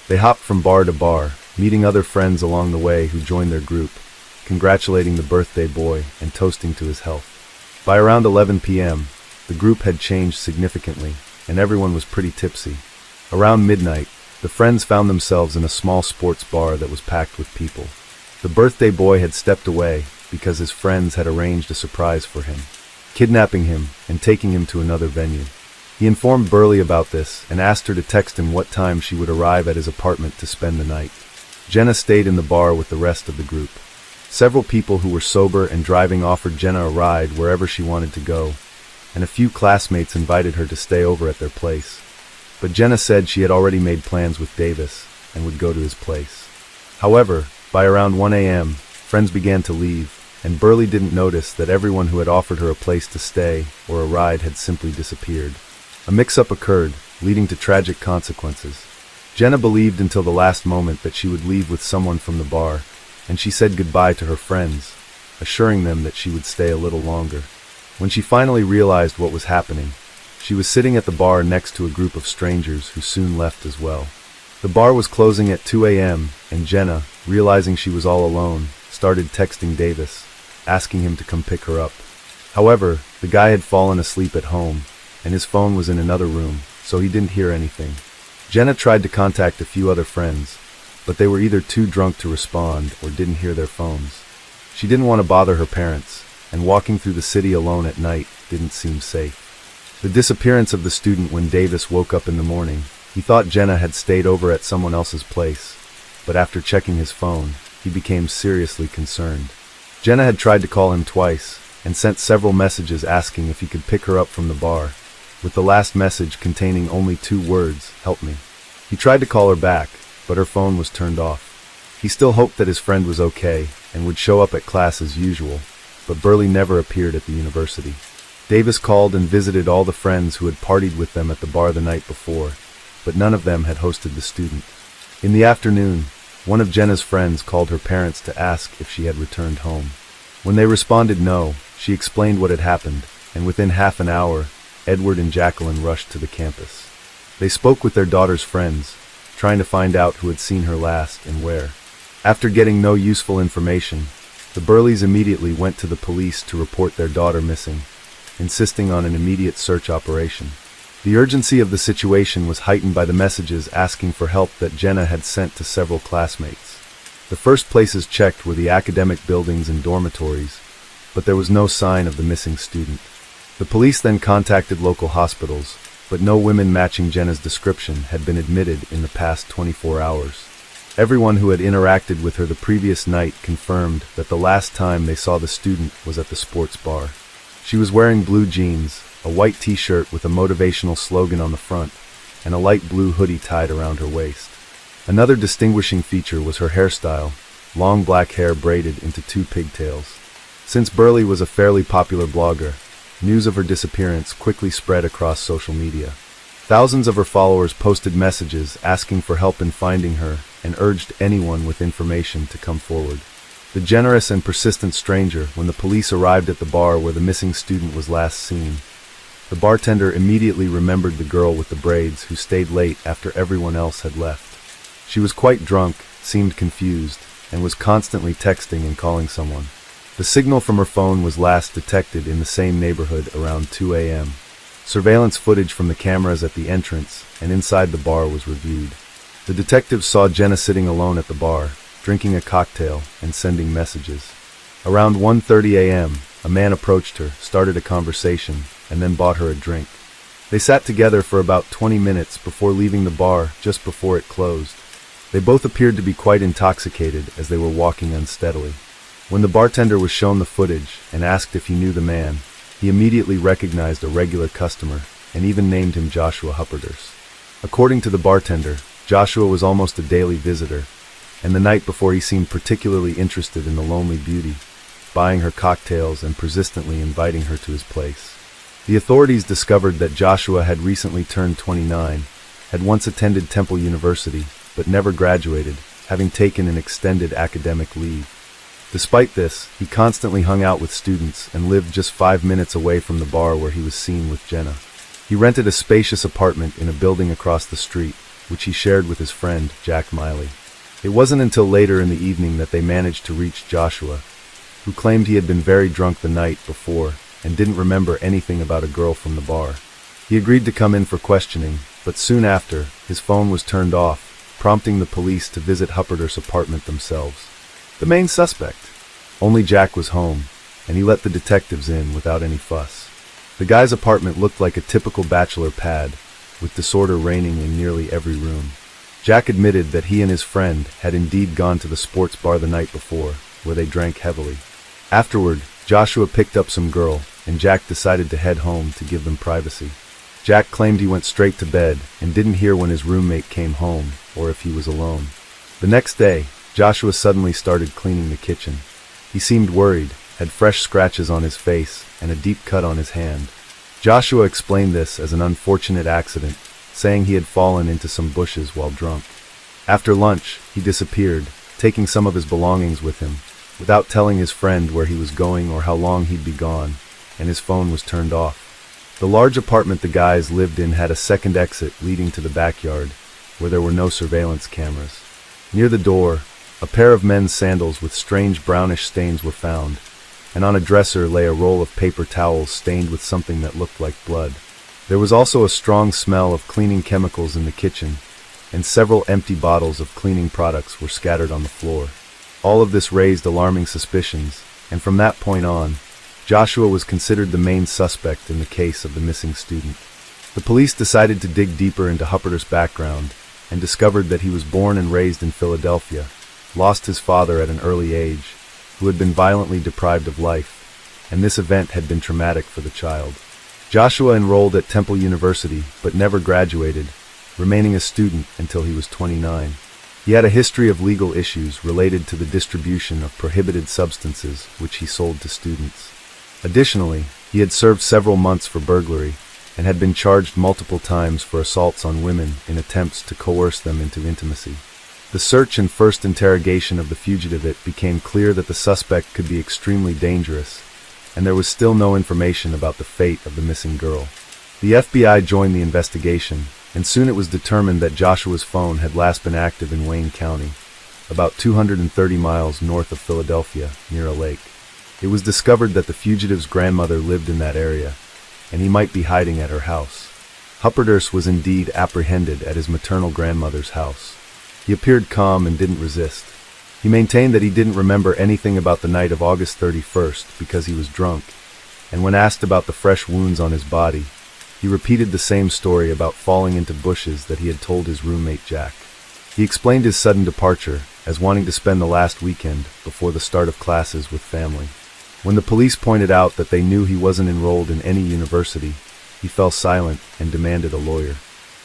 They hopped from bar to bar, meeting other friends along the way who joined their group, congratulating the birthday boy and toasting to his health. By around 11 p.m., the group had changed significantly, and everyone was pretty tipsy. Around midnight, the friends found themselves in a small sports bar that was packed with people. The birthday boy had stepped away because his friends had arranged a surprise for him, kidnapping him and taking him to another venue. He informed Burley about this and asked her to text him what time she would arrive at his apartment to spend the night. Jenna stayed in the bar with the rest of the group. Several people who were sober and driving offered Jenna a ride wherever she wanted to go, and a few classmates invited her to stay over at their place. But Jenna said she had already made plans with Davis and would go to his place. However, by around 1 a.m., friends began to leave, and Burley didn't notice that everyone who had offered her a place to stay or a ride had simply disappeared. A mix-up occurred, leading to tragic consequences. Jenna believed until the last moment that she would leave with someone from the bar, and she said goodbye to her friends, assuring them that she would stay a little longer. When she finally realized what was happening, she was sitting at the bar next to a group of strangers who soon left as well. The bar was closing at 2 a.m., and Jenna, realizing she was all alone, started texting Davis, asking him to come pick her up. However, the guy had fallen asleep at home, and his phone was in another room, so he didn't hear anything. Jenna tried to contact a few other friends, but they were either too drunk to respond or didn't hear their phones. She didn't want to bother her parents, and walking through the city alone at night didn't seem safe. The disappearance of the student when Davis woke up in the morning, he thought Jenna had stayed over at someone else's place, but after checking his phone, he became seriously concerned. Jenna had tried to call him twice, and sent several messages asking if he could pick her up from the bar, with the last message containing only 2 words, "Help me." He tried to call her back, but her phone was turned off. He still hoped that his friend was okay, and would show up at class as usual, but Burley never appeared at the university. Davis called and visited all the friends who had partied with them at the bar the night before, but none of them had hosted the student. In the afternoon, one of Jenna's friends called her parents to ask if she had returned home. When they responded no, she explained what had happened, and within half an hour, Edward and Jacqueline rushed to the campus. They spoke with their daughter's friends, trying to find out who had seen her last and where. After getting no useful information, the Burleys immediately went to the police to report their daughter missing, insisting on an immediate search operation. The urgency of the situation was heightened by the messages asking for help that Jenna had sent to several classmates. The first places checked were the academic buildings and dormitories, but there was no sign of the missing student. The police then contacted local hospitals, but no women matching Jenna's description had been admitted in the past 24 hours. Everyone who had interacted with her the previous night confirmed that the last time they saw the student was at the sports bar. She was wearing blue jeans, a white t-shirt with a motivational slogan on the front, and a light blue hoodie tied around her waist. Another distinguishing feature was her hairstyle, long black hair braided into 2 pigtails. Since Burley was a fairly popular blogger, news of her disappearance quickly spread across social media. Thousands of her followers posted messages asking for help in finding her and urged anyone with information to come forward. The generous and persistent stranger, when the police arrived at the bar where the missing student was last seen, the bartender immediately remembered the girl with the braids who stayed late after everyone else had left. She was quite drunk, seemed confused, and was constantly texting and calling someone. The signal from her phone was last detected in the same neighborhood around 2 a.m. Surveillance footage from the cameras at the entrance and inside the bar was reviewed. The detectives saw Jenna sitting alone at the bar, drinking a cocktail and sending messages. Around 1:30 a.m., a man approached her, started a conversation, and then bought her a drink. They sat together for about 20 minutes before leaving the bar just before it closed. They both appeared to be quite intoxicated as they were walking unsteadily. When the bartender was shown the footage and asked if he knew the man, he immediately recognized a regular customer and even named him Joshua Hupperders. According to the bartender, Joshua was almost a daily visitor, and the night before he seemed particularly interested in the lonely beauty, buying her cocktails and persistently inviting her to his place. The authorities discovered that Joshua had recently turned 29, had once attended Temple University, but never graduated, having taken an extended academic leave. Despite this, he constantly hung out with students and lived just 5 minutes away from the bar where he was seen with Jenna. He rented a spacious apartment in a building across the street, which he shared with his friend, Jack Miley. It wasn't until later in the evening that they managed to reach Joshua, who claimed he had been very drunk the night before and didn't remember anything about a girl from the bar. He agreed to come in for questioning, but soon after, his phone was turned off, prompting the police to visit Hupperders' apartment themselves. The main suspect. Only Jack was home, and he let the detectives in without any fuss. The guy's apartment looked like a typical bachelor pad, with disorder reigning in nearly every room. Jack admitted that he and his friend had indeed gone to the sports bar the night before, where they drank heavily. Afterward, Joshua picked up some girl, and Jack decided to head home to give them privacy. Jack claimed he went straight to bed and didn't hear when his roommate came home, or if he was alone. The next day, Joshua suddenly started cleaning the kitchen. He seemed worried, had fresh scratches on his face, and a deep cut on his hand. Joshua explained this as an unfortunate accident, saying he had fallen into some bushes while drunk. After lunch, he disappeared, taking some of his belongings with him, without telling his friend where he was going or how long he'd be gone, and his phone was turned off. The large apartment the guys lived in had a second exit leading to the backyard, where there were no surveillance cameras. Near the door, a pair of men's sandals with strange brownish stains were found, and on a dresser lay a roll of paper towels stained with something that looked like blood. There was also a strong smell of cleaning chemicals in the kitchen, and several empty bottles of cleaning products were scattered on the floor. All of this raised alarming suspicions, and from that point on, Joshua was considered the main suspect in the case of the missing student. The police decided to dig deeper into Hupperders' background and discovered that he was born and raised in Philadelphia, lost his father at an early age, who had been violently deprived of life, and this event had been traumatic for the child. Joshua enrolled at Temple University but never graduated, remaining a student until he was 29. He had a history of legal issues related to the distribution of prohibited substances which he sold to students. Additionally, he had served several months for burglary and had been charged multiple times for assaults on women in attempts to coerce them into intimacy. The search and first interrogation of the fugitive, it became clear that the suspect could be extremely dangerous, and there was still no information about the fate of the missing girl. The FBI joined the investigation, and soon it was determined that Joshua's phone had last been active in Wayne County, about 230 miles north of Philadelphia, near a lake. It was discovered that the fugitive's grandmother lived in that area, and he might be hiding at her house. Hupperders was indeed apprehended at his maternal grandmother's house. He appeared calm and didn't resist. He maintained that he didn't remember anything about the night of August 31st because he was drunk, and when asked about the fresh wounds on his body, he repeated the same story about falling into bushes that he had told his roommate Jack. He explained his sudden departure as wanting to spend the last weekend before the start of classes with family. When the police pointed out that they knew he wasn't enrolled in any university, he fell silent and demanded a lawyer.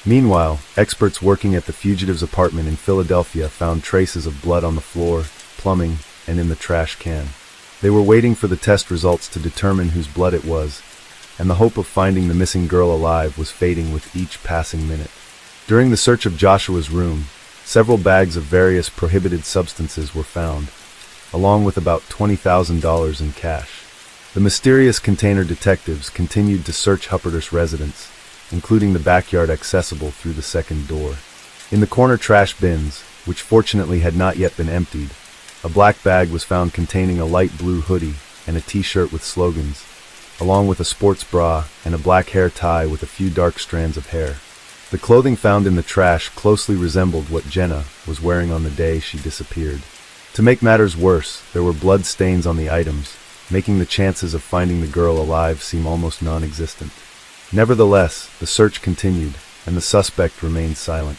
Meanwhile, experts working at the fugitive's apartment in Philadelphia found traces of blood on the floor, plumbing, and in the trash can. They were waiting for the test results to determine whose blood it was, and the hope of finding the missing girl alive was fading with each passing minute. During the search of Joshua's room, several bags of various prohibited substances were found, along with about $20,000 in cash. The mysterious container detectives continued to search Hupperders' residence, including the backyard accessible through the second door. In the corner trash bins, which fortunately had not yet been emptied, a black bag was found containing a light blue hoodie and a t-shirt with slogans, along with a sports bra and a black hair tie with a few dark strands of hair. The clothing found in the trash closely resembled what Jenna was wearing on the day she disappeared. To make matters worse, there were blood stains on the items, making the chances of finding the girl alive seem almost non-existent. Nevertheless, the search continued, and the suspect remained silent.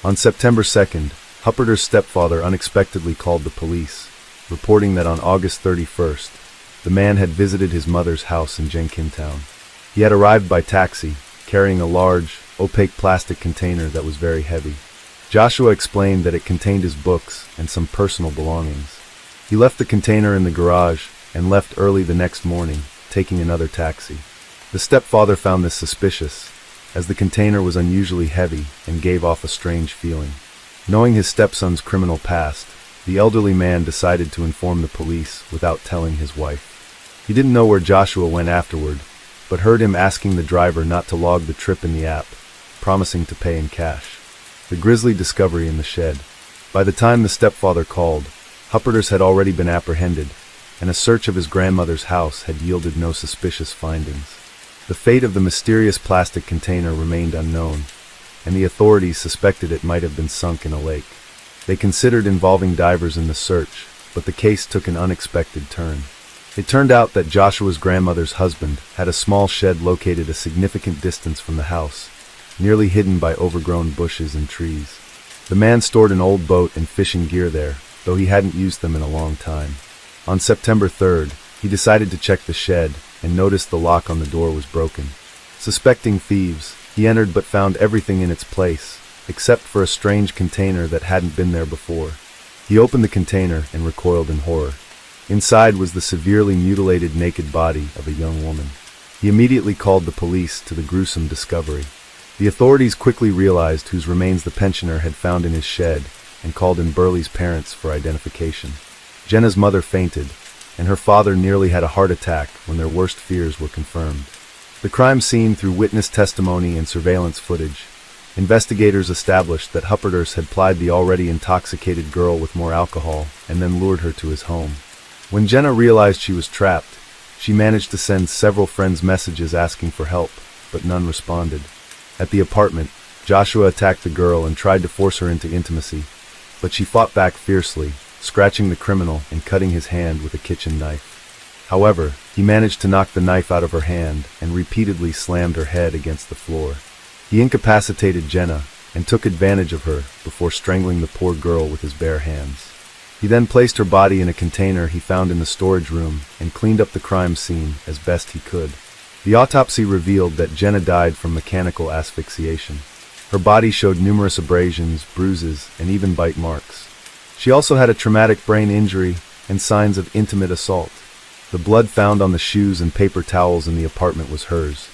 On September 2nd, Hupperter's stepfather unexpectedly called the police, reporting that on August 31st, the man had visited his mother's house in Jenkintown. He had arrived by taxi, carrying a large, opaque plastic container that was very heavy. Joshua explained that it contained his books and some personal belongings. He left the container in the garage and left early the next morning, taking another taxi. The stepfather found this suspicious, as the container was unusually heavy and gave off a strange feeling. Knowing his stepson's criminal past, the elderly man decided to inform the police without telling his wife. He didn't know where Joshua went afterward, but heard him asking the driver not to log the trip in the app, promising to pay in cash. The grisly discovery in the shed. By the time the stepfather called, Hupperter's had already been apprehended, and a search of his grandmother's house had yielded no suspicious findings. The fate of the mysterious plastic container remained unknown, and the authorities suspected it might have been sunk in a lake. They considered involving divers in the search, but the case took an unexpected turn. It turned out that Joshua's grandmother's husband had a small shed located a significant distance from the house, nearly hidden by overgrown bushes and trees. The man stored an old boat and fishing gear there, though he hadn't used them in a long time. On September 3rd, he decided to check the shed and noticed the lock on the door was broken. Suspecting thieves, he entered but found everything in its place, except for a strange container that hadn't been there before. He opened the container and recoiled in horror. Inside was the severely mutilated naked body of a young woman. He immediately called the police to the gruesome discovery. The authorities quickly realized whose remains the pensioner had found in his shed and called in Burley's parents for identification. Jenna's mother fainted, and her father nearly had a heart attack when their worst fears were confirmed. The crime scene through witness testimony and surveillance footage, investigators established that Hupperter's had plied the already intoxicated girl with more alcohol and then lured her to his home. When Jenna realized she was trapped, she managed to send several friends messages asking for help, but none responded. At the apartment, Joshua attacked the girl and tried to force her into intimacy, but she fought back fiercely, scratching the criminal and cutting his hand with a kitchen knife. However, he managed to knock the knife out of her hand and repeatedly slammed her head against the floor. He incapacitated Jenna and took advantage of her before strangling the poor girl with his bare hands. He then placed her body in a container he found in the storage room and cleaned up the crime scene as best he could. The autopsy revealed that Jenna died from mechanical asphyxiation. Her body showed numerous abrasions, bruises, and even bite marks. She also had a traumatic brain injury and signs of intimate assault. The blood found on the shoes and paper towels in the apartment was hers.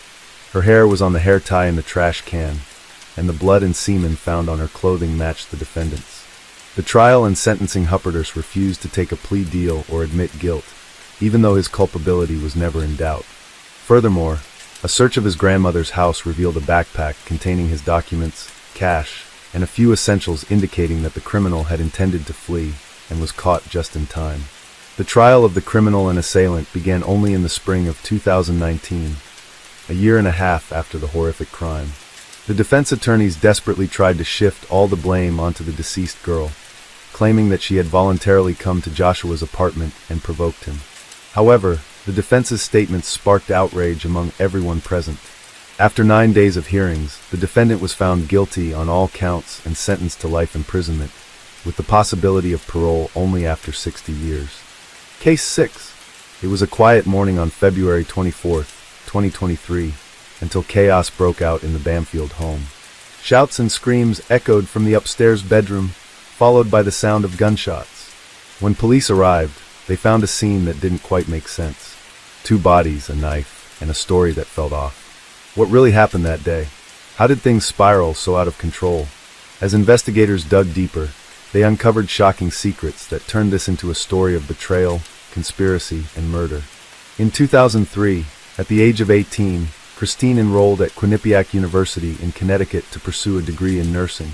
Her hair was on the hair tie in the trash can, and the blood and semen found on her clothing matched the defendant's. The trial and sentencing Hupperter's refused to take a plea deal or admit guilt, even though his culpability was never in doubt. Furthermore, a search of his grandmother's house revealed a backpack containing his documents, cash, and a few essentials indicating that the criminal had intended to flee and was caught just in time. The trial of the criminal and assailant began only in the spring of 2019, a year and a half after the horrific crime. The defense attorneys desperately tried to shift all the blame onto the deceased girl, claiming that she had voluntarily come to Joshua's apartment and provoked him. However, the defense's statements sparked outrage among everyone present. After 9 days of hearings, the defendant was found guilty on all counts and sentenced to life imprisonment, with the possibility of parole only after 60 years. Case 6. It was a quiet morning on February 24, 2023, until chaos broke out in the Bamfield home. Shouts and screams echoed from the upstairs bedroom, followed by the sound of gunshots. When police arrived, they found a scene that didn't quite make sense. 2 bodies, a knife, and a story that felt off. What really happened that day? How did things spiral so out of control? As investigators dug deeper, they uncovered shocking secrets that turned this into a story of betrayal, conspiracy, and murder. In 2003, at the age of 18, Christine enrolled at Quinnipiac University in Connecticut to pursue a degree in nursing.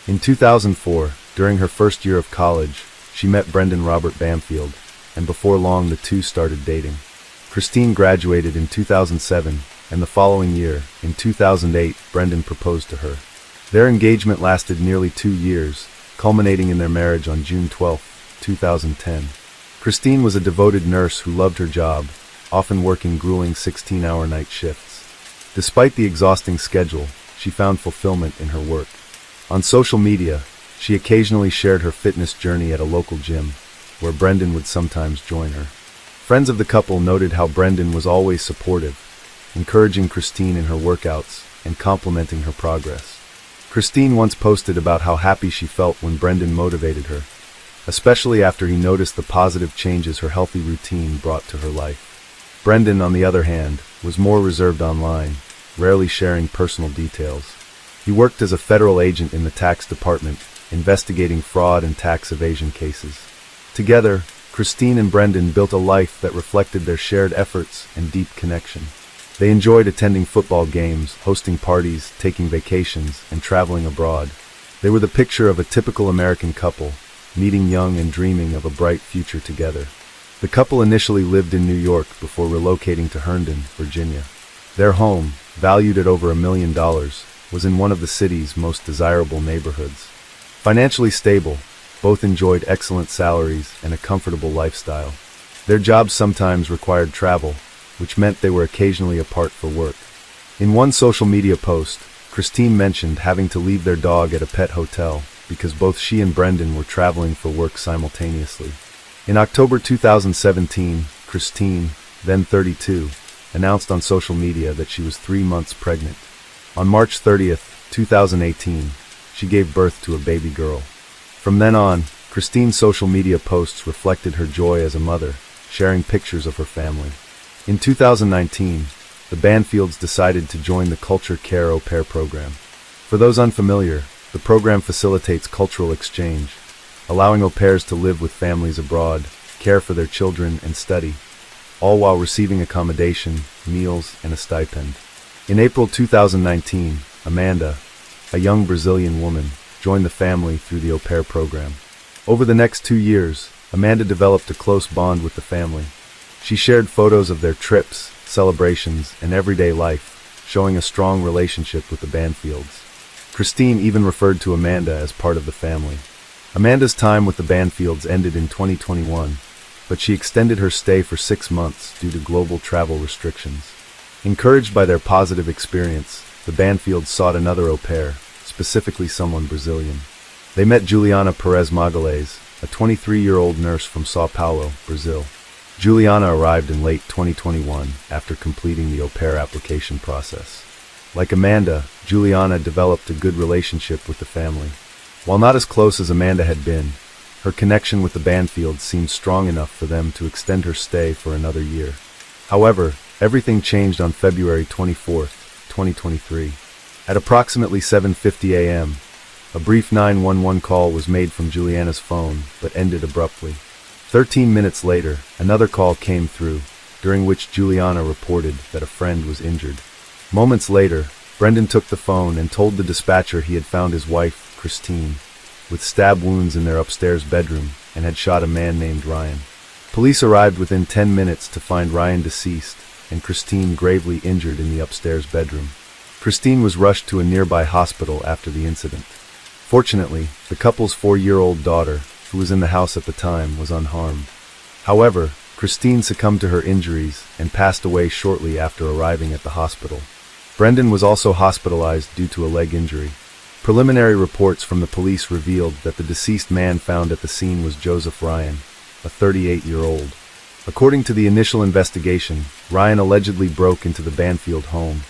In 2004, during her first year of college, she met Brendan Robert Bamfield, and before long the two started dating. Christine graduated in 2007, and the following year, in 2008, Brendan proposed to her. Their engagement lasted nearly 2 years, culminating in their marriage on June 12, 2010. Christine was a devoted nurse who loved her job, often working grueling 16-hour night shifts. Despite the exhausting schedule, she found fulfillment in her work. On social media, she occasionally shared her fitness journey at a local gym, where Brendan would sometimes join her. Friends of the couple noted how Brendan was always supportive, encouraging Christine in her workouts and complimenting her progress. Christine once posted about how happy she felt when Brendan motivated her, especially after he noticed the positive changes her healthy routine brought to her life. Brendan, on the other hand, was more reserved online, rarely sharing personal details. He worked as a federal agent in the tax department, investigating fraud and tax evasion cases. Together, Christine and Brendan built a life that reflected their shared efforts and deep connection. They enjoyed attending football games, hosting parties, taking vacations, and traveling abroad. They were the picture of a typical American couple, meeting young and dreaming of a bright future together. The couple initially lived in New York before relocating to Herndon, Virginia. Their home, valued at over $1 million, was in one of the city's most desirable neighborhoods. Financially stable, both enjoyed excellent salaries and a comfortable lifestyle. Their jobs sometimes required travel, which meant they were occasionally apart for work. In one social media post, Christine mentioned having to leave their dog at a pet hotel because both she and Brendan were traveling for work simultaneously. In October 2017, Christine, then 32, announced on social media that she was 3 months pregnant. On March 30th, 2018, she gave birth to a baby girl. From then on, Christine's social media posts reflected her joy as a mother, sharing pictures of her family. In 2019, the Banfields decided to join the Culture Care Au Pair program. For those unfamiliar, the program facilitates cultural exchange, allowing au pairs to live with families abroad, care for their children, and study, all while receiving accommodation, meals, and a stipend. In April 2019, Amanda, a young Brazilian woman, joined the family through the au pair program. Over the next 2 years, Amanda developed a close bond with the family. She shared photos of their trips, celebrations, and everyday life, showing a strong relationship with the Banfields. Christine even referred to Amanda as part of the family. Amanda's time with the Banfields ended in 2021, but she extended her stay for 6 months due to global travel restrictions. Encouraged by their positive experience, the Banfields sought another au pair, specifically someone Brazilian. They met Juliana Perez Magalhães, a 23-year-old nurse from Sao Paulo, Brazil. Juliana arrived in late 2021 after completing the au pair application process. Like Amanda, Juliana developed a good relationship with the family. While not as close as Amanda had been, her connection with the Banfields seemed strong enough for them to extend her stay for another year. However, everything changed on February 24, 2023. At approximately 7:50 a.m., a brief 911 call was made from Juliana's phone, but ended abruptly. 13 minutes later, another call came through, during which Juliana reported that a friend was injured. Moments later, Brendan took the phone and told the dispatcher he had found his wife, Christine, with stab wounds in their upstairs bedroom and had shot a man named Ryan. Police arrived within 10 minutes to find Ryan deceased and Christine gravely injured in the upstairs bedroom. Christine was rushed to a nearby hospital after the incident. Fortunately, the couple's 4-year-old daughter, who was in the house at the time, was unharmed. However, Christine succumbed to her injuries and passed away shortly after arriving at the hospital. Brendan was also hospitalized due to a leg injury. Preliminary reports from the police revealed that the deceased man found at the scene was Joseph Ryan, a 38-year-old. According to the initial investigation, Ryan allegedly broke into the Banfield home,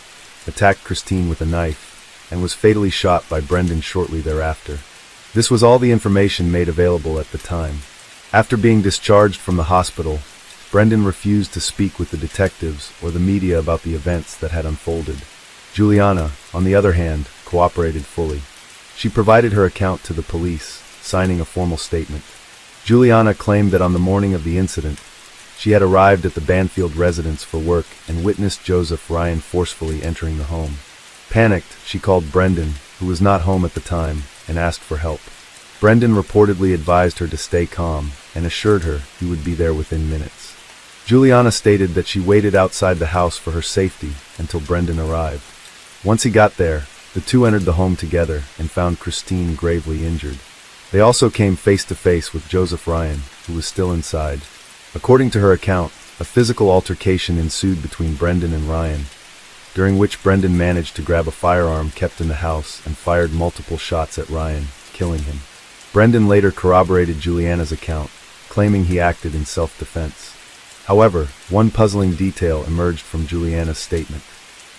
attacked Christine with a knife, and was fatally shot by Brendan shortly thereafter. This was all the information made available at the time. After being discharged from the hospital, Brendan refused to speak with the detectives or the media about the events that had unfolded. Juliana, on the other hand, cooperated fully. She provided her account to the police, signing a formal statement. Juliana claimed that on the morning of the incident, she had arrived at the Banfield residence for work and witnessed Joseph Ryan forcefully entering the home. Panicked, she called Brendan, who was not home at the time, and asked for help. Brendan reportedly advised her to stay calm and assured her he would be there within minutes. Juliana stated that she waited outside the house for her safety until Brendan arrived. Once he got there, the two entered the home together and found Christine gravely injured. They also came face to face with Joseph Ryan, who was still inside. According to her account, a physical altercation ensued between Brendan and Ryan, during which Brendan managed to grab a firearm kept in the house and fired multiple shots at Ryan, killing him. Brendan later corroborated Juliana's account, claiming he acted in self-defense. However, one puzzling detail emerged from Juliana's statement.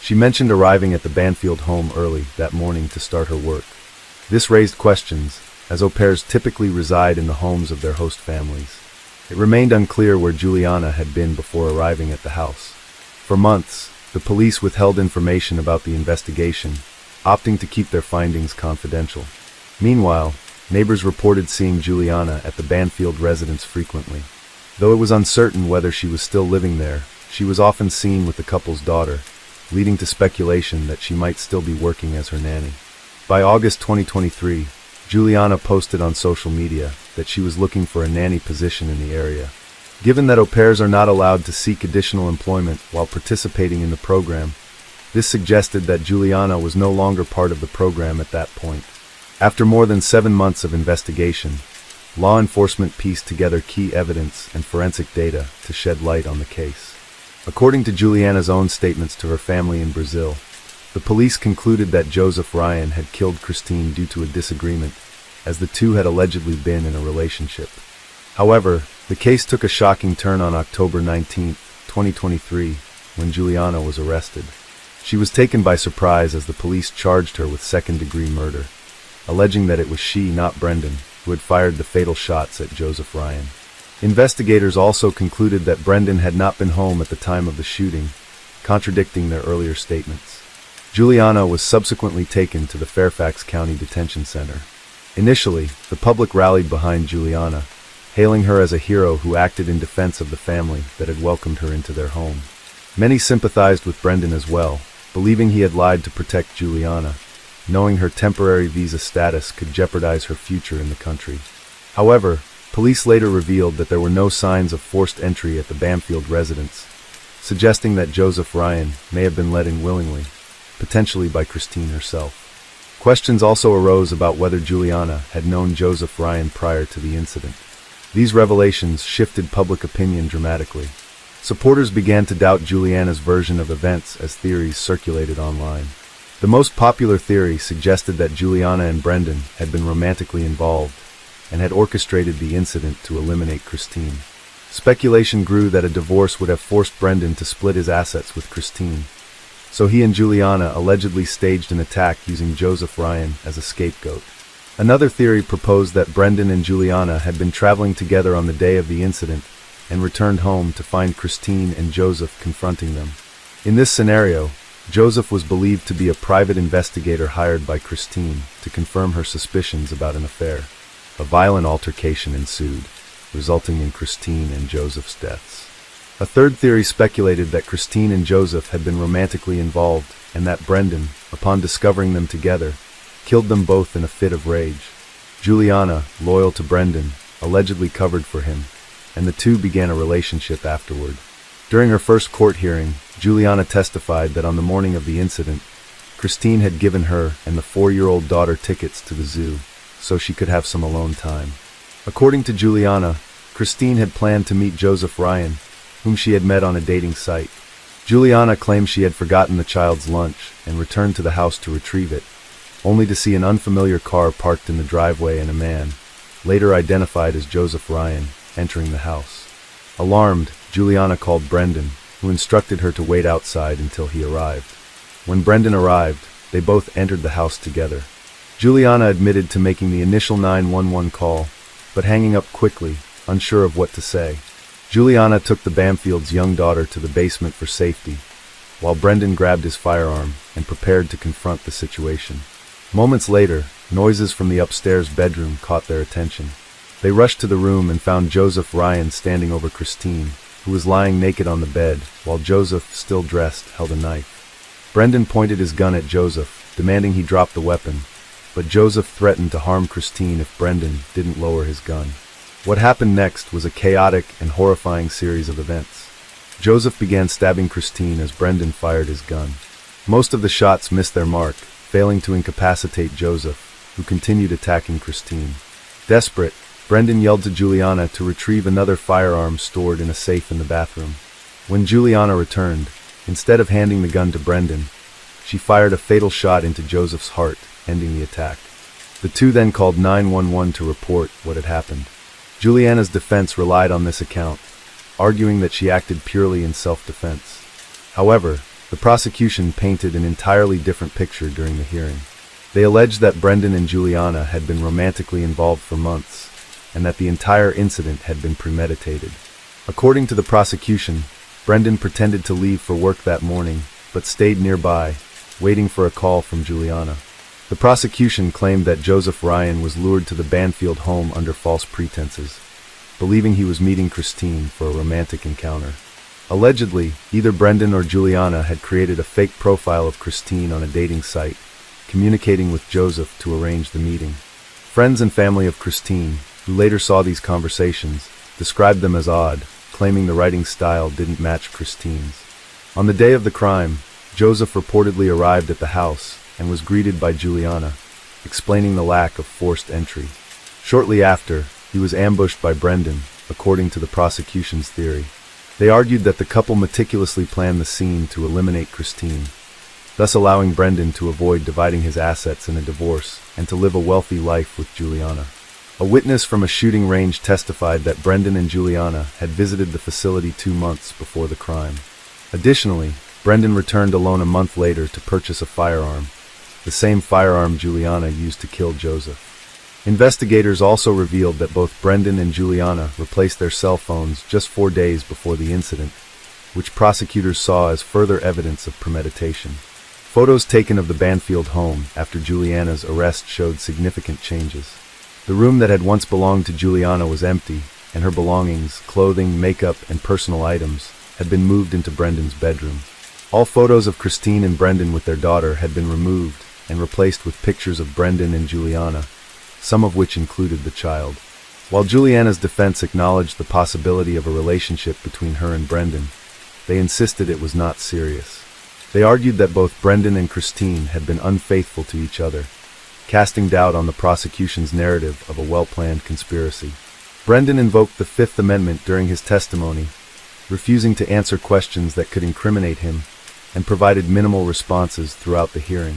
She mentioned arriving at the Banfield home early that morning to start her work. This raised questions, as au pairs typically reside in the homes of their host families. It remained unclear where Juliana had been before arriving at the house. For months, the police withheld information about the investigation, opting to keep their findings confidential. Meanwhile, neighbors reported seeing Juliana at the Banfield residence frequently. Though it was uncertain whether she was still living there, she was often seen with the couple's daughter, leading to speculation that she might still be working as her nanny. By August 2023, Juliana posted on social media that she was looking for a nanny position in the area. Given that au pairs are not allowed to seek additional employment while participating in the program, this suggested that Juliana was no longer part of the program at that point. After more than 7 months of investigation, law enforcement pieced together key evidence and forensic data to shed light on the case. According to Juliana's own statements to her family in Brazil, the police concluded that Joseph Ryan had killed Christine due to a disagreement, as the two had allegedly been in a relationship. However, the case took a shocking turn on October 19, 2023, when Juliana was arrested. She was taken by surprise as the police charged her with second-degree murder, alleging that it was she, not Brendan, who had fired the fatal shots at Joseph Ryan. Investigators also concluded that Brendan had not been home at the time of the shooting, contradicting their earlier statements. Juliana was subsequently taken to the Fairfax County Detention Center. Initially, the public rallied behind Juliana, hailing her as a hero who acted in defense of the family that had welcomed her into their home. Many sympathized with Brendan as well, believing he had lied to protect Juliana, knowing her temporary visa status could jeopardize her future in the country. However, police later revealed that there were no signs of forced entry at the Banfield residence, suggesting that Joseph Ryan may have been let in willingly, potentially by Christine herself. Questions also arose about whether Juliana had known Joseph Ryan prior to the incident. These revelations shifted public opinion dramatically. Supporters began to doubt Juliana's version of events as theories circulated online. The most popular theory suggested that Juliana and Brendan had been romantically involved and had orchestrated the incident to eliminate Christine. Speculation grew that a divorce would have forced Brendan to split his assets with Christine, so he and Juliana allegedly staged an attack using Joseph Ryan as a scapegoat. Another theory proposed that Brendan and Juliana had been traveling together on the day of the incident and returned home to find Christine and Joseph confronting them. In this scenario, Joseph was believed to be a private investigator hired by Christine to confirm her suspicions about an affair. A violent altercation ensued, resulting in Christine and Joseph's deaths. A third theory speculated that Christine and Joseph had been romantically involved and that Brendan, upon discovering them together, killed them both in a fit of rage. Juliana, loyal to Brendan, allegedly covered for him, and the two began a relationship afterward. During her first court hearing, Juliana testified that on the morning of the incident, Christine had given her and the 4-year-old daughter tickets to the zoo, so she could have some alone time. According to Juliana, Christine had planned to meet Joseph Ryan, whom she had met on a dating site. Juliana claimed she had forgotten the child's lunch and returned to the house to retrieve it, only to see an unfamiliar car parked in the driveway and a man, later identified as Joseph Ryan, entering the house. Alarmed, Juliana called Brendan, who instructed her to wait outside until he arrived. When Brendan arrived, they both entered the house together. Juliana admitted to making the initial 911 call, but hanging up quickly, unsure of what to say. Juliana took the Banfield's young daughter to the basement for safety, while Brendan grabbed his firearm and prepared to confront the situation. Moments later, noises from the upstairs bedroom caught their attention. They rushed to the room and found Joseph Ryan standing over Christine, who was lying naked on the bed, while Joseph, still dressed, held a knife. Brendan pointed his gun at Joseph, demanding he drop the weapon, but Joseph threatened to harm Christine if Brendan didn't lower his gun. What happened next was a chaotic and horrifying series of events. Joseph began stabbing Christine as Brendan fired his gun. Most of the shots missed their mark, failing to incapacitate Joseph, who continued attacking Christine. Desperate, Brendan yelled to Juliana to retrieve another firearm stored in a safe in the bathroom. When Juliana returned, instead of handing the gun to Brendan, she fired a fatal shot into Joseph's heart, ending the attack. The two then called 911 to report what had happened. Juliana's defense relied on this account, arguing that she acted purely in self-defense. However, the prosecution painted an entirely different picture during the hearing. They alleged that Brendan and Juliana had been romantically involved for months, and that the entire incident had been premeditated. According to the prosecution, Brendan pretended to leave for work that morning, but stayed nearby, waiting for a call from Juliana. The prosecution claimed that Joseph Ryan was lured to the Banfield home under false pretenses, believing he was meeting Christine for a romantic encounter. Allegedly, either Brendan or Juliana had created a fake profile of Christine on a dating site, communicating with Joseph to arrange the meeting. Friends and family of Christine, who later saw these conversations, described them as odd, claiming the writing style didn't match Christine's. On the day of the crime, Joseph reportedly arrived at the house and was greeted by Juliana, explaining the lack of forced entry. Shortly after, he was ambushed by Brendan, according to the prosecution's theory. They argued that the couple meticulously planned the scene to eliminate Christine, thus allowing Brendan to avoid dividing his assets in a divorce and to live a wealthy life with Juliana. A witness from a shooting range testified that Brendan and Juliana had visited the facility 2 months before the crime. Additionally, Brendan returned alone a month later to purchase a firearm, the same firearm Juliana used to kill Joseph. Investigators also revealed that both Brendan and Juliana replaced their cell phones just 4 days before the incident, which prosecutors saw as further evidence of premeditation. Photos taken of the Banfield home after Juliana's arrest showed significant changes. The room that had once belonged to Juliana was empty, and her belongings, clothing, makeup, and personal items had been moved into Brendan's bedroom. All photos of Christine and Brendan with their daughter had been removed and replaced with pictures of Brendan and Juliana, some of which included the child. While Juliana's defense acknowledged the possibility of a relationship between her and Brendan, they insisted it was not serious. They argued that both Brendan and Christine had been unfaithful to each other, casting doubt on the prosecution's narrative of a well-planned conspiracy. Brendan invoked the Fifth Amendment during his testimony, refusing to answer questions that could incriminate him, and provided minimal responses throughout the hearing.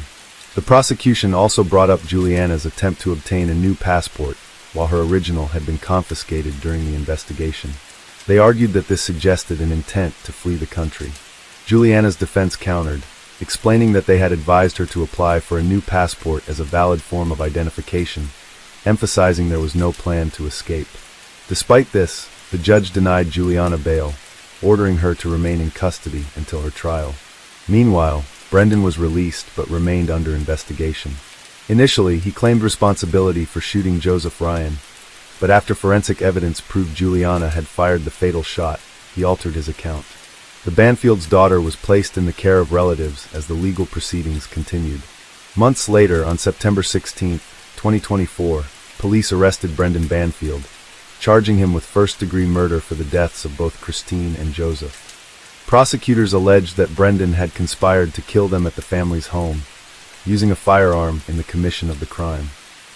The prosecution also brought up Juliana's attempt to obtain a new passport, while her original had been confiscated during the investigation. They argued that this suggested an intent to flee the country. Juliana's defense countered, explaining that they had advised her to apply for a new passport as a valid form of identification, emphasizing there was no plan to escape. Despite this, the judge denied Juliana bail, ordering her to remain in custody until her trial. Meanwhile, Brendan was released but remained under investigation. Initially, he claimed responsibility for shooting Joseph Ryan, but after forensic evidence proved Juliana had fired the fatal shot, he altered his account. The Banfield's daughter was placed in the care of relatives as the legal proceedings continued. Months later, on September 16, 2024, police arrested Brendan Banfield, charging him with first-degree murder for the deaths of both Christine and Joseph. Prosecutors alleged that Brendan had conspired to kill them at the family's home, using a firearm in the commission of the crime.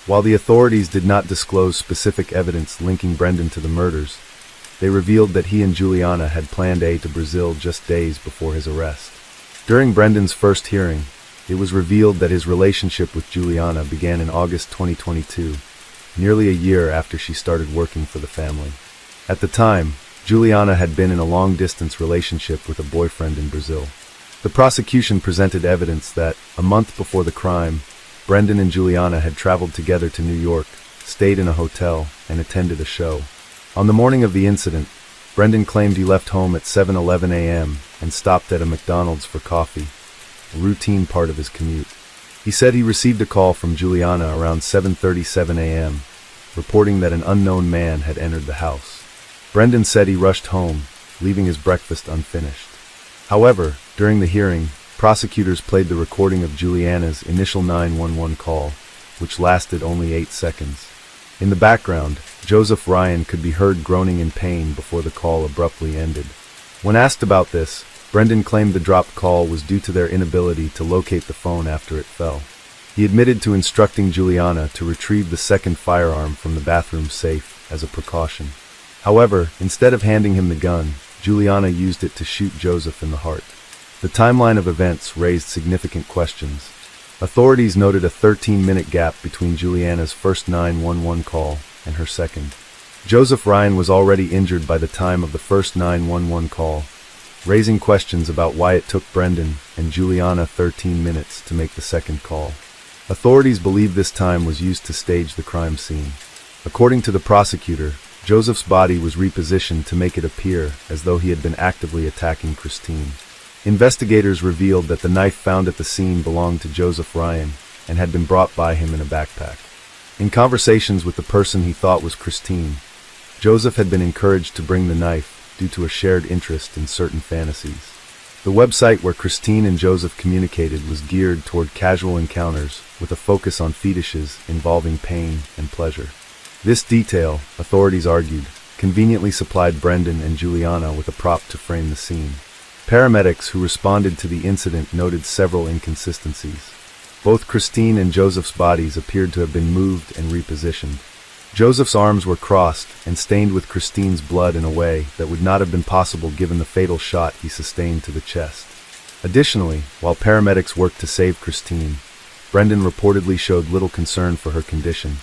While the authorities did not disclose specific evidence linking Brendan to the murders, they revealed that he and Juliana had planned to Brazil just days before his arrest. During Brendan's first hearing, it was revealed that his relationship with Juliana began in August 2022, nearly a year after she started working for the family. At the time, Juliana had been in a long-distance relationship with a boyfriend in Brazil. The prosecution presented evidence that, a month before the crime, Brendan and Juliana had traveled together to New York, stayed in a hotel, and attended a show. On the morning of the incident, Brendan claimed he left home at 7:11 a.m. and stopped at a McDonald's for coffee, a routine part of his commute. He said he received a call from Juliana around 7:37 a.m., reporting that an unknown man had entered the house. Brendan said he rushed home, leaving his breakfast unfinished. However, during the hearing, prosecutors played the recording of Juliana's initial 911 call, which lasted only 8 seconds. In the background, Joseph Ryan could be heard groaning in pain before the call abruptly ended. When asked about this, Brendan claimed the dropped call was due to their inability to locate the phone after it fell. He admitted to instructing Juliana to retrieve the second firearm from the bathroom safe as a precaution. However, instead of handing him the gun, Juliana used it to shoot Joseph in the heart. The timeline of events raised significant questions. Authorities noted a 13-minute gap between Juliana's first 911 call and her second. Joseph Ryan was already injured by the time of the first 911 call, raising questions about why it took Brendan and Juliana 13 minutes to make the second call. Authorities believe this time was used to stage the crime scene. According to the prosecutor, Joseph's body was repositioned to make it appear as though he had been actively attacking Christine. Investigators revealed that the knife found at the scene belonged to Joseph Ryan and had been brought by him in a backpack. In conversations with the person he thought was Christine, Joseph had been encouraged to bring the knife due to a shared interest in certain fantasies. The website where Christine and Joseph communicated was geared toward casual encounters with a focus on fetishes involving pain and pleasure. This detail, authorities argued, conveniently supplied Brendan and Juliana with a prop to frame the scene. Paramedics who responded to the incident noted several inconsistencies. Both Christine and Joseph's bodies appeared to have been moved and repositioned. Joseph's arms were crossed and stained with Christine's blood in a way that would not have been possible given the fatal shot he sustained to the chest. Additionally, while paramedics worked to save Christine, Brendan reportedly showed little concern for her condition,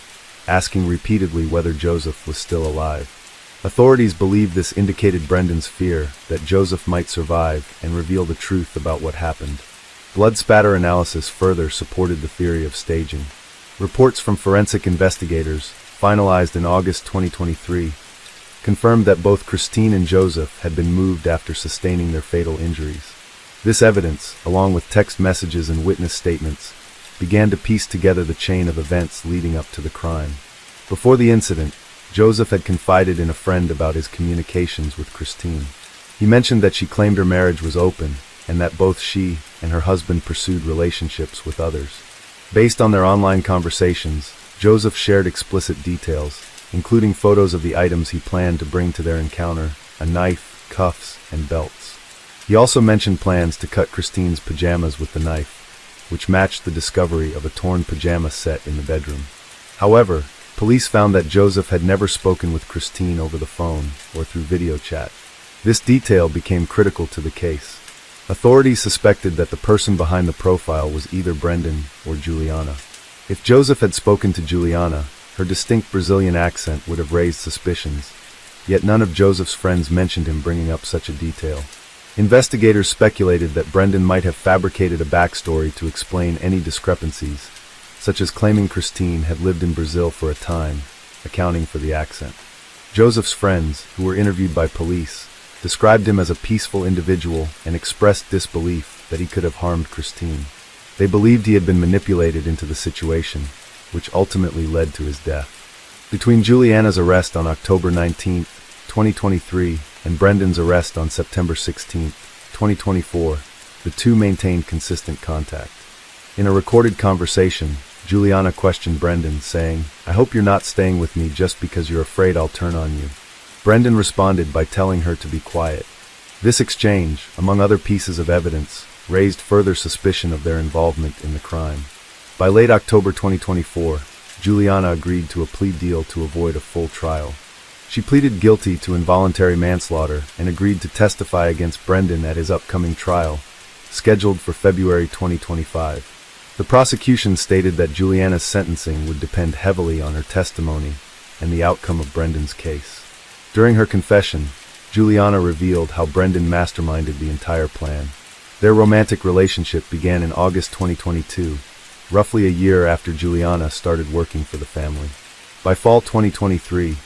asking repeatedly whether Joseph was still alive. Authorities believe this indicated Brendan's fear that Joseph might survive and reveal the truth about what happened. Blood spatter analysis further supported the theory of staging. Reports from forensic investigators, finalized in August 2023, confirmed that both Christine and Joseph had been moved after sustaining their fatal injuries. This evidence, along with text messages and witness statements, began to piece together the chain of events leading up to the crime. Before the incident, Joseph had confided in a friend about his communications with Christine. He mentioned that she claimed her marriage was open and that both she and her husband pursued relationships with others. Based on their online conversations, Joseph shared explicit details, including photos of the items he planned to bring to their encounter: a knife, cuffs, and belts. He also mentioned plans to cut Christine's pajamas with the knife, which matched the discovery of a torn pajama set in the bedroom. However, police found that Joseph had never spoken with Christine over the phone or through video chat. This detail became critical to the case. Authorities suspected that the person behind the profile was either Brendan or Juliana. If Joseph had spoken to Juliana, her distinct Brazilian accent would have raised suspicions, yet none of Joseph's friends mentioned him bringing up such a detail. Investigators speculated that Brendan might have fabricated a backstory to explain any discrepancies, such as claiming Christine had lived in Brazil for a time, accounting for the accent. Joseph's friends, who were interviewed by police, described him as a peaceful individual and expressed disbelief that he could have harmed Christine. They believed he had been manipulated into the situation, which ultimately led to his death. Between Juliana's arrest on October 19, 2023, and Brendan's arrest on September 16, 2024, the two maintained consistent contact. In a recorded conversation, Juliana questioned Brendan, saying, "I hope you're not staying with me just because you're afraid I'll turn on you." Brendan responded by telling her to be quiet. This exchange, among other pieces of evidence, raised further suspicion of their involvement in the crime. By late October 2024, Juliana agreed to a plea deal to avoid a full trial. She pleaded guilty to involuntary manslaughter and agreed to testify against Brendan at his upcoming trial, scheduled for February 2025. The prosecution stated that Juliana's sentencing would depend heavily on her testimony and the outcome of Brendan's case. During her confession, Juliana revealed how Brendan masterminded the entire plan. Their romantic relationship began in August 2022, roughly a year after Juliana started working for the family. By fall 2023,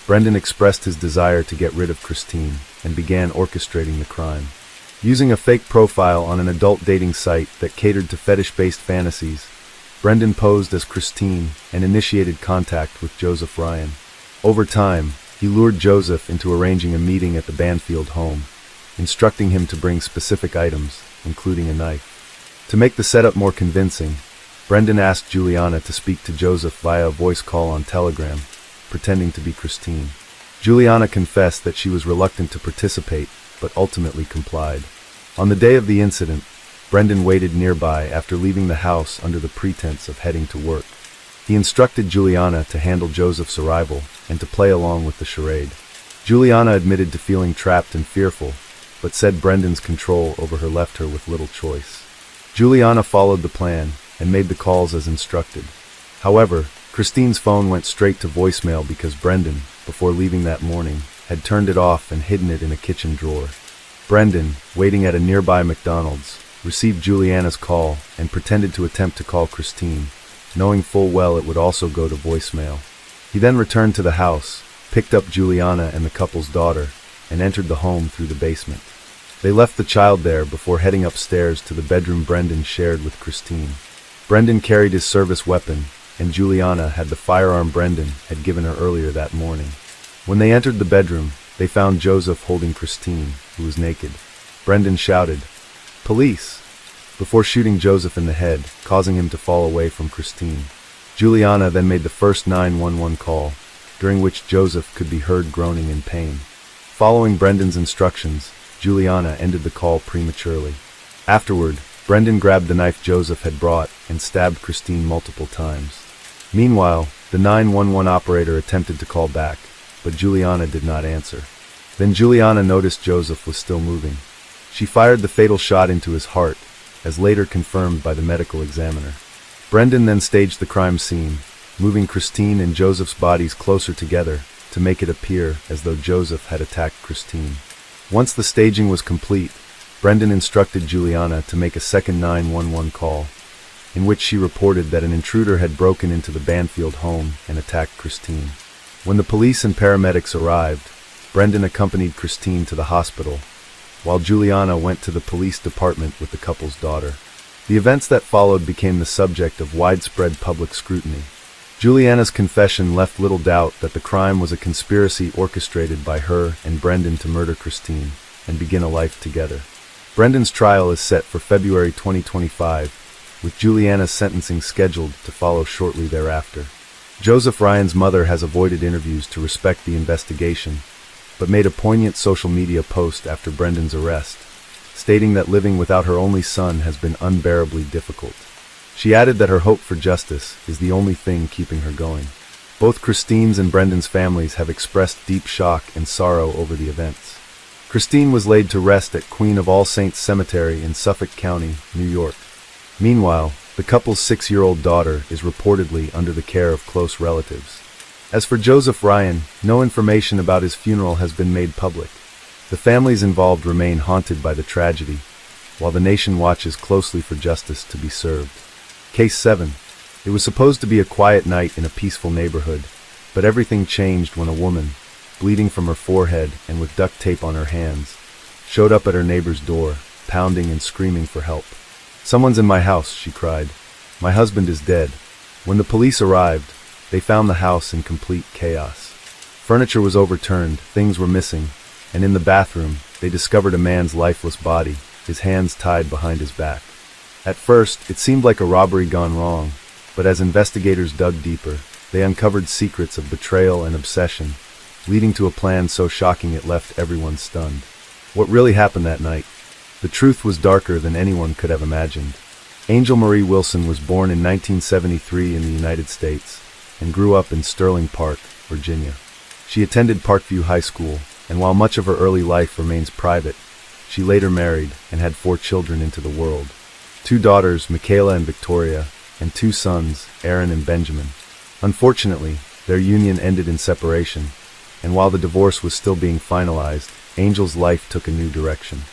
Brendan expressed his desire to get rid of Christine and began orchestrating the crime. Using a fake profile on an adult dating site that catered to fetish-based fantasies, Brendan posed as Christine and initiated contact with Joseph Ryan. Over time, he lured Joseph into arranging a meeting at the Banfield home, instructing him to bring specific items, including a knife. To make the setup more convincing, Brendan asked Juliana to speak to Joseph via a voice call on Telegram, pretending to be Christine. Juliana confessed that she was reluctant to participate, but ultimately complied. On the day of the incident, Brendan waited nearby after leaving the house under the pretense of heading to work. He instructed Juliana to handle Joseph's arrival and to play along with the charade. Juliana admitted to feeling trapped and fearful, but said Brendan's control over her left her with little choice. Juliana followed the plan and made the calls as instructed. However, Christine's phone went straight to voicemail because Brendan, before leaving that morning, had turned it off and hidden it in a kitchen drawer. Brendan, waiting at a nearby McDonald's, received Juliana's call and pretended to attempt to call Christine, knowing full well it would also go to voicemail. He then returned to the house, picked up Juliana and the couple's daughter, and entered the home through the basement. They left the child there before heading upstairs to the bedroom Brendan shared with Christine. Brendan carried his service weapon, and Juliana had the firearm Brendan had given her earlier that morning. When they entered the bedroom, they found Joseph holding Christine, who was naked. Brendan shouted, "Police!" before shooting Joseph in the head, causing him to fall away from Christine. Juliana then made the first 911 call, during which Joseph could be heard groaning in pain. Following Brendan's instructions, Juliana ended the call prematurely. Afterward, Brendan grabbed the knife Joseph had brought and stabbed Christine multiple times. Meanwhile, the 911 operator attempted to call back, but Juliana did not answer. Then Juliana noticed Joseph was still moving. She fired the fatal shot into his heart, as later confirmed by the medical examiner. Brendan then staged the crime scene, moving Christine and Joseph's bodies closer together to make it appear as though Joseph had attacked Christine. Once the staging was complete, Brendan instructed Juliana to make a second 911 call, in which she reported that an intruder had broken into the Banfield home and attacked Christine. When the police and paramedics arrived, Brendan accompanied Christine to the hospital, while Juliana went to the police department with the couple's daughter. The events that followed became the subject of widespread public scrutiny. Juliana's confession left little doubt that the crime was a conspiracy orchestrated by her and Brendan to murder Christine and begin a life together. Brendan's trial is set for February 2025, with Juliana's sentencing scheduled to follow shortly thereafter. Joseph Ryan's mother has avoided interviews to respect the investigation, but made a poignant social media post after Brendan's arrest, stating that living without her only son has been unbearably difficult. She added that her hope for justice is the only thing keeping her going. Both Christine's and Brendan's families have expressed deep shock and sorrow over the events. Christine was laid to rest at Queen of All Saints Cemetery in Suffolk County, New York. Meanwhile, the couple's 6-year-old daughter is reportedly under the care of close relatives. As for Joseph Ryan, no information about his funeral has been made public. The families involved remain haunted by the tragedy, while the nation watches closely for justice to be served. Case 7. It was supposed to be a quiet night in a peaceful neighborhood, but everything changed when a woman, bleeding from her forehead and with duct tape on her hands, showed up at her neighbor's door, pounding and screaming for help. "Someone's in my house," she cried. "My husband is dead." When the police arrived, they found the house in complete chaos. Furniture was overturned, things were missing, and in the bathroom, they discovered a man's lifeless body, his hands tied behind his back. At first, it seemed like a robbery gone wrong, but as investigators dug deeper, they uncovered secrets of betrayal and obsession, leading to a plan so shocking it left everyone stunned. What really happened that night? The truth was darker than anyone could have imagined. Angel Marie Wilson was born in 1973 in the United States and grew up in Sterling Park, Virginia. She attended Parkview High School, and while much of her early life remains private, she later married and had 4 children into the world. 2 daughters, Michaela and Victoria, and 2 sons, Aaron and Benjamin. Unfortunately, their union ended in separation, and while the divorce was still being finalized, Angel's life took a new direction.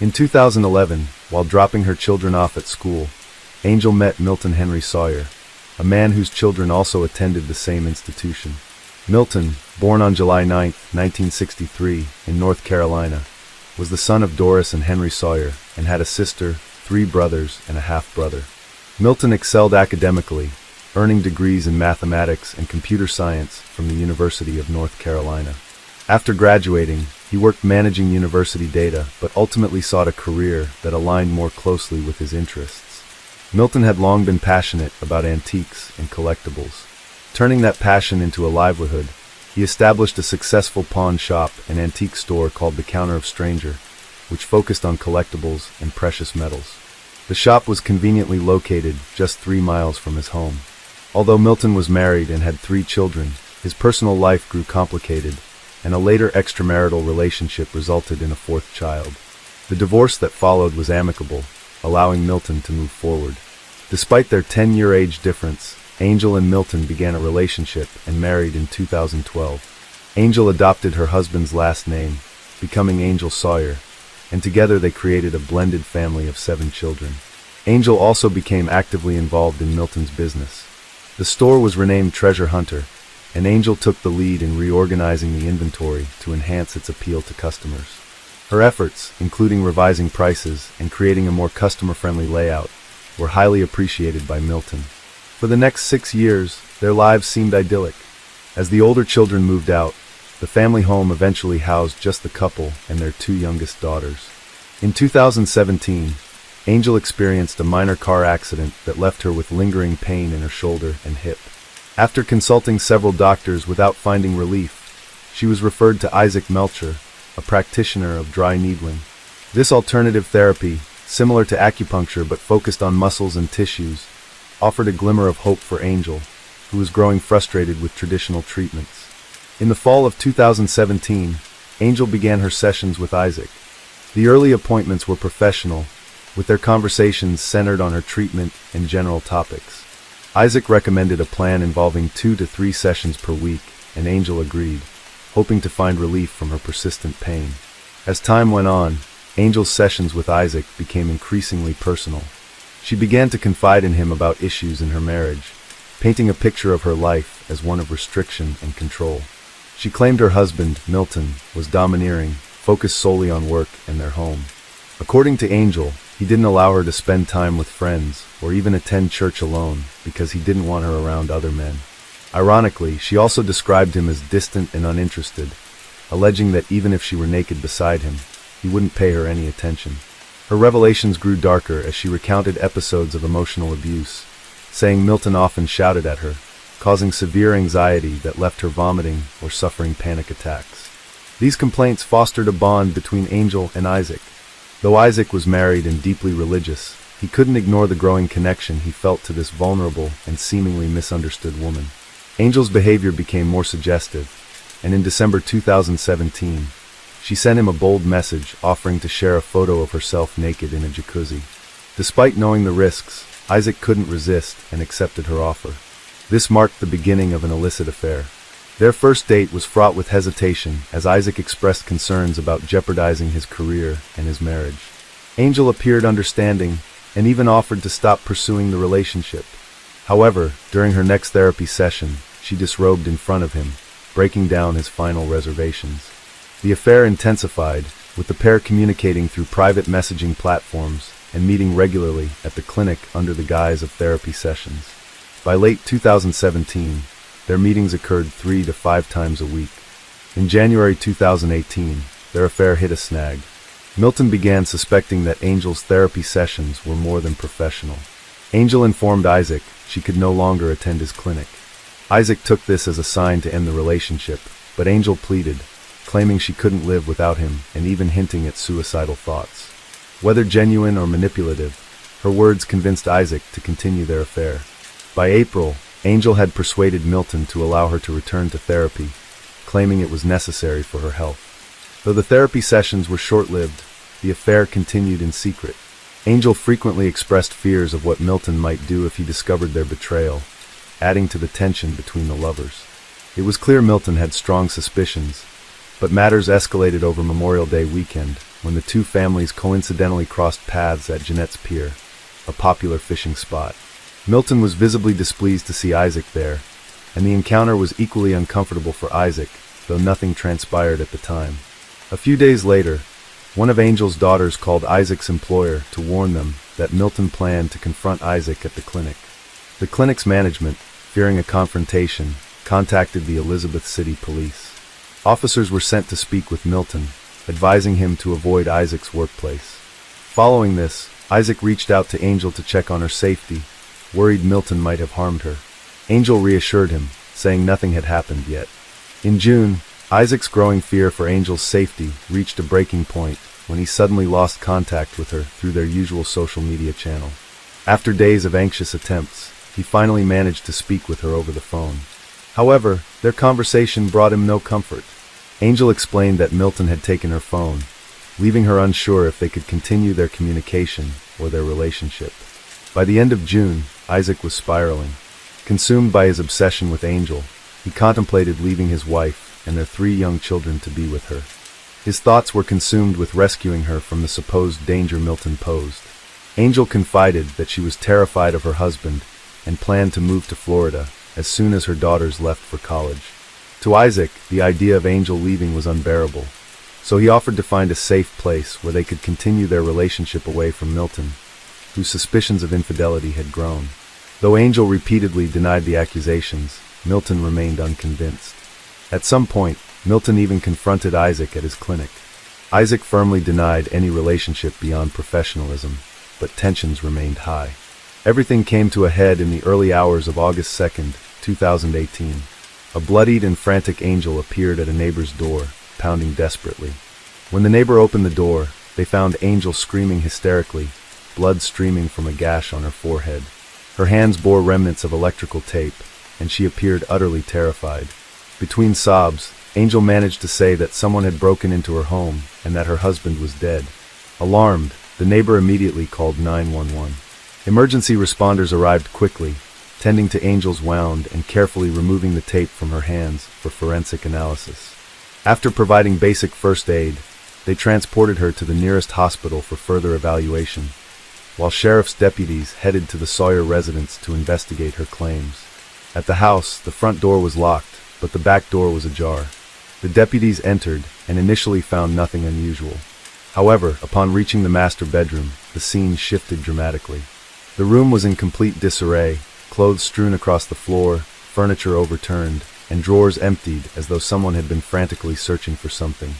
In 2011, while dropping her children off at school, Angel met Milton Henry Sawyer, a man whose children also attended the same institution. Milton, born on July 9, 1963, in North Carolina, was the son of Doris and Henry Sawyer and had a sister, 3 brothers, and a half-brother. Milton excelled academically, earning degrees in mathematics and computer science from the University of North Carolina. After graduating, he worked managing university data, but ultimately sought a career that aligned more closely with his interests. Milton had long been passionate about antiques and collectibles. Turning that passion into a livelihood, he established a successful pawn shop and antique store called the Counter of Stranger, which focused on collectibles and precious metals. The shop was conveniently located just 3 miles from his home. Although Milton was married and had 3 children, his personal life grew complicated, and a later extramarital relationship resulted in a 4th child. The divorce that followed was amicable, allowing Milton to move forward. Despite their 10-year age difference, Angel and Milton began a relationship and married in 2012. Angel adopted her husband's last name, becoming Angel Sawyer, and together they created a blended family of 7 children. Angel also became actively involved in Milton's business. The store was renamed Treasure Hunter, and Angel took the lead in reorganizing the inventory to enhance its appeal to customers. Her efforts, including revising prices and creating a more customer-friendly layout, were highly appreciated by Milton. For the next 6 years, their lives seemed idyllic. As the older children moved out, the family home eventually housed just the couple and their 2 youngest daughters. In 2017, Angel experienced a minor car accident that left her with lingering pain in her shoulder and hip. After consulting several doctors without finding relief, she was referred to Isaac Melcher, a practitioner of dry needling. This alternative therapy, similar to acupuncture but focused on muscles and tissues, offered a glimmer of hope for Angel, who was growing frustrated with traditional treatments. In the fall of 2017, Angel began her sessions with Isaac. The early appointments were professional, with their conversations centered on her treatment and general topics. Isaac recommended a plan involving 2 to 3 sessions per week, and Angel agreed, hoping to find relief from her persistent pain. As time went on, Angel's sessions with Isaac became increasingly personal. She began to confide in him about issues in her marriage, painting a picture of her life as one of restriction and control. She claimed her husband, Milton, was domineering, focused solely on work and their home. According to Angel, he didn't allow her to spend time with friends or even attend church alone because he didn't want her around other men. Ironically, she also described him as distant and uninterested, alleging that even if she were naked beside him, he wouldn't pay her any attention. Her revelations grew darker as she recounted episodes of emotional abuse, saying Milton often shouted at her, causing severe anxiety that left her vomiting or suffering panic attacks. These complaints fostered a bond between Angel and Isaac. Though Isaac was married and deeply religious, he couldn't ignore the growing connection he felt to this vulnerable and seemingly misunderstood woman. Angel's behavior became more suggestive, and in December 2017, she sent him a bold message offering to share a photo of herself naked in a jacuzzi. Despite knowing the risks, Isaac couldn't resist and accepted her offer. This marked the beginning of an illicit affair. Their first date was fraught with hesitation as Isaac expressed concerns about jeopardizing his career and his marriage. Angel appeared understanding and even offered to stop pursuing the relationship. However, during her next therapy session, she disrobed in front of him, breaking down his final reservations. The affair intensified, with the pair communicating through private messaging platforms and meeting regularly at the clinic under the guise of therapy sessions. By late 2017, their meetings occurred 3 to 5 times a week. In January 2018, their affair hit a snag. Milton began suspecting that Angel's therapy sessions were more than professional. Angel informed Isaac she could no longer attend his clinic. Isaac took this as a sign to end the relationship, but Angel pleaded, claiming she couldn't live without him and even hinting at suicidal thoughts. Whether genuine or manipulative, her words convinced Isaac to continue their affair. By April, Angel had persuaded Milton to allow her to return to therapy, claiming it was necessary for her health. Though the therapy sessions were short-lived, the affair continued in secret. Angel frequently expressed fears of what Milton might do if he discovered their betrayal, adding to the tension between the lovers. It was clear Milton had strong suspicions, but matters escalated over Memorial Day weekend when the 2 families coincidentally crossed paths at Jeanette's Pier, a popular fishing spot. Milton was visibly displeased to see Isaac there, and the encounter was equally uncomfortable for Isaac, though nothing transpired at the time. A few days later, one of Angel's daughters called Isaac's employer to warn them that Milton planned to confront Isaac at the clinic. The clinic's management, fearing a confrontation, contacted the Elizabeth City Police. Officers were sent to speak with Milton, advising him to avoid Isaac's workplace. Following this, Isaac reached out to Angel to check on her safety, worried Milton might have harmed her. Angel reassured him, saying nothing had happened yet. In June, Isaac's growing fear for Angel's safety reached a breaking point when he suddenly lost contact with her through their usual social media channel. After days of anxious attempts, he finally managed to speak with her over the phone. However, their conversation brought him no comfort. Angel explained that Milton had taken her phone, leaving her unsure if they could continue their communication or their relationship. By the end of June, Isaac was spiraling. Consumed by his obsession with Angel, he contemplated leaving his wife and their 3 young children to be with her. His thoughts were consumed with rescuing her from the supposed danger Milton posed. Angel confided that she was terrified of her husband and planned to move to Florida as soon as her daughters left for college. To Isaac, the idea of Angel leaving was unbearable, so he offered to find a safe place where they could continue their relationship away from Milton, whose suspicions of infidelity had grown. Though Angel repeatedly denied the accusations, Milton remained unconvinced. At some point, Milton even confronted Isaac at his clinic. Isaac firmly denied any relationship beyond professionalism, but tensions remained high. Everything came to a head in the early hours of August 2nd, 2018. A bloodied and frantic Angel appeared at a neighbor's door, pounding desperately. When the neighbor opened the door, they found Angel screaming hysterically, blood streaming from a gash on her forehead. Her hands bore remnants of electrical tape, and she appeared utterly terrified. Between sobs, Angel managed to say that someone had broken into her home and that her husband was dead. Alarmed, the neighbor immediately called 911. Emergency responders arrived quickly, tending to Angel's wound and carefully removing the tape from her hands for forensic analysis. After providing basic first aid, they transported her to the nearest hospital for further evaluation, while sheriff's deputies headed to the Sawyer residence to investigate her claims. At the house, the front door was locked, but the back door was ajar. The deputies entered and initially found nothing unusual. However, upon reaching the master bedroom, the scene shifted dramatically. The room was in complete disarray, clothes strewn across the floor, furniture overturned, and drawers emptied as though someone had been frantically searching for something.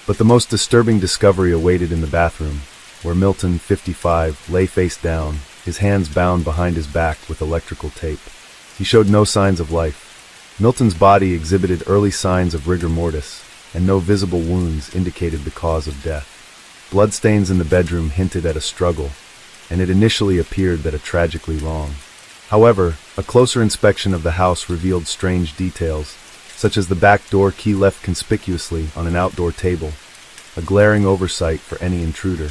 But the most disturbing discovery awaited in the bathroom, where Milton, 55, lay face down, his hands bound behind his back with electrical tape. He showed no signs of life. Milton's body exhibited early signs of rigor mortis, and no visible wounds indicated the cause of death. Bloodstains in the bedroom hinted at a struggle, and it initially appeared that a tragically wrong. However, a closer inspection of the house revealed strange details, such as the back door key left conspicuously on an outdoor table, a glaring oversight for any intruder.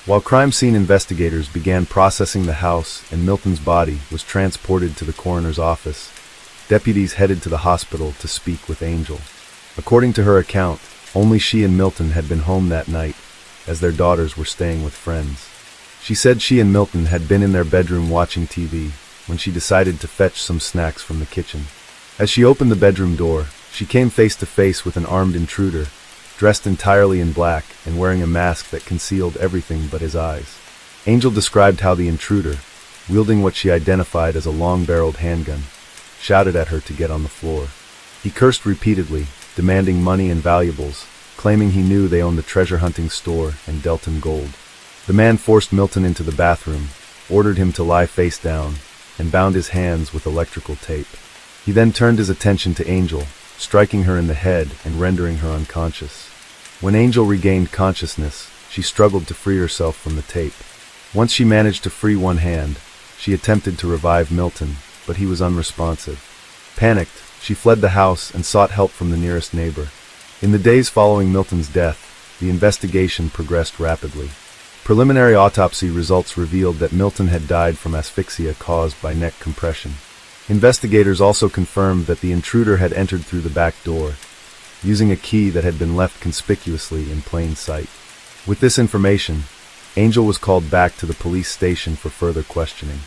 While crime scene investigators began processing the house and Milton's body was transported to the coroner's office, deputies headed to the hospital to speak with Angel. According to her account, only she and Milton had been home that night, as their daughters were staying with friends. She said she and Milton had been in their bedroom watching TV when she decided to fetch some snacks from the kitchen. As she opened the bedroom door, she came face to face with an armed intruder, dressed entirely in black and wearing a mask that concealed everything but his eyes. Angel described how the intruder, wielding what she identified as a long-barreled handgun, shouted at her to get on the floor. He cursed repeatedly, demanding money and valuables, claiming he knew they owned the treasure-hunting store and dealt in gold. The man forced Milton into the bathroom, ordered him to lie face down, and bound his hands with electrical tape. He then turned his attention to Angel, striking her in the head and rendering her unconscious. When Angel regained consciousness, she struggled to free herself from the tape. Once she managed to free one hand, she attempted to revive Milton, but he was unresponsive. Panicked, she fled the house and sought help from the nearest neighbor. In the days following Milton's death, the investigation progressed rapidly. Preliminary autopsy results revealed that Milton had died from asphyxia caused by neck compression. Investigators also confirmed that the intruder had entered through the back door, using a key that had been left conspicuously in plain sight. With this information, Angel was called back to the police station for further questioning.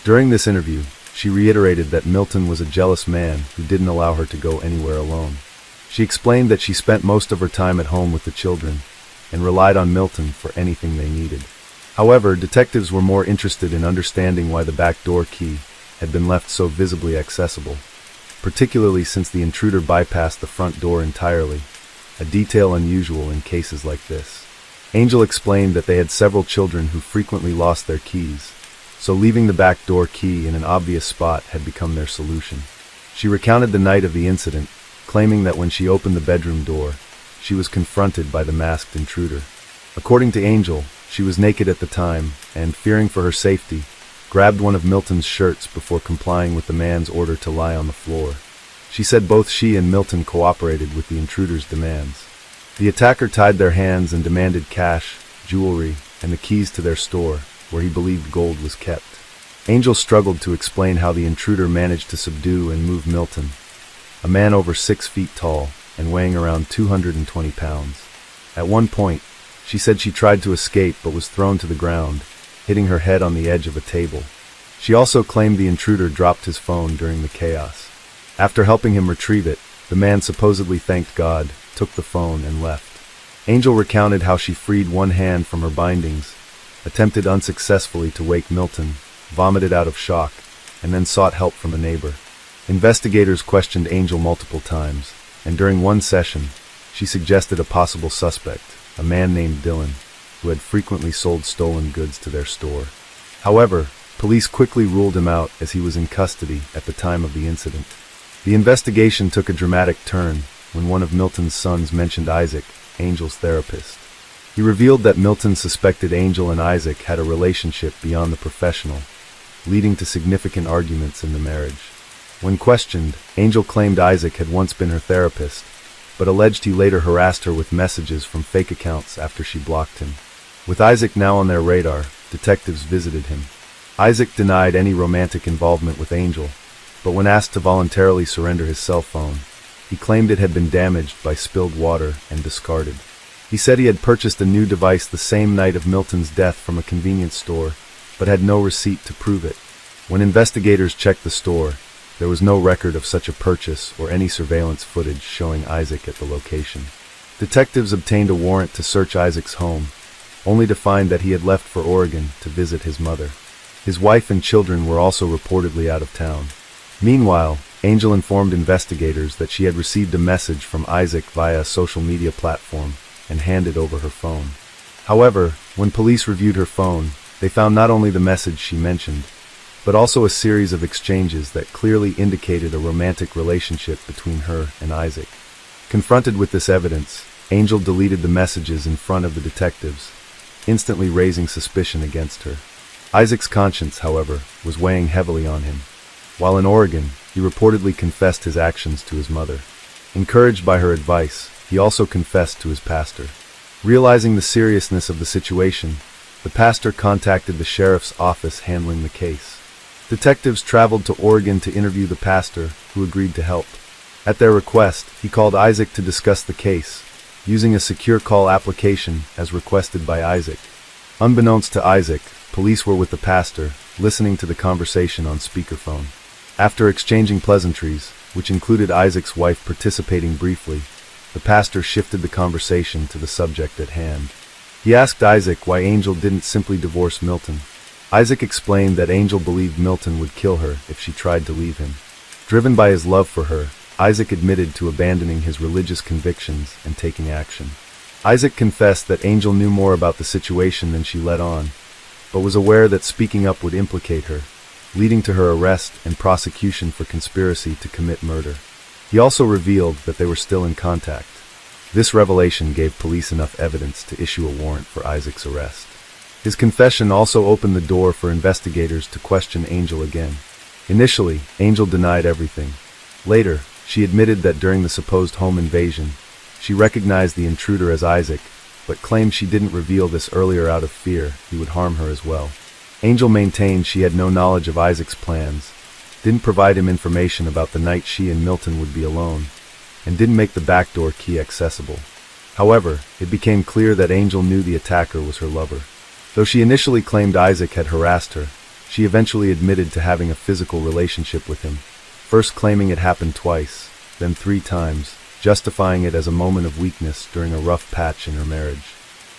During this interview, she reiterated that Milton was a jealous man who didn't allow her to go anywhere alone. She explained that she spent most of her time at home with the children and relied on Milton for anything they needed. However, detectives were more interested in understanding why the back door key had been left so visibly accessible, particularly since the intruder bypassed the front door entirely, a detail unusual in cases like this. Angel explained that they had several children who frequently lost their keys, so leaving the back door key in an obvious spot had become their solution. She recounted the night of the incident, claiming that when she opened the bedroom door, she was confronted by the masked intruder. According to Angel, she was naked at the time and, fearing for her safety, grabbed one of Milton's shirts before complying with the man's order to lie on the floor. She said both she and Milton cooperated with the intruder's demands. The attacker tied their hands and demanded cash, jewelry, and the keys to their store, where he believed gold was kept. Angel struggled to explain how the intruder managed to subdue and move Milton, a man over 6 feet tall and weighing around 220 pounds. At one point, she said she tried to escape but was thrown to the ground, hitting her head on the edge of a table. She also claimed the intruder dropped his phone during the chaos. After helping him retrieve it, the man supposedly thanked God, took the phone, and left. Angel recounted how she freed one hand from her bindings, attempted unsuccessfully to wake Milton, vomited out of shock, and then sought help from a neighbor. Investigators questioned Angel multiple times, and during one session, she suggested a possible suspect, a man named Dylan, who had frequently sold stolen goods to their store. However, police quickly ruled him out as he was in custody at the time of the incident. The investigation took a dramatic turn when one of Milton's sons mentioned Isaac, Angel's therapist. He revealed that Milton suspected Angel and Isaac had a relationship beyond the professional, leading to significant arguments in the marriage. When questioned, Angel claimed Isaac had once been her therapist, but alleged he later harassed her with messages from fake accounts after she blocked him. With Isaac now on their radar, detectives visited him. Isaac denied any romantic involvement with Angel, but when asked to voluntarily surrender his cell phone, he claimed it had been damaged by spilled water and discarded. He said he had purchased a new device the same night of Milton's death from a convenience store, but had no receipt to prove it. When investigators checked the store, there was no record of such a purchase or any surveillance footage showing Isaac at the location. Detectives obtained a warrant to search Isaac's home, only to find that he had left for Oregon to visit his mother. His wife and children were also reportedly out of town. Meanwhile, Angel informed investigators that she had received a message from Isaac via a social media platform and handed over her phone. However, when police reviewed her phone, they found not only the message she mentioned, but also a series of exchanges that clearly indicated a romantic relationship between her and Isaac. Confronted with this evidence, Angel deleted the messages in front of the detectives, instantly raising suspicion against her. Isaac's conscience, however, was weighing heavily on him. While in Oregon, he reportedly confessed his actions to his mother. Encouraged by her advice, he also confessed to his pastor. Realizing the seriousness of the situation, the pastor contacted the sheriff's office handling the case. Detectives traveled to Oregon to interview the pastor, who agreed to help. At their request, he called Isaac to discuss the case, using a secure call application as requested by Isaac. Unbeknownst to Isaac, police were with the pastor, listening to the conversation on speakerphone. After exchanging pleasantries, which included Isaac's wife participating briefly, the pastor shifted the conversation to the subject at hand. He asked Isaac why Angel didn't simply divorce Milton. Isaac explained that Angel believed Milton would kill her if she tried to leave him. Driven by his love for her, Isaac admitted to abandoning his religious convictions and taking action. Isaac confessed that Angel knew more about the situation than she let on, but was aware that speaking up would implicate her, leading to her arrest and prosecution for conspiracy to commit murder. He also revealed that they were still in contact. This revelation gave police enough evidence to issue a warrant for Isaac's arrest. His confession also opened the door for investigators to question Angel again. Initially, Angel denied everything. Later, she admitted that during the supposed home invasion, she recognized the intruder as Isaac, but claimed she didn't reveal this earlier out of fear he would harm her as well. Angel maintained she had no knowledge of Isaac's plans, didn't provide him information about the night she and Milton would be alone, and didn't make the backdoor key accessible. However, it became clear that Angel knew the attacker was her lover. Though she initially claimed Isaac had harassed her, she eventually admitted to having a physical relationship with him, first claiming it happened twice, then 3 times, justifying it as a moment of weakness during a rough patch in her marriage.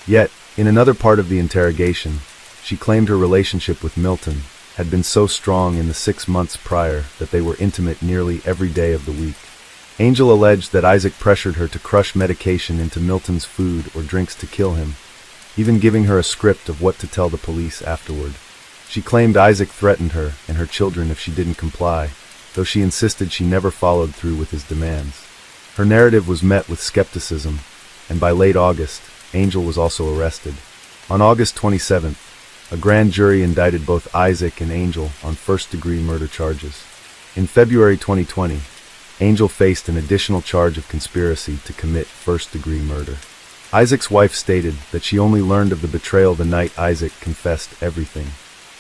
Yet, in another part of the interrogation, she claimed her relationship with Milton had been so strong in the 6 months prior that they were intimate nearly every day of the week. Angel alleged that Isaac pressured her to crush medication into Milton's food or drinks to kill him, even giving her a script of what to tell the police afterward. She claimed Isaac threatened her and her children if she didn't comply, though she insisted she never followed through with his demands. Her narrative was met with skepticism, and by late August, Angel was also arrested. On August 27th, a grand jury indicted both Isaac and Angel on first-degree murder charges. In February 2020, Angel faced an additional charge of conspiracy to commit first-degree murder. Isaac's wife stated that she only learned of the betrayal the night Isaac confessed everything.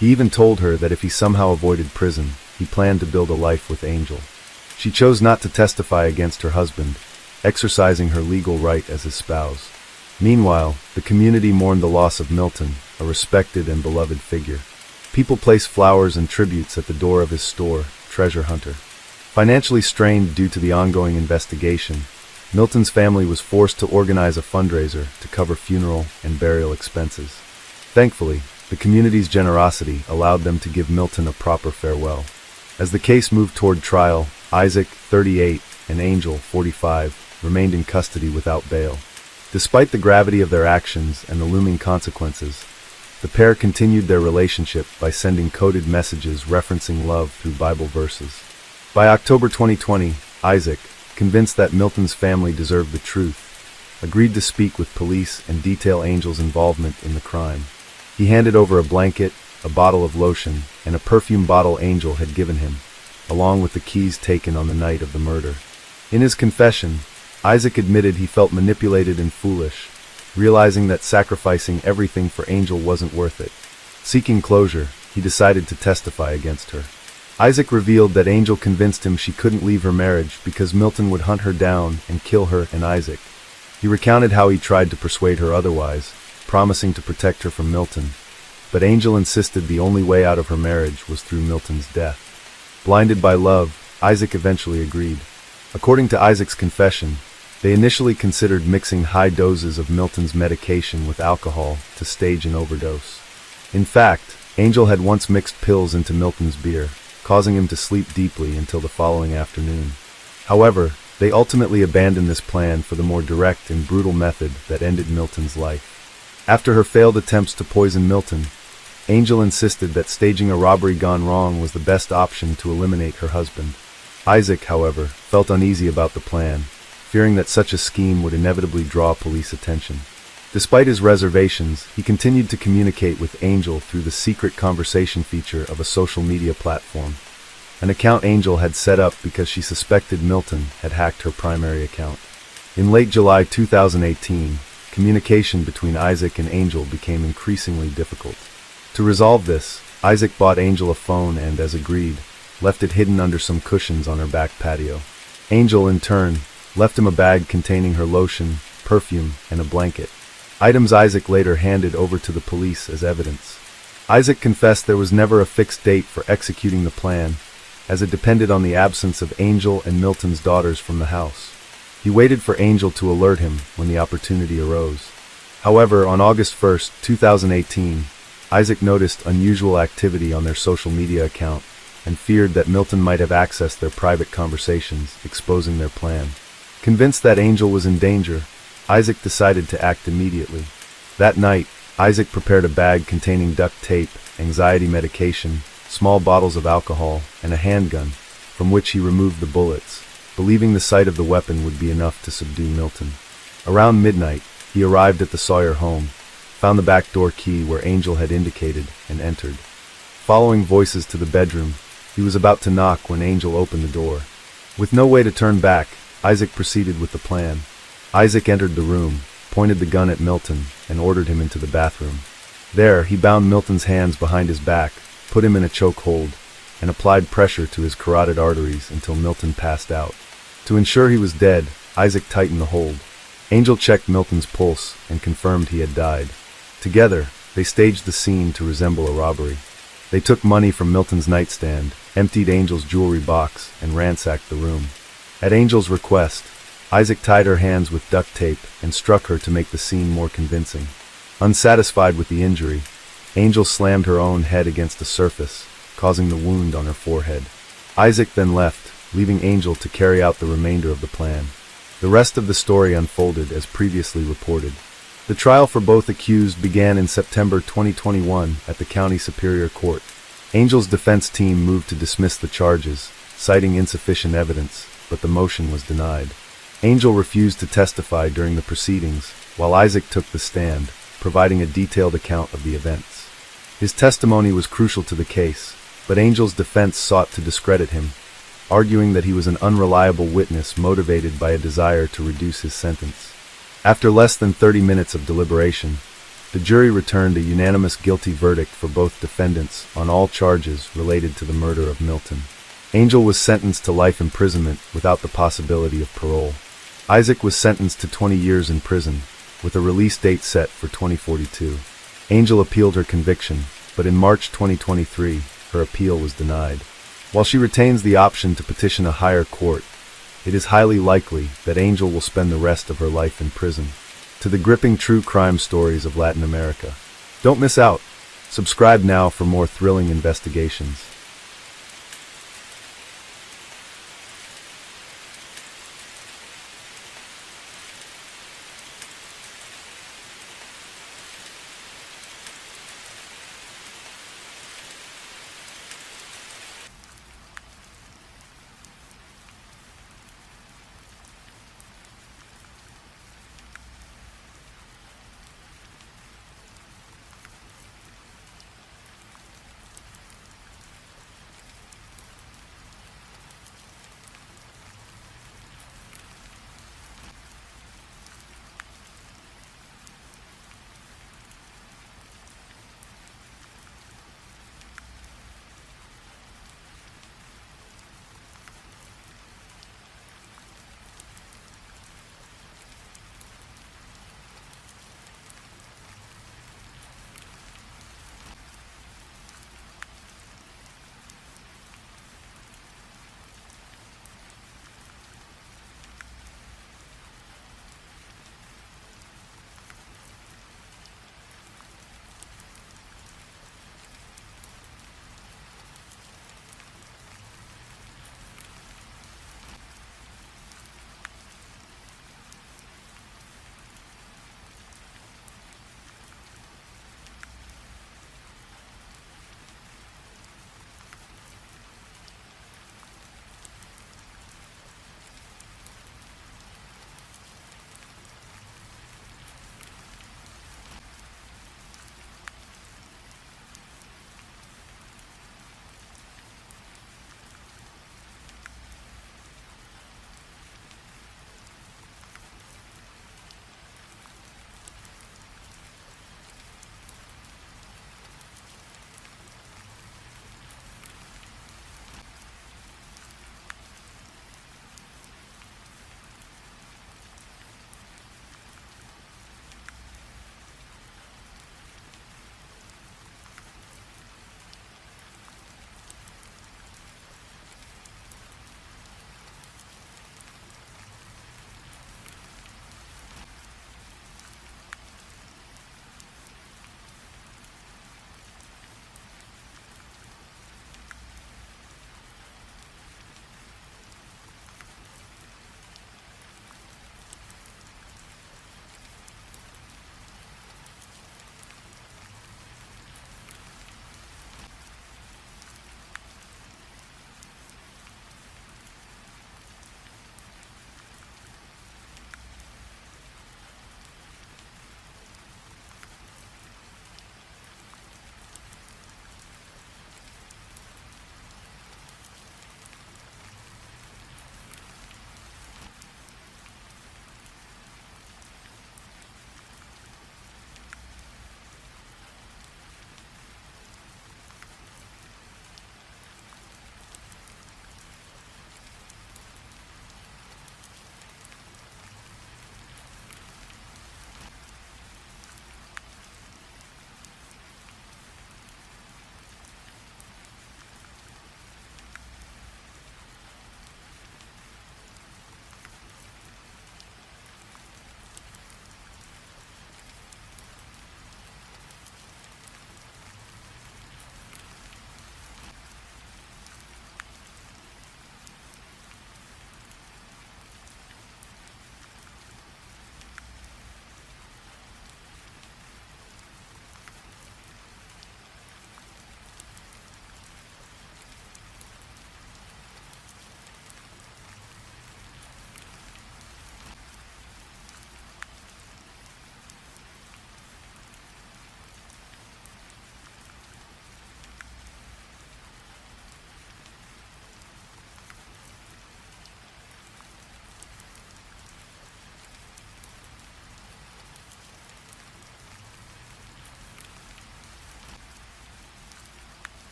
He even told her that if he somehow avoided prison, he planned to build a life with Angel. She chose not to testify against her husband, exercising her legal right as his spouse. Meanwhile, the community mourned the loss of Milton, a respected and beloved figure. People placed flowers and tributes at the door of his store, Treasure Hunter. Financially strained due to the ongoing investigation, Milton's family was forced to organize a fundraiser to cover funeral and burial expenses. Thankfully, the community's generosity allowed them to give Milton a proper farewell. As the case moved toward trial, Isaac, 38, and Angel, 45, remained in custody without bail. Despite the gravity of their actions and the looming consequences, the pair continued their relationship by sending coded messages referencing love through Bible verses. By October 2020, Isaac, convinced that Milton's family deserved the truth, agreed to speak with police and detail Angel's involvement in the crime. He handed over a blanket, a bottle of lotion, and a perfume bottle Angel had given him, along with the keys taken on the night of the murder. In his confession, Isaac admitted he felt manipulated and foolish, realizing that sacrificing everything for Angel wasn't worth it. Seeking closure, he decided to testify against her. Isaac revealed that Angel convinced him she couldn't leave her marriage because Milton would hunt her down and kill her and Isaac. He recounted how he tried to persuade her otherwise, promising to protect her from Milton, but Angel insisted the only way out of her marriage was through Milton's death. Blinded by love, Isaac eventually agreed. According to Isaac's confession, they initially considered mixing high doses of Milton's medication with alcohol to stage an overdose. In fact, Angel had once mixed pills into Milton's beer, causing him to sleep deeply until the following afternoon. However, they ultimately abandoned this plan for the more direct and brutal method that ended Milton's life. After her failed attempts to poison Milton, Angel insisted that staging a robbery gone wrong was the best option to eliminate her husband. Isaac, however, felt uneasy about the plan, fearing that such a scheme would inevitably draw police attention. Despite his reservations, he continued to communicate with Angel through the secret conversation feature of a social media platform, an account Angel had set up because she suspected Milton had hacked her primary account. In late July 2018, communication between Isaac and Angel became increasingly difficult. To resolve this, Isaac bought Angel a phone and, as agreed, left it hidden under some cushions on her back patio. Angel, in turn, left him a bag containing her lotion, perfume, and a blanket, items Isaac later handed over to the police as evidence. Isaac confessed there was never a fixed date for executing the plan, as it depended on the absence of Angel and Milton's daughters from the house. He waited for Angel to alert him when the opportunity arose. However, on August 1, 2018, Isaac noticed unusual activity on their social media account and feared that Milton might have accessed their private conversations, exposing their plan. Convinced that Angel was in danger, Isaac decided to act immediately. That night, Isaac prepared a bag containing duct tape, anxiety medication, small bottles of alcohol, and a handgun, from which he removed the bullets, believing the sight of the weapon would be enough to subdue Milton. Around midnight, he arrived at the Sawyer home, found the back door key where Angel had indicated, and entered. Following voices to the bedroom, he was about to knock when Angel opened the door. With no way to turn back, Isaac proceeded with the plan. Isaac entered the room, pointed the gun at Milton, and ordered him into the bathroom. There, he bound Milton's hands behind his back, put him in a chokehold, and applied pressure to his carotid arteries until Milton passed out. To ensure he was dead, Isaac tightened the hold. Angel checked Milton's pulse and confirmed he had died. Together, they staged the scene to resemble a robbery. They took money from Milton's nightstand, emptied Angel's jewelry box, and ransacked the room. At Angel's request, Isaac tied her hands with duct tape and struck her to make the scene more convincing. Unsatisfied with the injury, Angel slammed her own head against the surface, causing the wound on her forehead. Isaac then left, leaving Angel to carry out the remainder of the plan. The rest of the story unfolded as previously reported. The trial for both accused began in September 2021 at the County Superior Court. Angel's defense team moved to dismiss the charges, citing insufficient evidence, but the motion was denied. Angel refused to testify during the proceedings, while Isaac took the stand, providing a detailed account of the events. His testimony was crucial to the case, but Angel's defense sought to discredit him, arguing that he was an unreliable witness motivated by a desire to reduce his sentence. After less than 30 minutes of deliberation, the jury returned a unanimous guilty verdict for both defendants on all charges related to the murder of Milton. Angel was sentenced to life imprisonment without the possibility of parole. Isaac was sentenced to 20 years in prison, with a release date set for 2042. Angel appealed her conviction, but in March 2023, her appeal was denied. While she retains the option to petition a higher court, it is highly likely that Angel will spend the rest of her life in prison. To the gripping true crime stories of Latin America. Don't miss out. Subscribe now for more thrilling investigations.